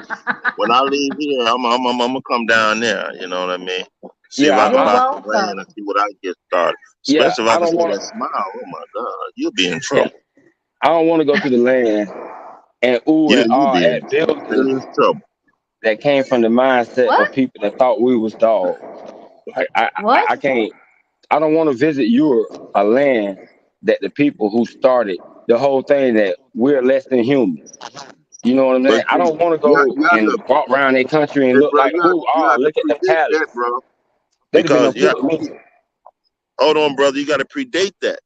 when I leave here, I'm gonna come down there. You know what I mean? See if Yeah, I can You're buy some land welcome. and see what I get started. yeah. Especially if I I can don't see want. that smile. Oh my God, you'll be in Yeah, trouble. I don't want to go to the land and ooh Yeah, and you'll ah be in at buildings serious trouble. that came from the mindset of What? people that thought we was dogs. Like What? I can't. I don't want to visit Europe, a land that the people who started the whole thing that we're less than human. You know what I'm But saying? I see, don't want to go you have and to, walk around their country and hey, look bro, like, ooh, you ah, have to look at the predate that, palace. bro. That'd be no Because you good have with me. hold on, brother, you got to predate that.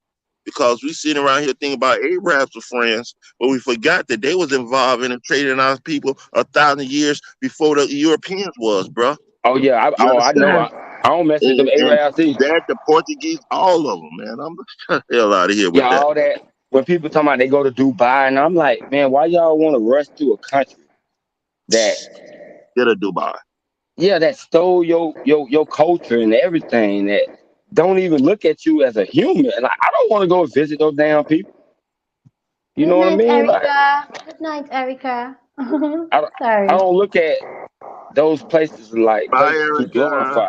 Because we sitting around here thinking about Arabs were friends, but we forgot that they was involved in trading our people 1,000 years before the Europeans was, bro. Oh yeah, You I know. understand? I don't mess with them And Arabs either. that the Portuguese, all of them, man. I'm the hell out of here Yeah, with that. all that. When people talking about they go to Dubai, and I'm like, man, why y'all want to rush to a country that, Get a Dubai. yeah, that stole your culture and everything, that don't even look at you as a human? Like, I don't want to go visit those damn people. You Good know what I night, mean? Like, Erica. Good night, Erica. I, I Sorry. don't look at those places like Bye, places to Erica. glorify.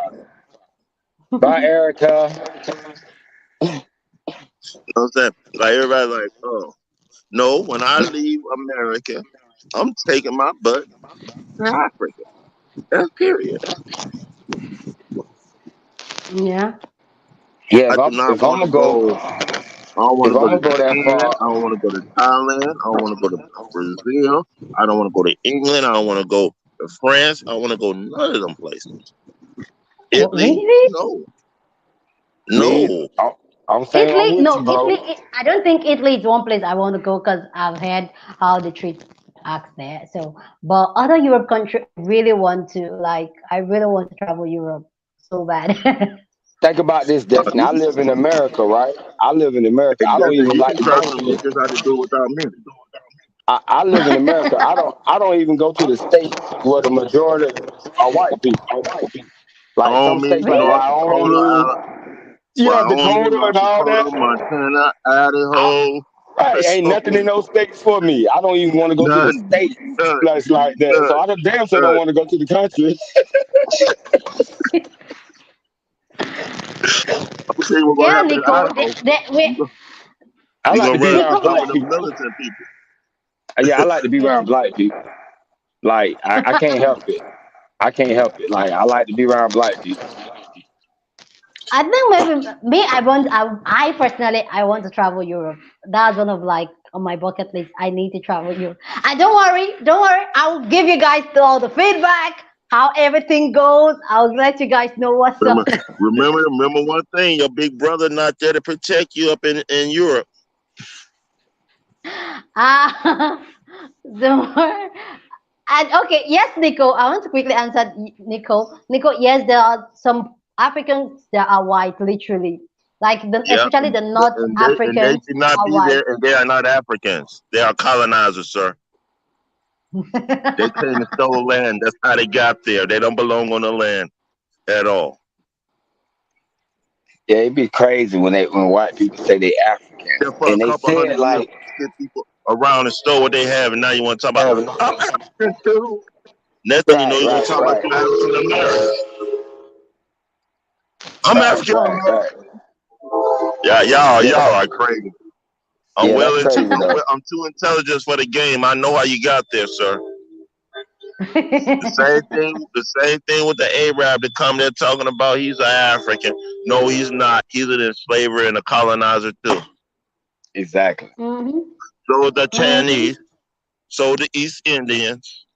Bye, Erica. You know what I'm saying? Like everybody, like, oh no. When I leave America, I'm taking my butt to Africa. That's period. Yeah. Yeah, I do not if I'm want gonna to go, go. I don't want if to go I'm to gonna go that Japan. far, I don't want to go to Thailand. I don't want to go to Brazil. I don't want to go to England. I don't want to go to France. I don't want to go none of them places. Italy? Really? No, me, no. I'm saying I'm Italy? with you, No, bro. Italy. I don't think Italy is one place I want to go because I've heard how they treat us there. So, but other Europe country, I really want to. Like, I really want to travel Europe so bad. Think about this, Destiny. I live in America, right? I live in America. I don't even You like can to go travel to them. You the. just have to do it without me. I live in America. I don't even go to the states where the majority are white people. Like some Wyoming, states like Really? North Dakota, Wyoming, yeah, Wyoming, Dakota North and all Dakota, that. Montana, I, Idaho. right, There's ain't so nothing in many. those states for me. I don't even want to go to the None, states none, place like that. So none, I damn sure don't none. want to go to the country. I'm gonna tell you what's gonna Yeah, happen in Nico. Idaho. We, You go, I you're like to gonna be run into around Nico. some black of them people. militant people. Yeah, I like to be Yeah. around black people. Like I can't help it. I can't help it. Like I like to be around black people. I think maybe me. I personally, I want to travel Europe. That's one of like on my bucket list. I need to travel Europe. And don't worry, don't worry. I'll give you guys all the feedback, how everything goes. I'll let you guys know what's Remember, up. remember one thing. Your big brother not there to protect you up in Europe. Ah, don't worry. And okay, yes, Nico. I want to quickly answer Nico. Nico, yes, there are some Africans that are white, literally. Like Yeah, especially the North and they Africans should not are be white. there. And they are not Africans. They are colonizers, sir. They came and stole land. That's how they got there. They don't belong on the land at all. Yeah, it'd be crazy when white people say they African There for a and they couple say it hundred years, like, sent people around and stole what they have, and now you want to talk about right, I'm African too. Next thing you know, right, you want to talk about right, you African American. I'm African right. American. Yeah, y'all Yeah, are crazy. I'm yeah, that's well into. crazy though. I'm too intelligent for the game. I know how you got there, sir. The same thing. The same thing with the Arab that come there talking about he's an African. No, he's not. He's an enslaver and a colonizer too. Exactly. Hmm. So is the Hmm. Chinese. So the East Indians.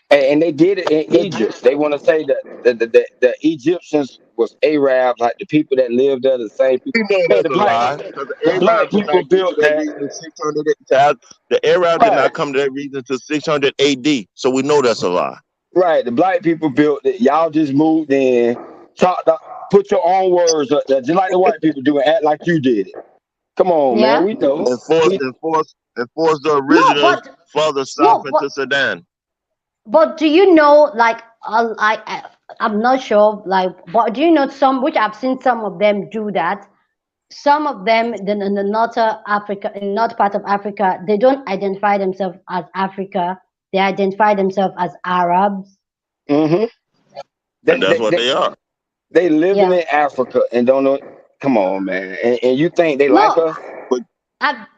And they did it in Egypt. They want to say that the Egyptians was Arabs, like the people that lived there, the same people. We know Man, that's a lie because the the black Arabs did people not get built to that that. region 600. The Arabs did Right, not come to that region until 600 AD. So we know that's a lie. right. The black people built it. Y'all just moved in, talked, put your own words up there, just like the white people do, and act like you did it. Come on, man. Yeah. We know. Enforce, We enforce, enforce the No, originals but further south no, into Sudan. but do you know, like, I'm not sure, like, but do you know some, which I've seen some of them do that. Some of them in the north Africa, in north part of Africa, they don't identify themselves as Africa. They identify themselves as Arabs. hmm And they, that's they, what they, they are. they living Yeah. in Africa and don't know. Come on, man. And you think they like No, us? But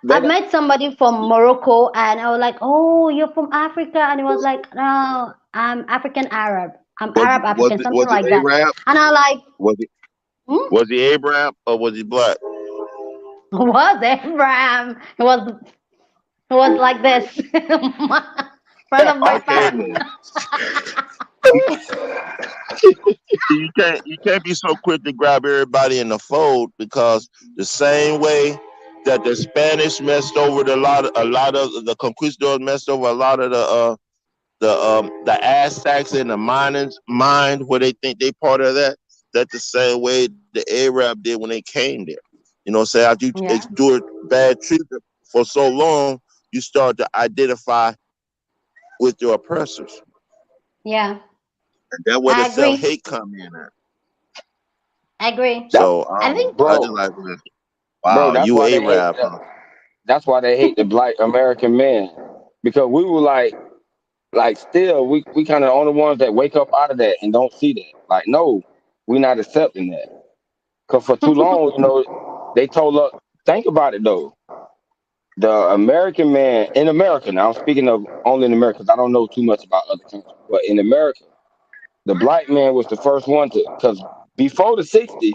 They I've don't. met somebody from Morocco, and I was like, "Oh, you're from Africa," and he was like, "No, I'm African Arab. I'm was Arab was African, it something was it like that." Arab? And I like, Was it hmm? was he Arab or was he black? Was Abraham? He was like this, front of my Okay face. then. You can't be so quick to grab everybody in the fold because the same way that the Spanish messed over a lot of the conquistadors messed over a lot of the Aztecs and the Mayans mind where they think they part of that. That's the same way the Arab did when they came there. Say after you Yeah, do it bad treatment for so long, you start to identify with your oppressors, yeah, and that's where the I self agree. hate come in at. I agree. That, So I think, I just bro, like, bro. wow, That's you why they hate. Arab, huh? That's why they hate the black American man because we were like still we kind of the only ones that wake up out of that and don't see that. Like, no, we're not accepting that. Cause for too long, they told us. Think about it though. The American man in America. Now I'm speaking of only in America. 'Cause I don't know too much about other countries, but in America, the black man was the first one to. Because before the '60s,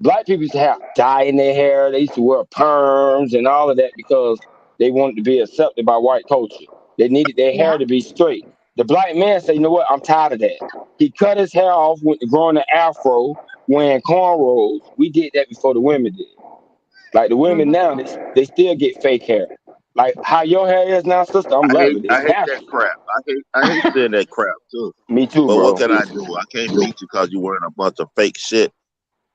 black people used to have dye in their hair. They used to wear perms and all of that because they wanted to be accepted by white culture. They needed their hair yeah, to be straight. The black man said, "You know what? I'm tired of that." He cut his hair off, went to growing an afro, wearing cornrows. We did that before the women did. Like the women hmm, now, they still get fake hair. Like how your hair is now, sister. I'm I hate loving it. I It's hate that natural. crap. I hate seeing that crap too. Me too, But what bro. can Me I too. do? I can't beat you because you're wearing a bunch of fake shit.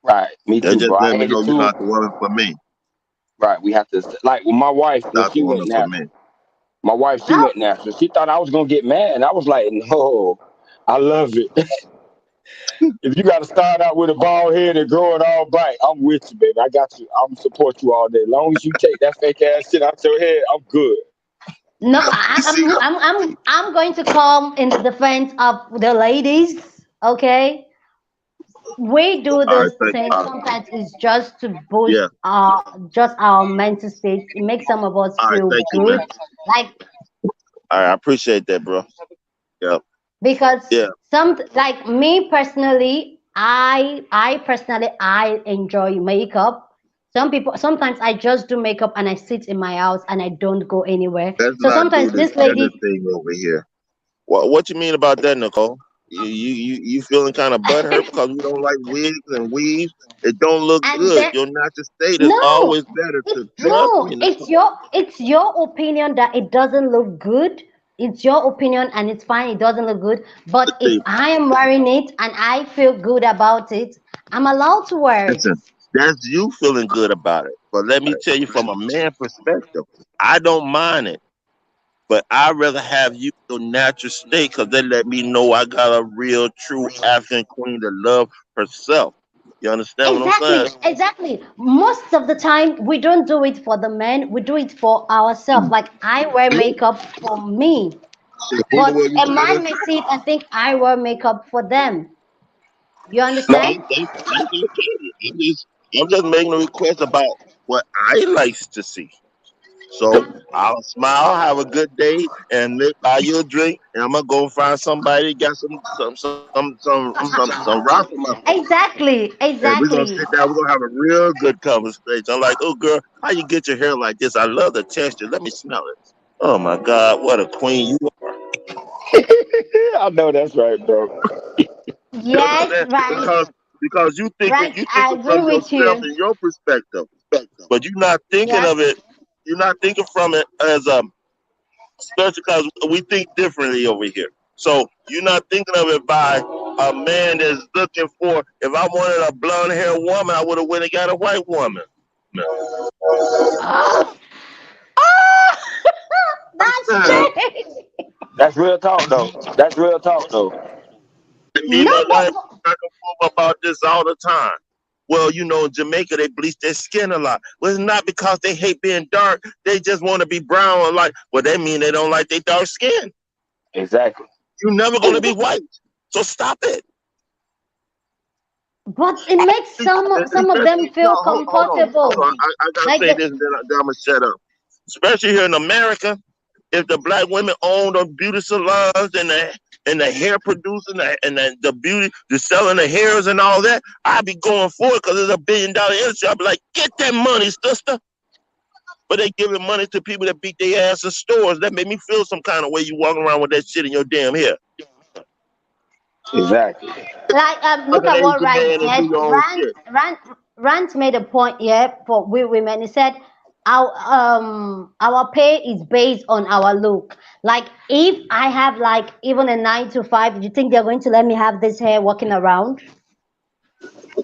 Right. Me That too, just bro. I let me hate know it you're too. not the woman for me. Right. We have to like with my wife when Not the she went woman for natural. me. My wife, she no, went natural. She thought I was gonna get mad, and I was like, "No, I love it. If you got to start out with a bald head and grow it all back, I'm with you, baby. I got you. I'm support you all day. As long as you take that fake ass shit out your head, I'm good." no. You see, I'm going to come in the defense of the ladies. Okay, we do all right, this thank thing you. sometimes is just to boost Yeah, our mental state. It makes some of us all right, feel thank you, good, man. like, All right, I appreciate that, bro. Yeah, because yeah. some, like me personally, I personally, I enjoy makeup. Some people, sometimes I just do makeup and I sit in my house and I don't go anywhere. Let's So not do sometimes this this gender lady, thing over here. What you mean about that, Nicole? You feeling kind of butthurt because we don't like wigs and weaves? It don't look and good. then, Your natural state is no, always better it's to trust no, me, Nicole. it's your opinion that it doesn't look good. It's your opinion and it's fine, it doesn't look good. But if See, I am wearing it and I feel good about it, I'm allowed to wear it. listen, that's you feeling good about it. But let me tell you from a man perspective, I don't mind it. But I'd rather have you your natural state because they let me know I got a real, true African queen that love herself. You understand what I'm saying? Exactly, exactly. Most of the time, we don't do it for the men, we do it for ourselves. Like, I wear makeup for me, See, who the but way you a trying to man may see it and think I wear makeup for them. You No, understand? I'm just kidding. I'm just making a request about what I like to see. So I'll smile, have a good day, and buy you a drink. And I'm gonna go find somebody that got some rocks in my face. Exactly, And we're gonna exactly. sit down. We're gonna have a real good conversation. I'm like, oh girl, how you get your hair like this? I love the texture. Let me smell it. Oh my God, what a queen you are. I know that's right, bro. You Yes, understand? right, Because right. you I thinking agree from with yourself you. and your perspective, but you're not thinking Yeah. of it. You're not thinking from it as a especially because we think differently over here. So you're not thinking of it by a man that's looking for. If I wanted a blonde haired woman, I would have went and got a white woman. Oh, oh, that's Understand? crazy. That's real talk though. That's real talk though. And me and No, my wife but back and forth about this all the time. Well, you know, in Jamaica they bleach their skin a lot. Well, it's not because they hate being dark. They just want to be brown or like. Well, that mean they don't like their dark skin. Exactly. You're never gonna be white. So stop it. but it makes some of them Especially no, feel hold comfortable. on. I gotta Like say the this, and then I'm gonna shut up. Especially here in America, if the black women own the beauty salons and the hair producing the beauty, the selling the hairs and all that, I'd be going for it because it's $1 billion industry. I'd be like, get that money, sister. But they giving money to people that beat their ass in stores. That made me feel some kind of way. You walking around with that shit in your damn hair. Exactly. look Like an at what Asian Rand man and do said. your own shit. Rand made a point here for we women. He said our pay is based on our look. Like if I have like even a 9 to 5, do you think they're going to let me have this hair walking around?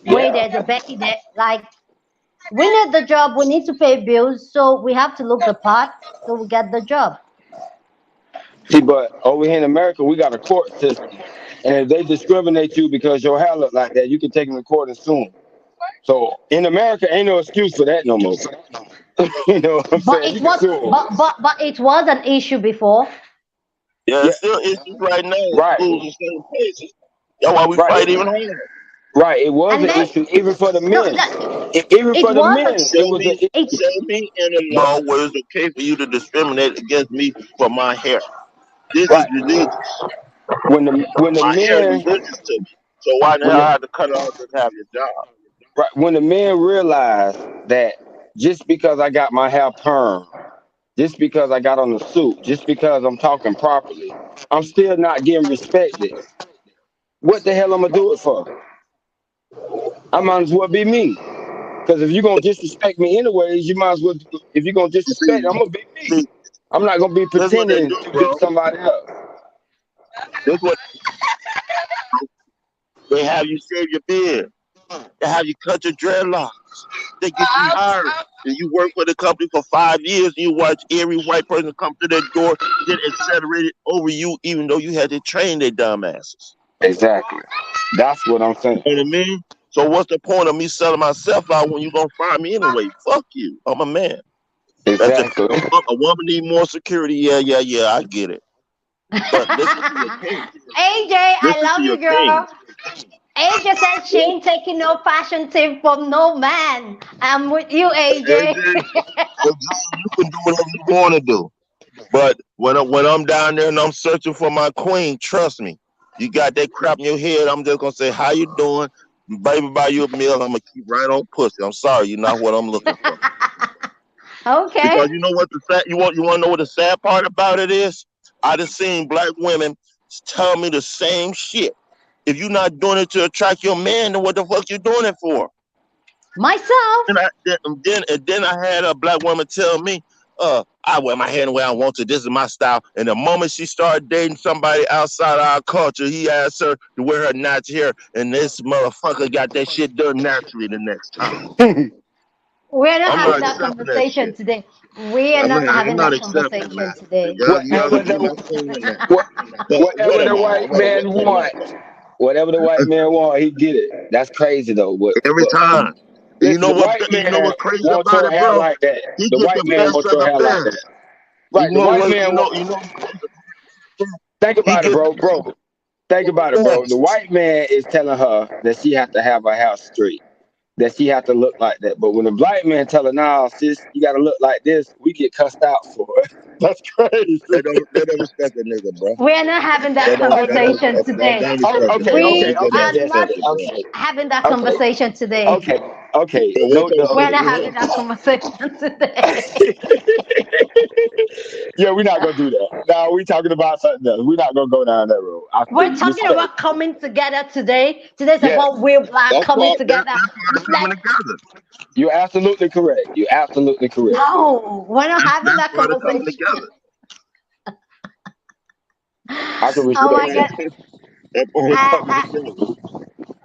Where Yeah. there's a Becky there, like we need the job, we need to pay bills, so we have to look the part so we get the job. See, but over here in America, we got a court system, and if they discriminate you because your hair look like that, you can take them to court and sue 'em. So in America, ain't no excuse for that no more. You know what I'm But saying? it You can was sue 'em. but it was an issue before. Yeah, Yeah. it's still issues right now in Right. schools and certain places. That's why we Right. fight even harder. Right. It was And an then issue even for the no, men. no, Even it for the was men, it Show was an me, it issue. show me in the But law where it's okay for you to discriminate against me for my hair. This is right religious. when the My hair is men religious to me. So why the when hell I the have to cut it off and have your job? right when the men realize that just because I got my hair perm, just because I got on the suit, just because I'm talking properly, I'm still not getting respected. What the hell I'm gonna do it for? I might as well be me. Because if you're gonna disrespect me anyways, you might as well. If you're gonna You disrespect, I'm gonna be me. see, I'm not gonna be this is what they pretending do, to be bro. somebody else. This is what they have you shave your beard. They have you cut your dreadlocks. They get you hired. And you work for the company for 5 years and you watch every white person come to their door get accelerated over you, even though you had to train their dumb asses. Exactly. That's what I'm saying. You know what I mean? So what's the point of me selling myself out when you gonna fire me anyway? Fuck you. I'm a man. That's it. Exactly. A woman need more security. Yeah. I get it. But listen to your king. AJ, I Listen to love your you, king. girl. AJ said she ain't taking no fashion tip from no man. I'm with you, AJ. AJ, you can do whatever you want to do. But when I'm down there and I'm searching for my queen, trust me, you got that crap in your head. I'm just gonna say, "How you doing, baby? Buy you a meal." I'm gonna keep right on pussy. I'm sorry, you're not what I'm looking for. Okay. Because you know what the sad you want to know what the sad part about it is? I just seen black women tell me the same shit. If you're not doing it to attract your man, then what the fuck you doing it for? Myself. And then I had a black woman tell me, I wear my hair the way I want to. This is my style. And the moment she started dating somebody outside our culture, he asked her to wear her natural hair, and this motherfucker got that shit done naturally the next time. We're not I'm having not that accepting that conversation shit. today. We are not I'm having not that accepting conversation that. today. Y'all whatever can get the my queen in that. what, But what whatever the am I? white man What am I? want, whatever the white man want, he get it. That's crazy though. Every But time. And listen, the white you know man what crazy wants about your it, hair bro? like that. He The get white the man best wants of your the hair like that. best. Right. The white man want. You know, Think he about it, gets bro. Think about it, the bro. The best. white man is telling her that she have to have her hair straight, that she have to look like that. But when the black man tell her, "Nah, sis, you got to look like this," we get cussed out for it. That's crazy. They don't respect a nigga, bro. We are not having that conversation They today. don't Oh, respect a okay, nigga. okay, We They okay, are don't not respect definitely. it, bro. Okay, having that okay, conversation today. okay, okay. So what No, type of We're no. not nigga you having want? that conversation today. Yeah, we're not gonna do that. No, we talking about something else. We're not gonna go down that road. I feel We're you. talking Respect. about coming together today. Today's Yes, about we're black coming together. That's why they're Like, coming together. you're absolutely correct. You're absolutely correct. no, we're not having That's that why they're coming conversation. together. I can Oh respect my that. god. That's why they're coming I, together.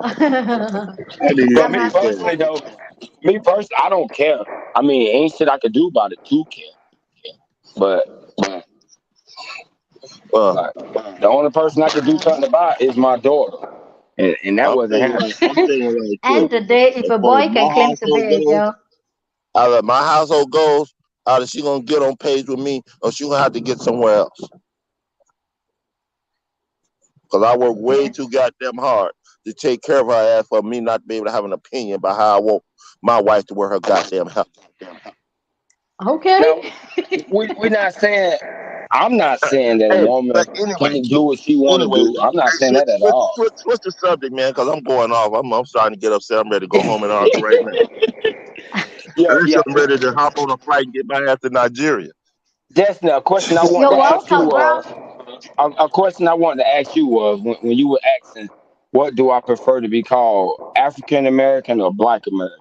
I, I knew But y'all I'm me would say happy. personally, that. though, me personally, I don't care. I mean, ain't shit I could do about it to care. But Well, like, the only person I could do something about is my daughter, and that I'm wasn't thinking happening. like I'm thinking like And this. today, if As a far as boy my can claim to be household a goes, girl, either my household goes, either she gonna get on page with me, or she gonna have to get somewhere else. Because I work way yeah. too goddamn hard to take care of her ass for me not to be able to have an opinion about how I want my wife to wear her goddamn hair. Now, Okay. we're not saying. I'm not saying that a Hey, but woman anyway, can't do what she want to do. I'm not hey, saying that at all. switch the subject, man, because I'm going off. I'm starting to get upset. I'm ready to go home and argue right now. Yeah, At least yeah. I'm ready to hop on a flight and get my ass to Nigeria. Destiny, a question I wanted You're to ask you welcome, bro. was a question I wanted to ask you was when you were asking, what do I prefer to be called, African American or Black American?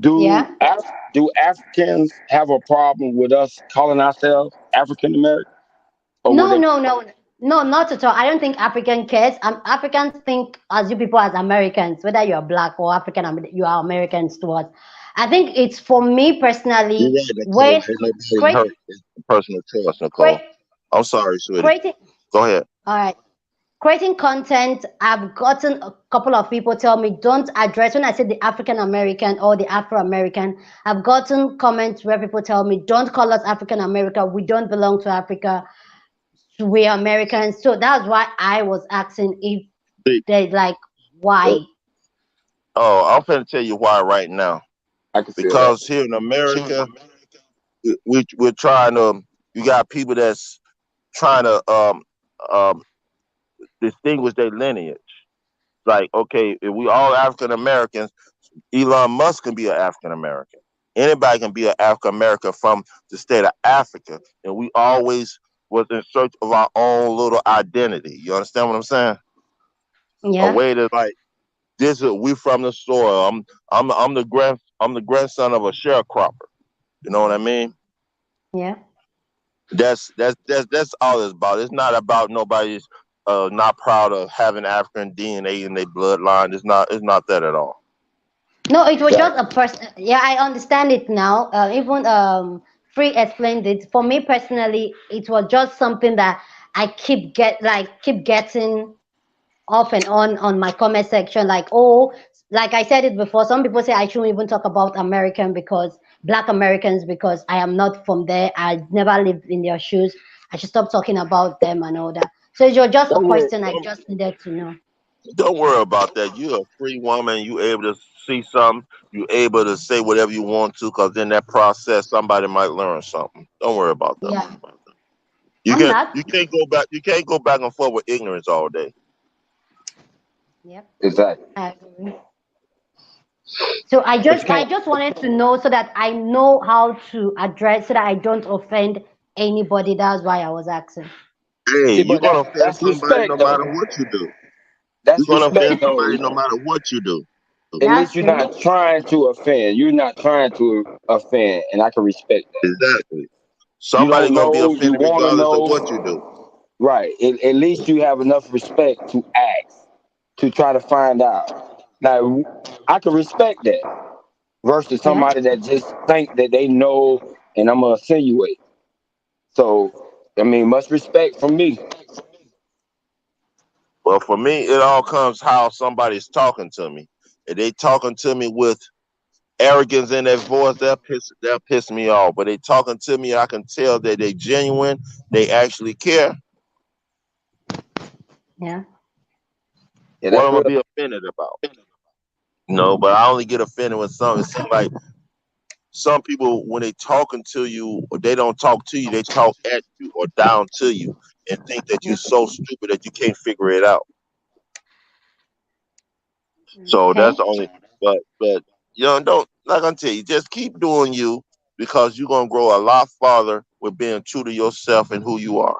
Do Yeah. do Africans have a problem with us calling ourselves African American, or would No, they? no, no, no, not at all. I don't think African cares. Africans think as you people as Americans, whether you're black or African, you are Americans to us. I think it's for me You're personally, right, Nicole. when Ain't nobody create, hurt. It's a personal choice, create, Nicole. I'm sorry, sweetie. creating. Go ahead. All right. Creating content, I've gotten a couple of people tell me don't address when I say the African American or the Afro American. I've gotten comments where people tell me don't call us African America. We don't belong to Africa. We are Americans. So that's why I was asking if See, they like uh, why. oh, I'm finna tell you why right now. I can feel that. Because here in America, we're trying to. You got people that's trying to um distinguish their lineage. Like, okay, if we all African Americans, Elon Musk can be an African American. Anybody can be an African American from the state of Africa, and we always was in search of our own little identity. You understand what I'm saying? A Yeah, way to like this is we from the soil. I'm the grandson of a sharecropper. You know what I mean? yeah, That's all it's about. It's not about nobody's not proud of having African DNA in their bloodline. It's not that at all. no, it was just Exactly. a person. Yeah, I understand it now. Even Free explained it. For me personally, it was just something that I keep getting off and on my comment section. Like, oh, like I said it before, some people say I shouldn't even talk about American because Black Americans because I am not from there. I never lived in their shoes. I should stop talking about them and all that. So it's just a Don't worry, question I just needed to know. don't worry about that. You're a free woman. You able to see something. You able to say whatever you want to, because in that process, somebody might learn something. Don't worry about that. Yeah, You I'm can not. you can't go back. You can't go back and forth with ignorance all day. Yep, Exactly. I agree. So I But just you I can't. just wanted to know so that I know how to address so that I don't offend anybody. That's why I was asking. Hey, See, you're but gonna offend that's somebody no respect though. matter what you do. You're That's gonna respect offend though. somebody no matter what you do. At least That's you're true. not trying to offend. You're not trying to offend, and I can respect that. Exactly. You Somebody don't gonna be know. You offended want to regardless of what you know. do. Right. At least you have enough respect to ask, to try to find out. Now, I can respect that versus Yeah. somebody that just think that they know and I'm gonna insinuate. So, I mean, much respect from me. Well, for me, it all comes how somebody's talking to me. If they talking to me with arrogance in their voice, they'll piss me off. But they talking to me, I can tell that they genuine, they actually care. Yeah. Yeah, What that's I'm gonna real. be offended about? No, but I only get offended when something. It seems like some people, when they talking to you, or they don't talk to you, they talk at you or down to you, and think that you're Yeah. so stupid that you can't figure it out. So that's Okay. the only. But don't like I tell you, just keep doing you, because you're gonna grow a lot farther with being true to yourself and who you are.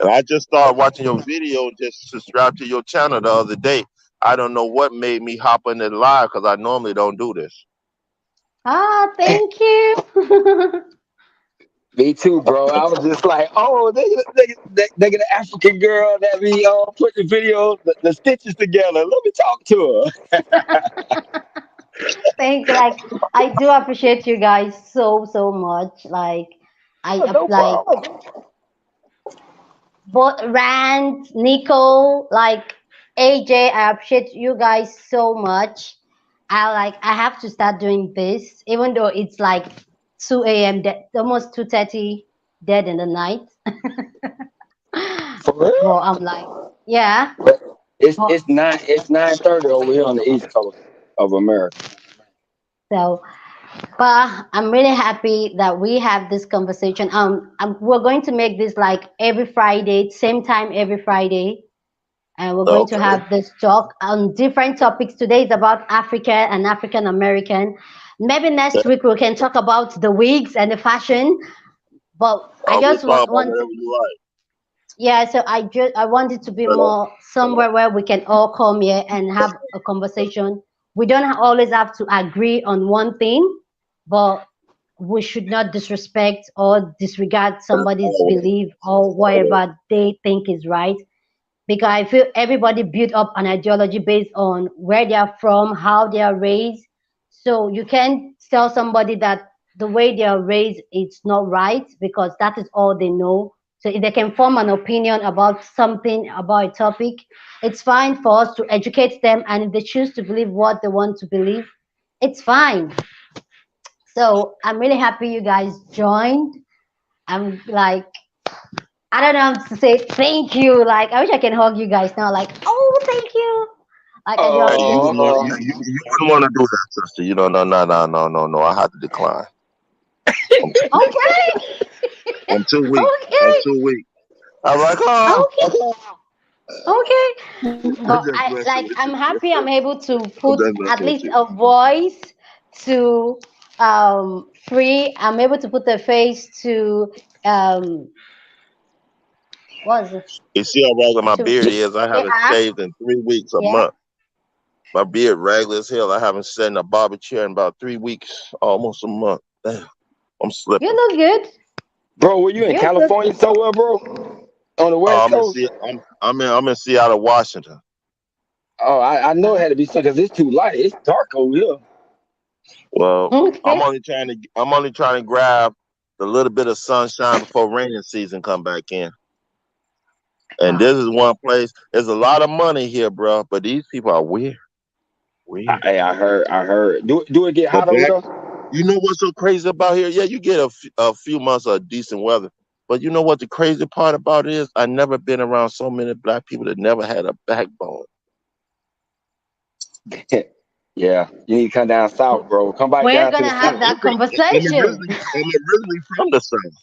And I just started watching your video and just subscribed to your channel the other day. I don't know what made me hop in the live because I normally don't do this. Ah, thank you. Me too, bro. I was just like, oh, they get an African girl that be putting videos, the stitches together. Let me talk to Thank you. Like, I do appreciate you guys so much. Like, her. No like problem. both Rand, Nico, like AJ. I appreciate you guys so much. I have to start doing this, even though it's like 2 a.m. Almost 2:30 dead in the night. For real? Well, I'm like, yeah. But But it's 9:30 over here on the East Coast of America. so, but I'm really happy that we have this conversation. We're going to make this like every Friday, same time every Friday, and we're going to Okay. have this talk on different topics. Today is about Africa and African American. Maybe next week we can talk about the wigs and the fashion. But I We just talk about want, whatever you like. yeah. So I want it to be But, more somewhere where we can all come here and have a conversation. We don't always have to agree on one thing, but we should not disrespect or disregard somebody's belief or whatever they think is right, because I feel everybody built up an ideology based on where they are from, how they are raised. So you can't tell somebody that the way they are raised it's not right because that is all they know. So if they can form an opinion about something, about a topic, it's fine for us to educate them, and if they choose to believe what they want to believe, it's fine. So I'm really happy you guys joined. I'm like, I don't know how to say thank you. Like, I wish I can hug you guys now. Like, oh, thank you. Like, I do hey, you appreciate wouldn't you. want Oh, you wouldn't want to do that, sister. You know, no. I have to decline. I'm too weak. Okay, I'm too weak. I'm okay, too weak. I'm like, oh, okay, okay. I'm But just messing with I'm you. happy I'm able to I'm put just at messing with least you. a voice to free. I'm able to put a face to what's it? You see how regular my To beard is? I haven't yeah, shaved in 3 weeks, a yeah. month. My beard regular as hell. I haven't sat in a barber chair in about 3 weeks, almost a month. Damn, I'm You slipping. look good. bro, were you in You look California good. somewhere, bro? On the West I'm in Coast? Se- I'm in Seattle, Washington. Oh, I know it had to be something because it's too light. It's dark over here. Well, Okay. I'm only trying to grab the little bit of sunshine before raining season come back in. And Ah. this is one place. There's a lot of money here, bro. But these people are weird, weird. Hey, I heard. Do it get But hot over that, there? you know what's so crazy about here? Yeah, you get a few months of decent weather. But you know what the crazy part about it is? I never been around so many black people that never had a backbone. Yeah, you need to come down south, bro. Come back We're down to gonna the have south. that conversation. I'm originally from the South,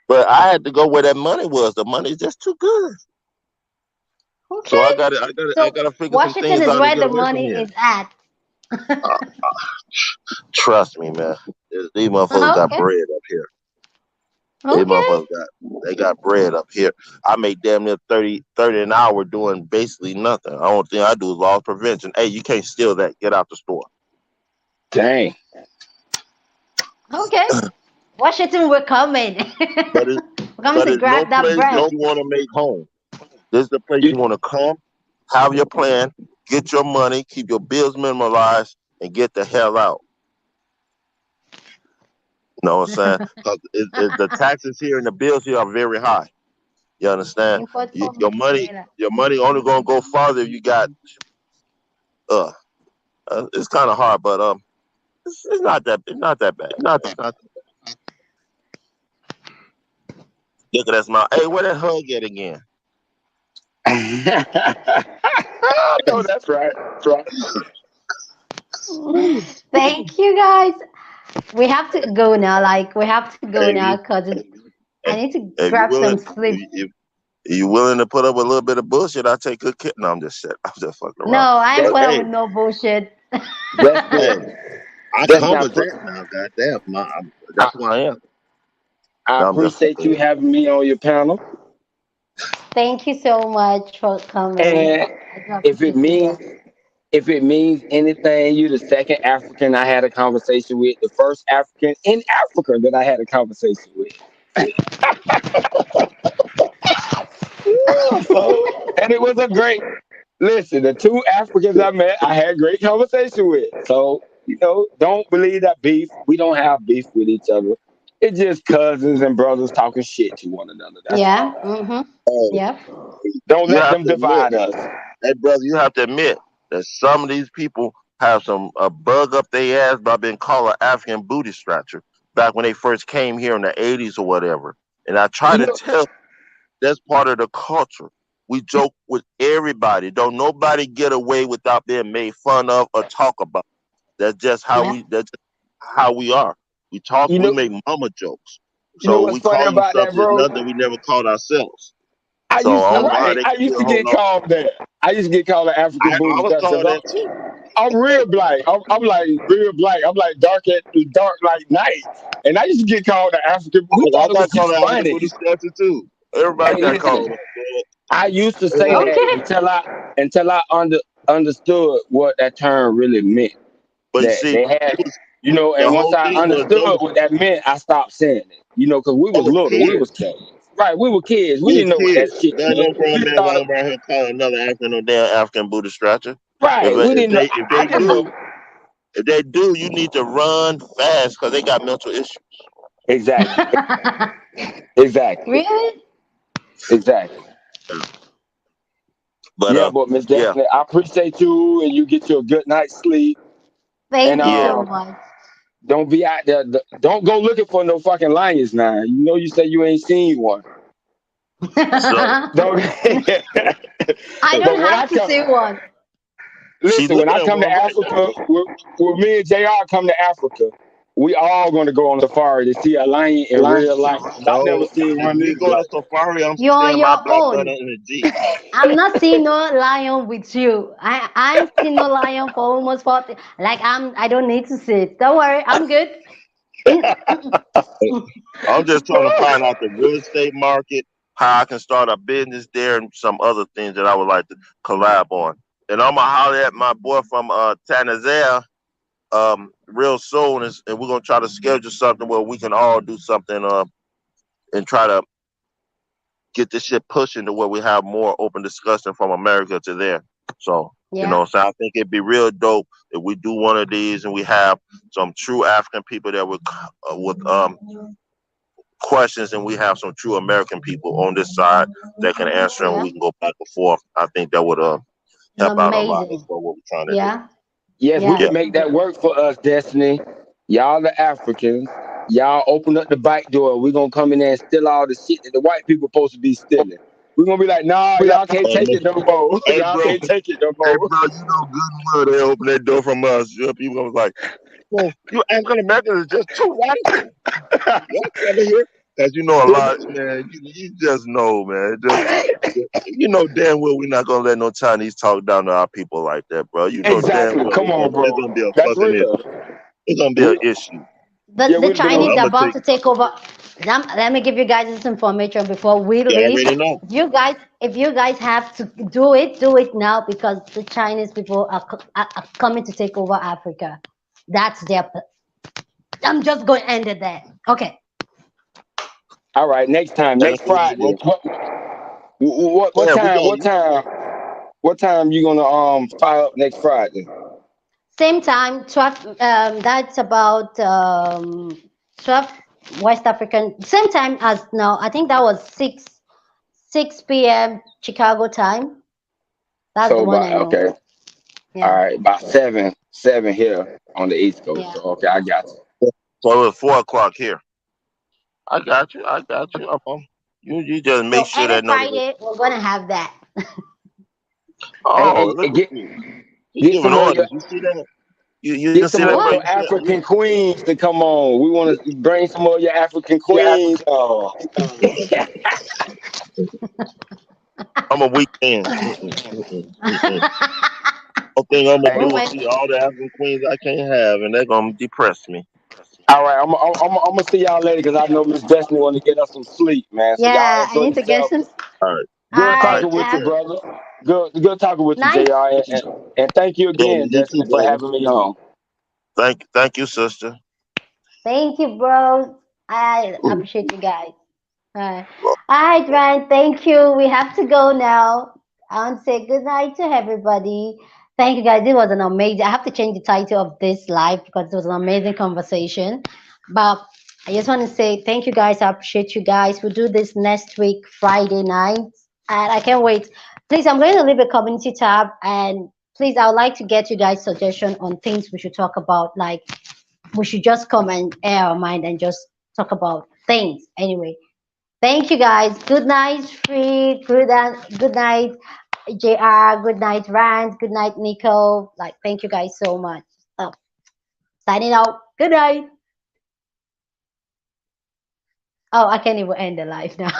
but I had to go where that money was. The money is just too good. So Okay. I So gotta figure some Washington things is out and where get the away from money here. is at. Uh, Trust me, man. These motherfuckers got Okay. bread up here. These Okay. motherfuckers got bread up here. I make damn near 30 an hour doing basically nothing. The only thing I do is loss prevention. Hey, you can't steal that. Get out the store. Dang. Okay. Washington, we're coming. But it We're coming but to it's no grab that place bread. that you want to make home. This is the place You, you want to come, have your plan, get your money, keep your bills minimalized, and get the hell out. You know what I'm saying? Because the taxes here and the bills here are very high. You understand? Import You, from Venezuela. your money only gonna go farther if you got. Uh, it's kind of hard, but it's not that bad. Not look at that smile. Hey, where that hug at again? no, that's right. That's right. Thank you guys. We have to go now. Like we have to go Hey, now because I need to if you grab some willing, sleep. if you willing to put up with a little bit of bullshit, I take good care. No, I'm just shit. I'm just fucking No, around. I ain't But put up hey, with no bullshit. That's hey, good. I That's not conversate for. now. Goddamn, I, that's who I am. I I'm just appreciate you having me on your panel. Thank you so much for coming. And I do if it appreciate you means guys. if it means anything, you the second African I had a conversation with, the first African in Africa that I had a conversation with. So, and it was a great listen. The two Africans I met, I had great conversation with. So, don't believe that beef. We don't have beef with each other. It's just cousins and brothers talking shit to one another. That's Yeah. all. Mm-hmm. hey, Yep. Don't you let have them to admit, divide us. hey brother, you have to admit that some of these people have some a bug up their ass by being called an African booty scratcher back when they first came here in the '80s or whatever. And I try You to know, tell that's part of the culture. We joke with everybody. Don't nobody get away without being made fun of or talk about. Yeah. That's just how we are. you We know, make mama jokes. you know So what's we funny call them about stuff that, that's bro? nothing that we never called ourselves. I So used I to don't know how right. they I can used still to hold get on. called that. I used to get called an African I booty was scratcher. called that too. I'm real black. I'm like real black. I'm like dark like night. And I used to get called an African. We I thought it got was called just an African funny. booty scratcher too. Everybody Hey, got called listen. that. I used to say Man. that Okay. until I understood what that term really meant. But you That see, they had, the and once whole I thing was understood those what that meant, I stopped saying it. Because we was little, we was kids. kids. Right, we were kids. We We was didn't know what that kids. shit There ain't meant. no We grown just man thought, walking around here calling another African no damn African booty scratcher. right, we didn't know. If I they didn't know. do, if they do, you need to run fast because they got mental issues. Exactly, exactly, Really? exactly. But Yeah, but Miss yeah, Destiny, I appreciate you, and you get you a good night's sleep. And Thank you yeah. so much. don't be out there. Don't go looking for no fucking lions now. You say you ain't seen one. So Don't. I don't But when I have to come, say one. she's listen, when looking I at come to one right now. Africa, with me and JR come to Africa, we all going to go on safari to see a lion in real life. I've never No, seen if one we this go to black. safari, I'm You're on staying my your black brother own. in the Jeep. I'm not seeing no lion with you. I ain't seen no lion for almost 40. Like I don't need to see it. Don't worry, I'm good. I'm just trying to find out the real estate market, how I can start a business there, and some other things that I would like to collab on. And I'm gonna holler at my boy from Tanzania real soon, and we're gonna try to schedule something where we can all do something and try to get this shit pushing to where we have more open discussion from America to there. So, Yeah, so I think it'd be real dope if we do one of these and we have some true African people that would with questions, and we have some true American people on this side that can answer them. yeah. We can go back and forth. I think that would help out a lot. That's Amazing. what we're trying to do. Yeah, Yes, we yeah. Yeah. can make that work for us, Destiny. Y'all the Africans. Y'all open up the back door. We're gonna come in there and steal all the shit that the white people supposed to be stealing. We're gonna be like, nah, y'all can't take it no more. Hey, Y'all bro. can't take it no Hey, more. bro. You know good and well they open that door from us. You know, people was like, "Well, you African Americans is just too white. Y'all come here." As you know, a lot, man. You just know, man. You know damn well we're not gonna let no Chinese talk down to our people like that, bro. You know damn Exactly. well Come on, it's bro. gonna be a That's fucking issue. real. It's gonna be an We issue. yeah, The we So Chinese I'm are gonna about take. to take over. Let me give you guys this information before we You leave. already know. If you guys have to do it now because the Chinese people are coming to take over Africa. That's their. I'm just going to end it there. Okay. all right. Next time, That's next what we Friday. want. What Yeah, we time? What gonna. time? What time you gonna fire up next Friday? Same time, 12. That's about 12 West African. Same time as now. I think that was 6 p.m. Chicago time. That's the So one about I know. okay. All Yeah. right, about seven here on the East Coast. Yeah. So okay, I got you. So it's 4 o'clock here. I got you. I got you. You just make So sure any that none of it. Friday, we're gonna have that. Oh, look And at get you. You get giving some of your orders. You see that? You get can see some of that, bro. What? your You see African queens to come on. We want to bring some of your African queens on. I'm a weekend. One thing I'm gonna Hey, Oh do is my! see all the African queens I can't have, and they're gonna depress me. All right, I'm gonna see y'all later because I know Miss Destiny want to get us some sleep, man. So y'all Yeah, I enjoy need to get yourself. some. All right. All Good All right. right. talking with Take you, care. brother. Good talking with you, Nice. Jr. And thank you Brother, again, you too, Destiny, for brother. having me on. Thank you, sister. Thank you, bro. I appreciate you guys. All right, Ryan. Thank you. We have to go now. I want to say good night to everybody. Thank you, guys. This was an amazing. I have to change the title of this live because it was an amazing conversation. But I just want to say thank you, guys. I appreciate you guys. We'll do this next week, Friday night, and I can't wait. Please, I'm going to leave a community tab, and please, I would like to get you guys' suggestion on things we should talk about, like we should just come and air our mind and just talk about things. Anyway, thank you guys. Good night, Free. Good night, JR. Good night, Rand. Good night, Nico. Like, thank you guys so much. Oh, signing out. Good night. Oh, I can't even end the live now.